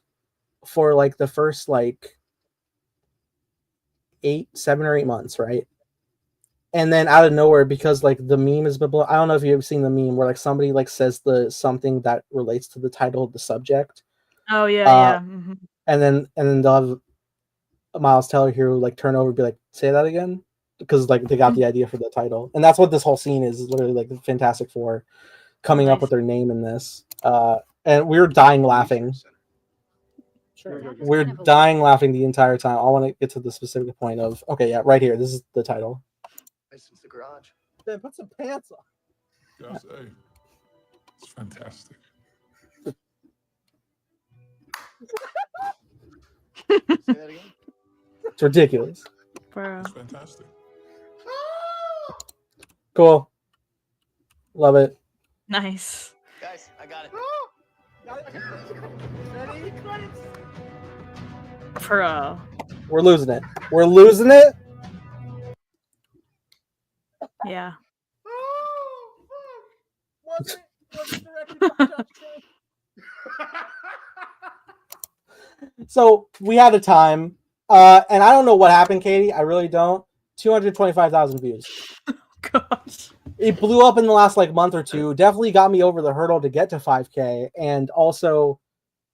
for like the first like 7 or 8 months, right? And then out of nowhere, because like the meme is below. I don't know if you've seen the meme where like somebody like says something that relates to the title of the subject. Oh yeah. And then they'll have Miles Teller here will like turn over and be like, say that again, because like they got the idea for the title, and that's what this whole scene is literally like the Fantastic Four coming up with their name in this. And we were dying laughing. We're dying laughing the entire time. I want to get to the specific point of right here. This is the title. License the garage. Then put some pants on. Gotta say, it's fantastic. Say that again. It's ridiculous. Bro. It's fantastic. Cool. Love it. Nice. Guys, I got it. Bro. We're losing it. We're losing it. Yeah. So we had a time, and I don't know what happened, Katie. I really don't. 225,000 views. Gosh. It blew up in the last like month or two. Definitely got me over the hurdle to get to 5K, and also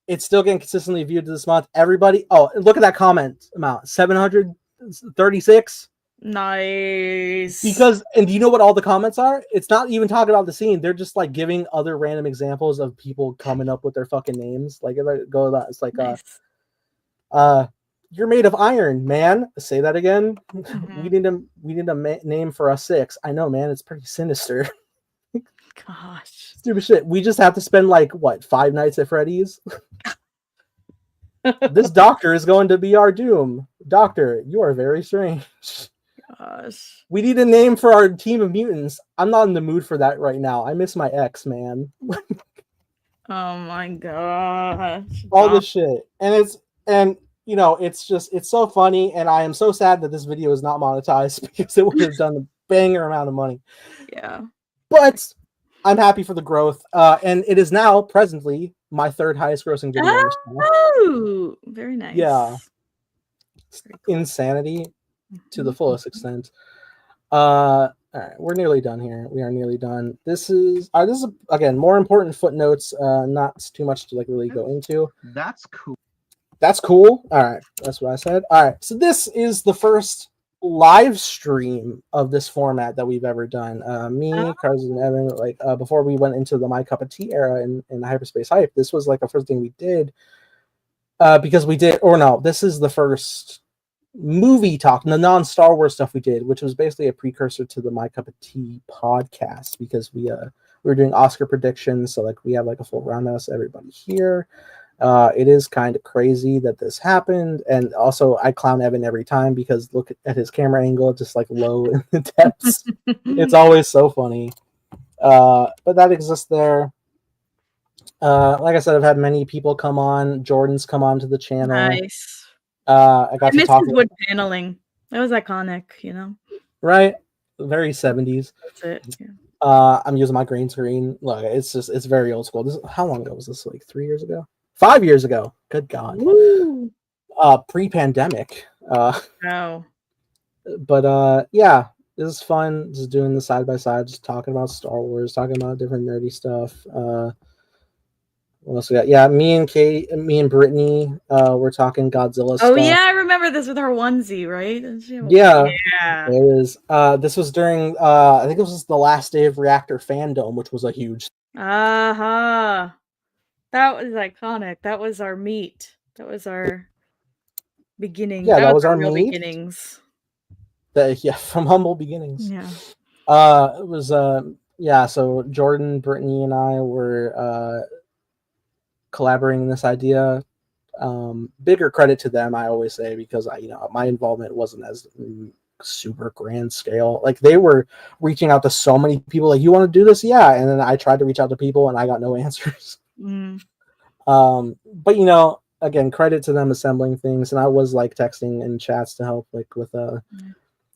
it's still getting consistently viewed this month. Everybody, look at that comment amount, 736. Nice. Because, and do you know what all the comments are? It's not even talking about the scene. They're just like giving other random examples of people coming up with their fucking names. Like if I go that, it's like nice. you're made of iron, man. Say that again. Mhm. We need a name for us 6. I know, man. It's pretty sinister. Gosh. Stupid shit. We just have to spend like what 5 nights at Freddy's. This doctor is going to be our doom. Doctor, you are very strange. Gosh. We need a name for our team of mutants. I'm not in the mood for that right now. I miss my ex, man. Oh my gosh. All this shit. And you know, it's so funny, and I am so sad that this video is not monetized because it would have done a banger amount of money. Yeah. But I'm happy for the growth. And it is now presently my 3rd highest grossing video on this channel. Oh, very nice. Yeah. Very cool. Insanity to the fullest extent. All right, we're nearly done here. We are nearly done. This is again more important footnotes, not too much to like really go into. That's cool. That's cool. All right, that's what I said. All right, so this is the first live stream of this format that we've ever done. Me, Carson, and Evan, like before we went into the My Cup of Tea era in Hyperspace Hype, this was like the first thing we did. Because we did, or no, this is the first movie talk, the non-Star Wars stuff we did, which was basically a precursor to the My Cup of Tea podcast, because we were doing Oscar predictions, so like we have like a full roundhouse, everybody here. It is kind of crazy that this happened, and also I clown Evan every time because look at his camera angle, just like low in the depths. It's always so funny. But that exists there. Like I said, I've had many people come on. Jordan's come on to the channel. Nice. I got to missed talk his wood paneling. That was iconic, you know. right, very 70s. That's it. Yeah. I'm using my green screen. Look, it's very old school. This, how long ago was this? Like 3 years ago? 5 years ago. Good God. Woo. Pre-pandemic. Wow. But yeah, this is fun. Just doing the side by side, just talking about Star Wars, talking about different nerdy stuff. What else we got? Yeah, me and Brittany, we're talking Godzilla stuff. Oh yeah, I remember this with her onesie, right? Yeah, yeah. it is. This was during I think this was the last day of Reactor Fandom, which was a huge. That was iconic. That was our meet. That was our beginning. Yeah, that was our real meet. beginnings. Yeah, from humble beginnings. Yeah. It was yeah. So Jordan, Brittany, and I were collaborating this idea. Bigger credit to them, I always say, because my involvement wasn't as super grand scale. Like they were reaching out to so many people, like, you want to do this? Yeah. And then I tried to reach out to people and I got no answers. But again, credit to them assembling things, and I was like texting in chats to help, like with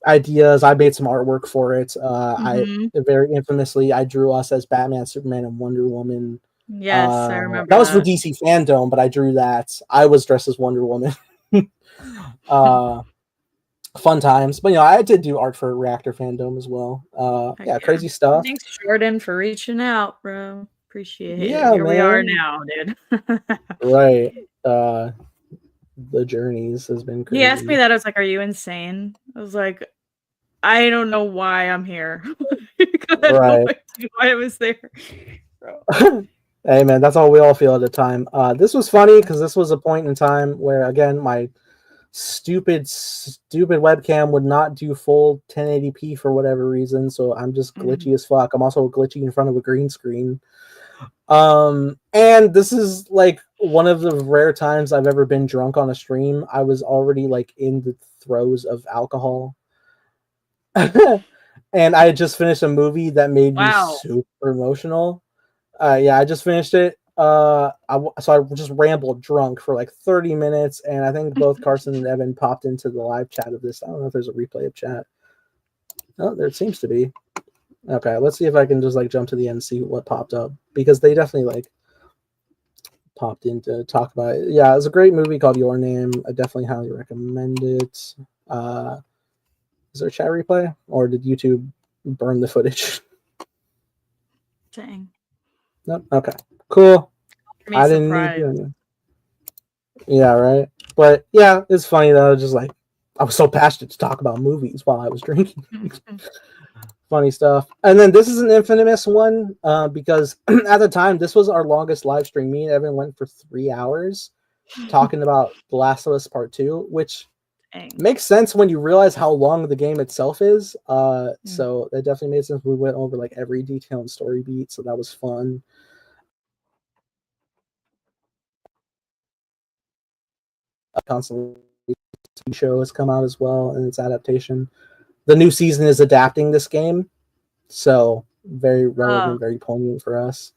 ideas. I made some artwork for it. I very infamously I drew us as Batman, Superman, and Wonder Woman. Yes, I remember that was for DC Fandom, but I drew that. I was dressed as Wonder Woman. Fun times. But I did do art for Reactor Fandom as well. Yeah, crazy stuff. Thanks, Jordan, for reaching out, bro. Appreciate it. Yeah, Here we are man. now, dude. Right. The journeys has been crazy. He asked me that. I was like, "Are you insane?" I was like, "I don't know why I'm here." I Right. why I was there. Hey man, that's all we all feel at the time. This was funny because this was a point in time where, again, my stupid webcam would not do full 1080p for whatever reason, so I'm just glitchy as fuck. I'm also glitchy in front of a green screen. And this is like one of the rare times I've ever been drunk on a stream. I was already like in the throes of alcohol. And I had just finished a movie that made me super emotional. Yeah, I just finished it. So I just rambled drunk for like 30 minutes, and I think both Carson and Evan popped into the live chat of this. I don't know if there's a replay of chat. Oh, there seems to be. Okay, let's see if I can just like jump to the end and see what popped up, because they definitely like popped in to talk about it. Yeah, it's a great movie called Your Name. I definitely highly recommend it. Is there a chat replay, or did YouTube burn the footage? Dang. Nope. Okay. Cool. I didn't surprised. need to. Yeah, right. But yeah, it's funny though. Just like I was so passionate to talk about movies while I was drinking. Funny stuff. And then this is an infamous one because at the time, this was our longest live stream. Me and Evan went for 3 hours talking about The Last of Us Part 2, which makes sense when you realize how long the game itself is. So that definitely made sense. We went over like every detail and story beat, so that was fun. Constantly, TV show has come out as well, and its adaptation. The new season is adapting this game, so very relevant, very poignant for us.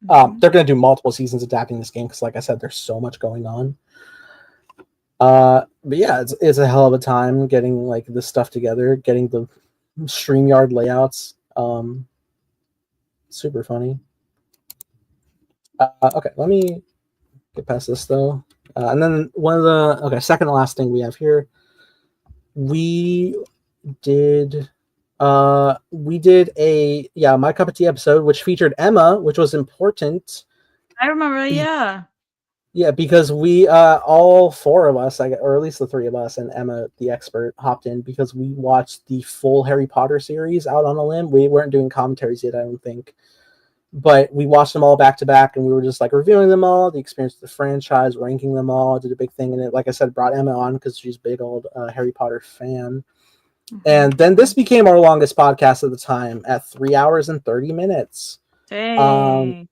They're going to do multiple seasons adapting this game because, like I said, there's so much going on. But yeah, it's a hell of a time getting like this stuff together, getting the StreamYard layouts. Super funny. Okay, let me get past this though. And then second to last thing we have here. We did a My Cup of Tea episode, which featured Emma, which was important. I remember, yeah. Yeah, because we all four of us, or at least the three of us and Emma, the expert, hopped in because we watched the full Harry Potter series out on a limb. We weren't doing commentaries yet, I don't think. But we watched them all back to back, and we were just like reviewing them all, the experience of the franchise, ranking them all, did a big thing. And it, like I said, brought Emma on because she's a big old Harry Potter fan. And then this became our longest podcast at the time at 3 hours and 30 minutes. Dang.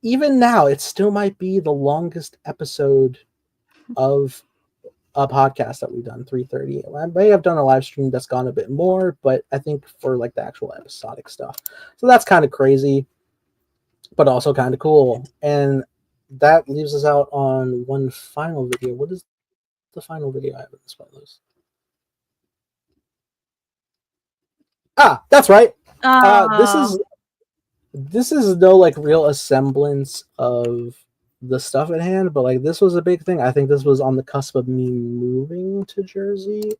Even now, it still might be the longest episode of a podcast that we've done, 3:30. I may have done a live stream that's gone a bit more, but I think for like the actual episodic stuff. So that's kind of crazy, but also kind of cool. And that leaves us out on one final video. What is the final video I have in this playlist? That's right. This is no like real semblance of the stuff at hand, but like this was a big thing. I think this was on the cusp of me moving to Jersey.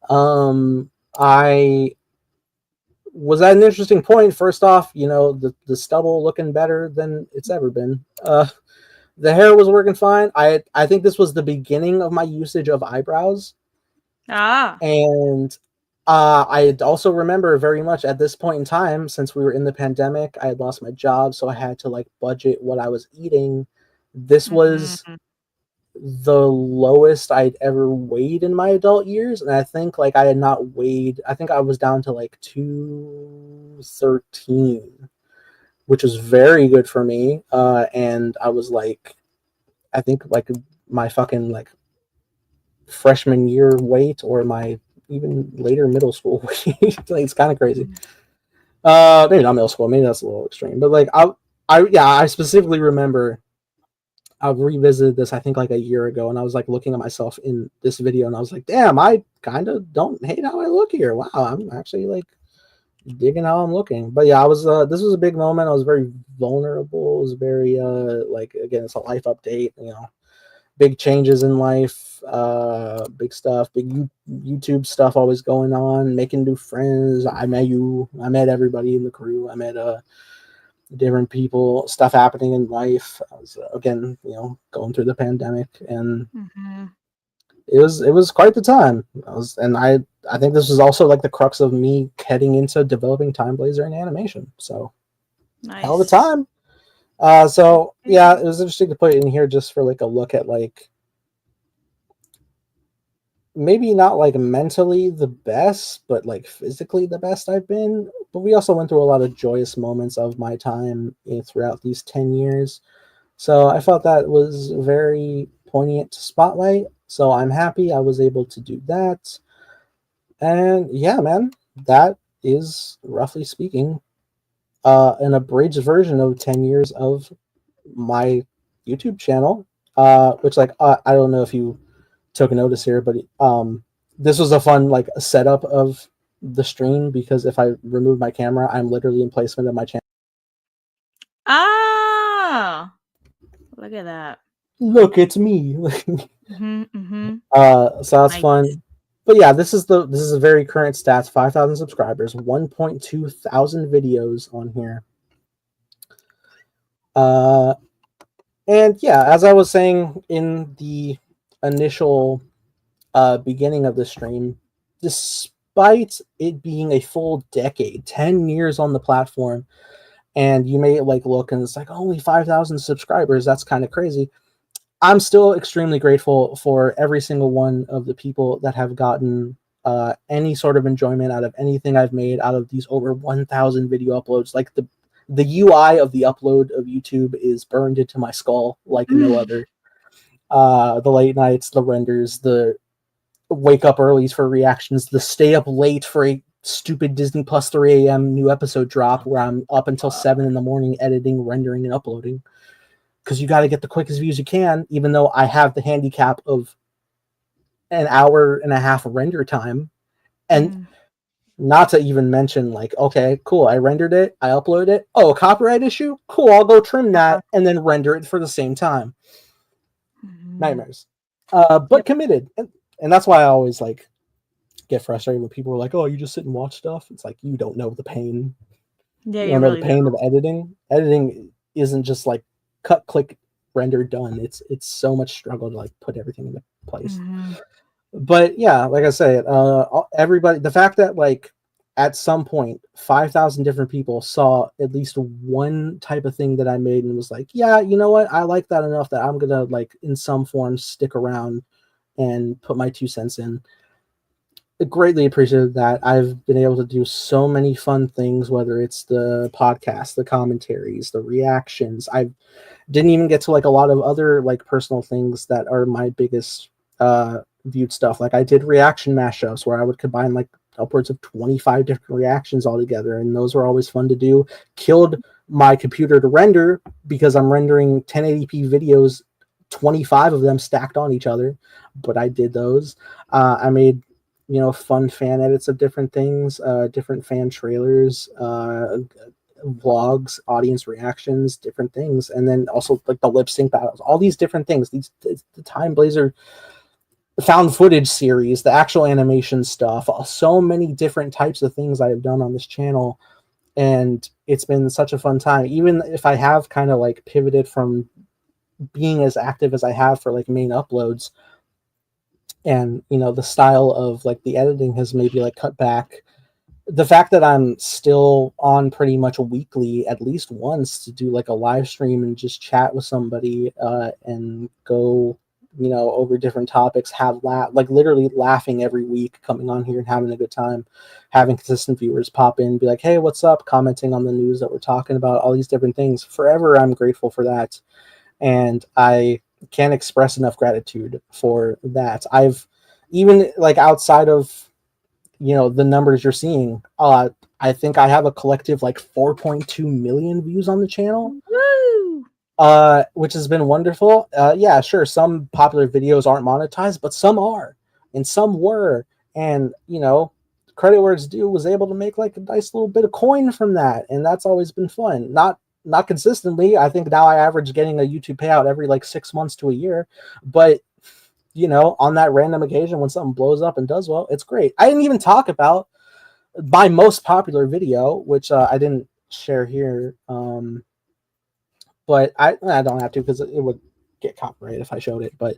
I was at an interesting point. First off, the stubble looking better than it's ever been. The hair was working fine. I think this was the beginning of my usage of eyebrows. And I also remember very much at this point in time, since we were in the pandemic, I had lost my job, so I had to like budget what I was eating. This was the lowest I'd ever weighed in my adult years, and I think like I had not weighed. I think I was down to like 213, which was very good for me. And I was like, I think like my fucking like freshman year weight or my even later middle school weight. Like, it's kind of crazy. Maybe not middle school. Maybe that's a little extreme. But like I specifically remember I revisited this I think like a year ago, and I was like looking at myself in this video, and I was like, damn, I kind of don't hate how I look here. Wow, I'm actually like digging how I'm looking. But yeah, I was this was a big moment. I was very vulnerable. It was very like, again, it's a life update, big changes in life, big stuff, big YouTube stuff always going on, making new friends. I met everybody in the crew. I met different people, stuff happening in life. I was again, going through the pandemic, and it was quite the time. I think this was also like the crux of me heading into developing Time Blazer and animation. So hell of a time. So yeah, it was interesting to put it in here just for like a look at like maybe not like mentally the best, but like physically the best I've been. But we also went through a lot of joyous moments of my time throughout these 10 years. So I felt that was very poignant to spotlight. So I'm happy I was able to do that. And yeah, man, that is roughly speaking an abridged version of 10 years of my YouTube channel, which like I don't know if you took notice here, but this was a fun like setup of the stream, because if I remove my camera, I'm literally in placement of my channel. Look at that. Look, it's me. So that's fun. But yeah, this is a very current stats. 5,000 subscribers, 1.2 thousand videos on here. And yeah, as I was saying in the initial beginning of the stream, despite it being a full decade, 10 years on the platform, and you may like look and it's like only 5,000 subscribers. That's kind of crazy. I'm still extremely grateful for every single one of the people that have gotten any sort of enjoyment out of anything I've made out of these over 1,000 video uploads. Like the UI of the upload of YouTube is burned into my skull like no other. The late nights, the renders, the wake up earlys for reactions, the stay up late for a stupid Disney Plus 3 a.m. new episode drop where I'm up until 7 in the morning editing, rendering, and uploading. Because you got to get the quickest views you can, even though I have the handicap of an hour and a half render time. And not to even mention, like, okay, cool, I rendered it, I uploaded it. Oh, a copyright issue? Cool, I'll go trim that and then render it for the same time. Nightmares. But committed. And that's why I always, like, get frustrated when people are like, oh, you just sit and watch stuff. It's like, you don't know the pain. Yeah, you don't know the pain of editing. Editing isn't just, like, cut, click, render, done. It's so much struggle to like put everything into place. But yeah, like I said, everybody, the fact that like at some point 5,000 different people saw at least one type of thing that I made and was like, yeah, you know what, I like that enough that I'm gonna like in some form stick around and put my 2 cents in. I greatly appreciate that. I've been able to do so many fun things, whether it's the podcast, the commentaries, the reactions. I didn't even get to like a lot of other like personal things that are my biggest viewed stuff. Like I did reaction mashups where I would combine like upwards of 25 different reactions all together, and those were always fun to do. Killed my computer to render because I'm rendering 1080p videos, 25 of them stacked on each other, but I did those. I made fun fan edits of different things, different fan trailers, vlogs, audience reactions, different things, and then also like the lip sync battles, all these different things. The Time Blazer found footage series, the actual animation stuff, so many different types of things I have done on this channel, and it's been such a fun time. Even if I have kind of like pivoted from being as active as I have for like main uploads, and the style of like the editing has maybe like cut back, the fact that I'm still on pretty much weekly at least once to do like a live stream and just chat with somebody and go over different topics, like literally laughing every week, coming on here and having a good time, having consistent viewers pop in, be like, hey, what's up, commenting on the news that we're talking about, all these different things. Forever I'm grateful for that, and I can't express enough gratitude for that. I've even like outside of the numbers you're seeing, I think I have a collective like 4.2 million views on the channel. Woo! Which has been wonderful. Yeah, sure, some popular videos aren't monetized, but some are, and some were, and credit where it's due, was able to make like a nice little bit of coin from that, and that's always been fun. Not consistently. I think now I average getting a YouTube payout every like 6 months to a year, but on that random occasion when something blows up and does well, it's great. I didn't even talk about my most popular video, which I didn't share here, but I don't have to because it would get copyrighted if I showed it. But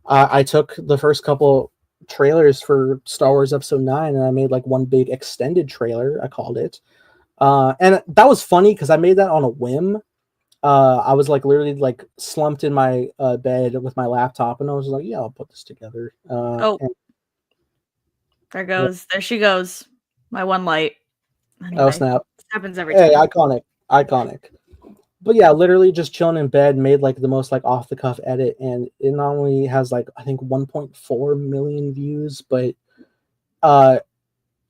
I took the first couple trailers for Star Wars Episode 9 and I made like one big extended trailer, I called it. And that was funny because I made that on a whim. I was like literally like slumped in my bed with my laptop, and I was like, yeah, I'll put this together. There she goes. My one light. Anyway, oh snap! This happens every hey, time. iconic. But yeah, literally just chilling in bed, made like the most like off the cuff edit, and it not only has like I think 1.4 million views, but I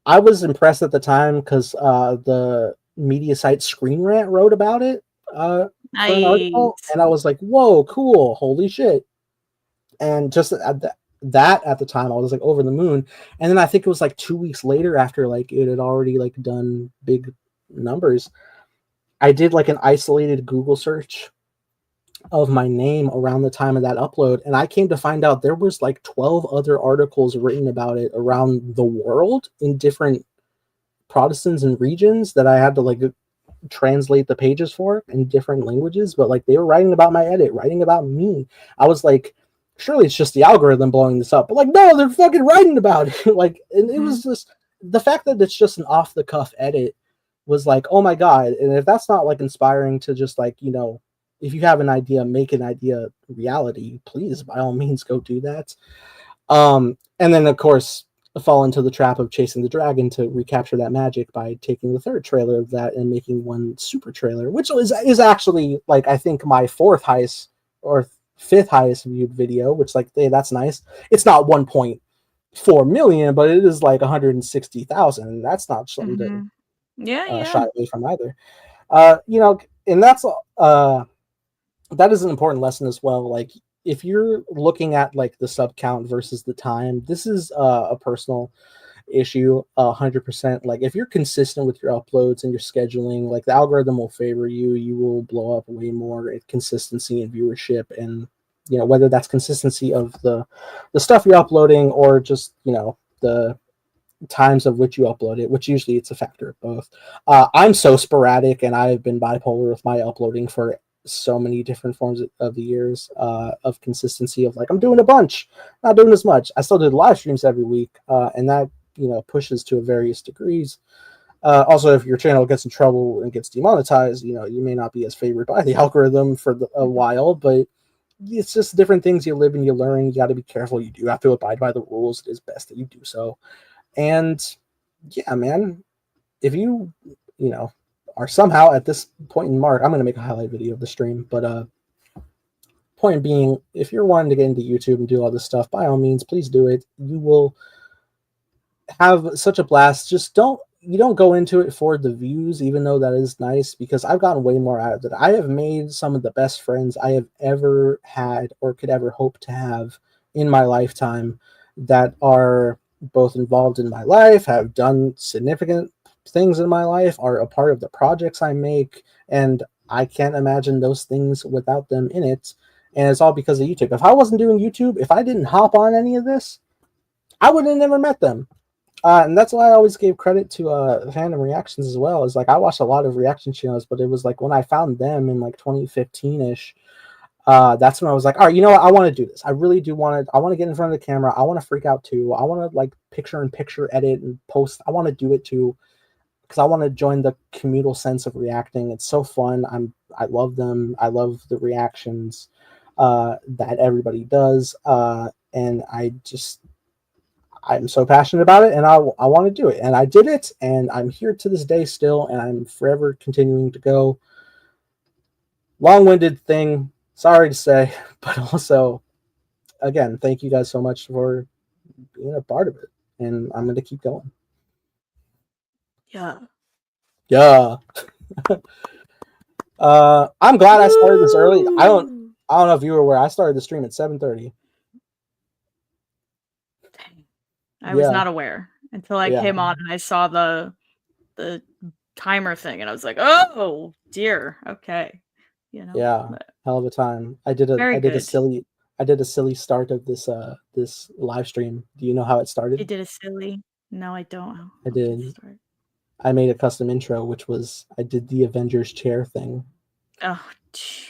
was impressed at the time because the media site Screen Rant wrote about it. For an article, and I was like, whoa, cool, holy shit. And just at the time I was like over the moon. And then I think it was like 2 weeks later, after like it had already like done big numbers, I did like an isolated Google search of my name around the time of that upload, and I came to find out there was like 12 other articles written about it around the world in different Protestants and regions that I had to like translate the pages for in different languages, but like they were writing about my edit, writing about me. I was like surely it's just the algorithm blowing this up. But like, no, they're fucking writing about it. Like, and it was just the fact that it's just an off the cuff edit was like, oh my god. And if that's not like inspiring to just like, you know, if you have an idea, make an idea reality, please by all means go do that. And then of course fall into the trap of chasing the dragon to recapture that magic by taking the third trailer of that and making one super trailer, which is actually like I think my fourth highest or fifth highest viewed video, which like, hey, that's nice. It's not 1.4 million, but it is like 160,000. That's not something to shy away from either. You know, and that's that is an important lesson as well. Like, if you're looking at like the sub count versus the time, this is a personal issue 100%. Like, if you're consistent with your uploads and your scheduling, like the algorithm will favor you. You will blow up way more at consistency and viewership, and you know, whether that's consistency of the stuff you're uploading or just, you know, the times of which you upload it, which usually it's a factor of both. I'm so sporadic, and I've been bipolar with my uploading for so many different forms of the years of consistency of like, I'm doing a bunch, not doing as much. I still do live streams every week, and that, you know, pushes to various degrees. Also, if your channel gets in trouble and gets demonetized, you know, you may not be as favored by the algorithm for a while, but it's just different things. You live and you learn. You got to be careful. You do have to abide by the rules. It is best that you do so. And yeah, man, if you know, are somehow at this point in March, I'm going to make a highlight video of the stream, but point being, if you're wanting to get into YouTube and do all this stuff, by all means, please do it. You will have such a blast. Just don't go into it for the views, even though that is nice, because I've gotten way more out of it. I have made some of the best friends I have ever had or could ever hope to have in my lifetime that are both involved in my life, have done significant things in my life, are a part of the projects I make, and I can't imagine those things without them in it. And it's all because of YouTube. If I wasn't doing YouTube, if I didn't hop on any of this, I would have never met them. And that's why I always gave credit to Fandom Reactions as well. Is like, I watched a lot of reaction channels, but it was like when I found them in like 2015-ish, that's when I was like, all right, you know what? I want to do this. I really do want to. I want to get in front of the camera. I want to freak out too. I want to like picture-in-picture edit and post. I want to do it too, because I want to join the communal sense of reacting. It's so fun. I love them. I love the reactions that everybody does, and I'm so passionate about it, and I want to do it, and I did it, and I'm here to this day still, and I'm forever continuing to go. Long-winded thing, sorry to say, but also, again, thank you guys so much for being a part of it, and I'm going to keep going. Yeah. I'm glad I started this early. I don't know if you were aware. I started the stream at 7:30. I was not aware until I came on and I saw the timer thing, and I was like, "Oh dear, okay." You know. Yeah, hell of a time. I did a silly start of this this live stream. Do you know how it started? You did a silly? No, I don't. I did. I made a custom intro, which was I did the Avengers chair thing. Oh, geez.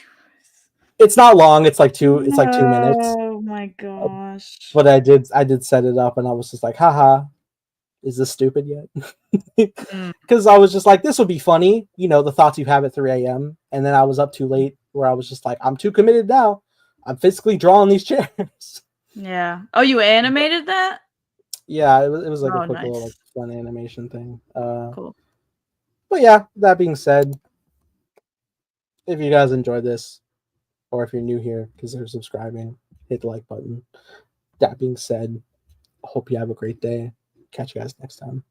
It's not long. It's like 2 minutes. Oh my gosh. But I did set it up, and I was just like, haha, is this stupid yet? Because I was just like, this would be funny, you know, the thoughts you have at 3 a.m. And then I was up too late, where I was just like, I'm too committed now. I'm physically drawing these chairs. Yeah. Oh, you animated that? Yeah, it was like a quick little like fun animation thing. Cool. But yeah, that being said, if you guys enjoyed this, or if you're new here, consider subscribing, hit the like button. That being said, I hope you have a great day. Catch you guys next time.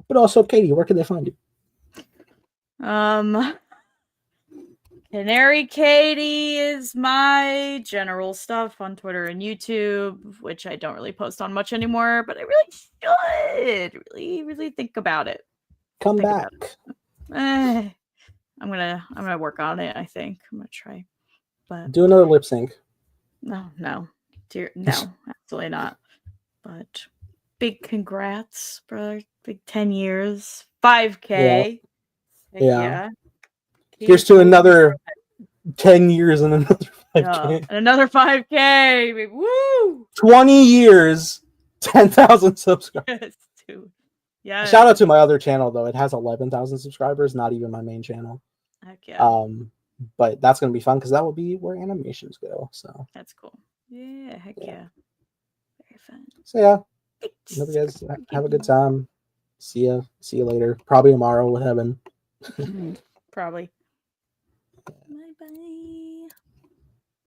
But also, Katie, where can they find you? Canary Katie is my general stuff on Twitter and YouTube, which I don't really post on much anymore, but I really should really think about it. Come back. I'm gonna work on it. I think I'm gonna try. But do another lip sync. No, absolutely not. But big congrats, brother! Big 10 years, 5K. Yeah. Here's to another 10 years and another 5K. And another 5K. Woo! 20 years, 10,000 subscribers. Yes, dude. Yeah. Shout out to my other channel though. It has 11,000 subscribers, not even my main channel. Heck yeah. But that's gonna be fun because that will be where animations go. So That's cool. Yeah, heck yeah. Very fun. So yeah, hope you guys have a good time. See you later. Probably tomorrow with Heaven. Probably. Bye bye.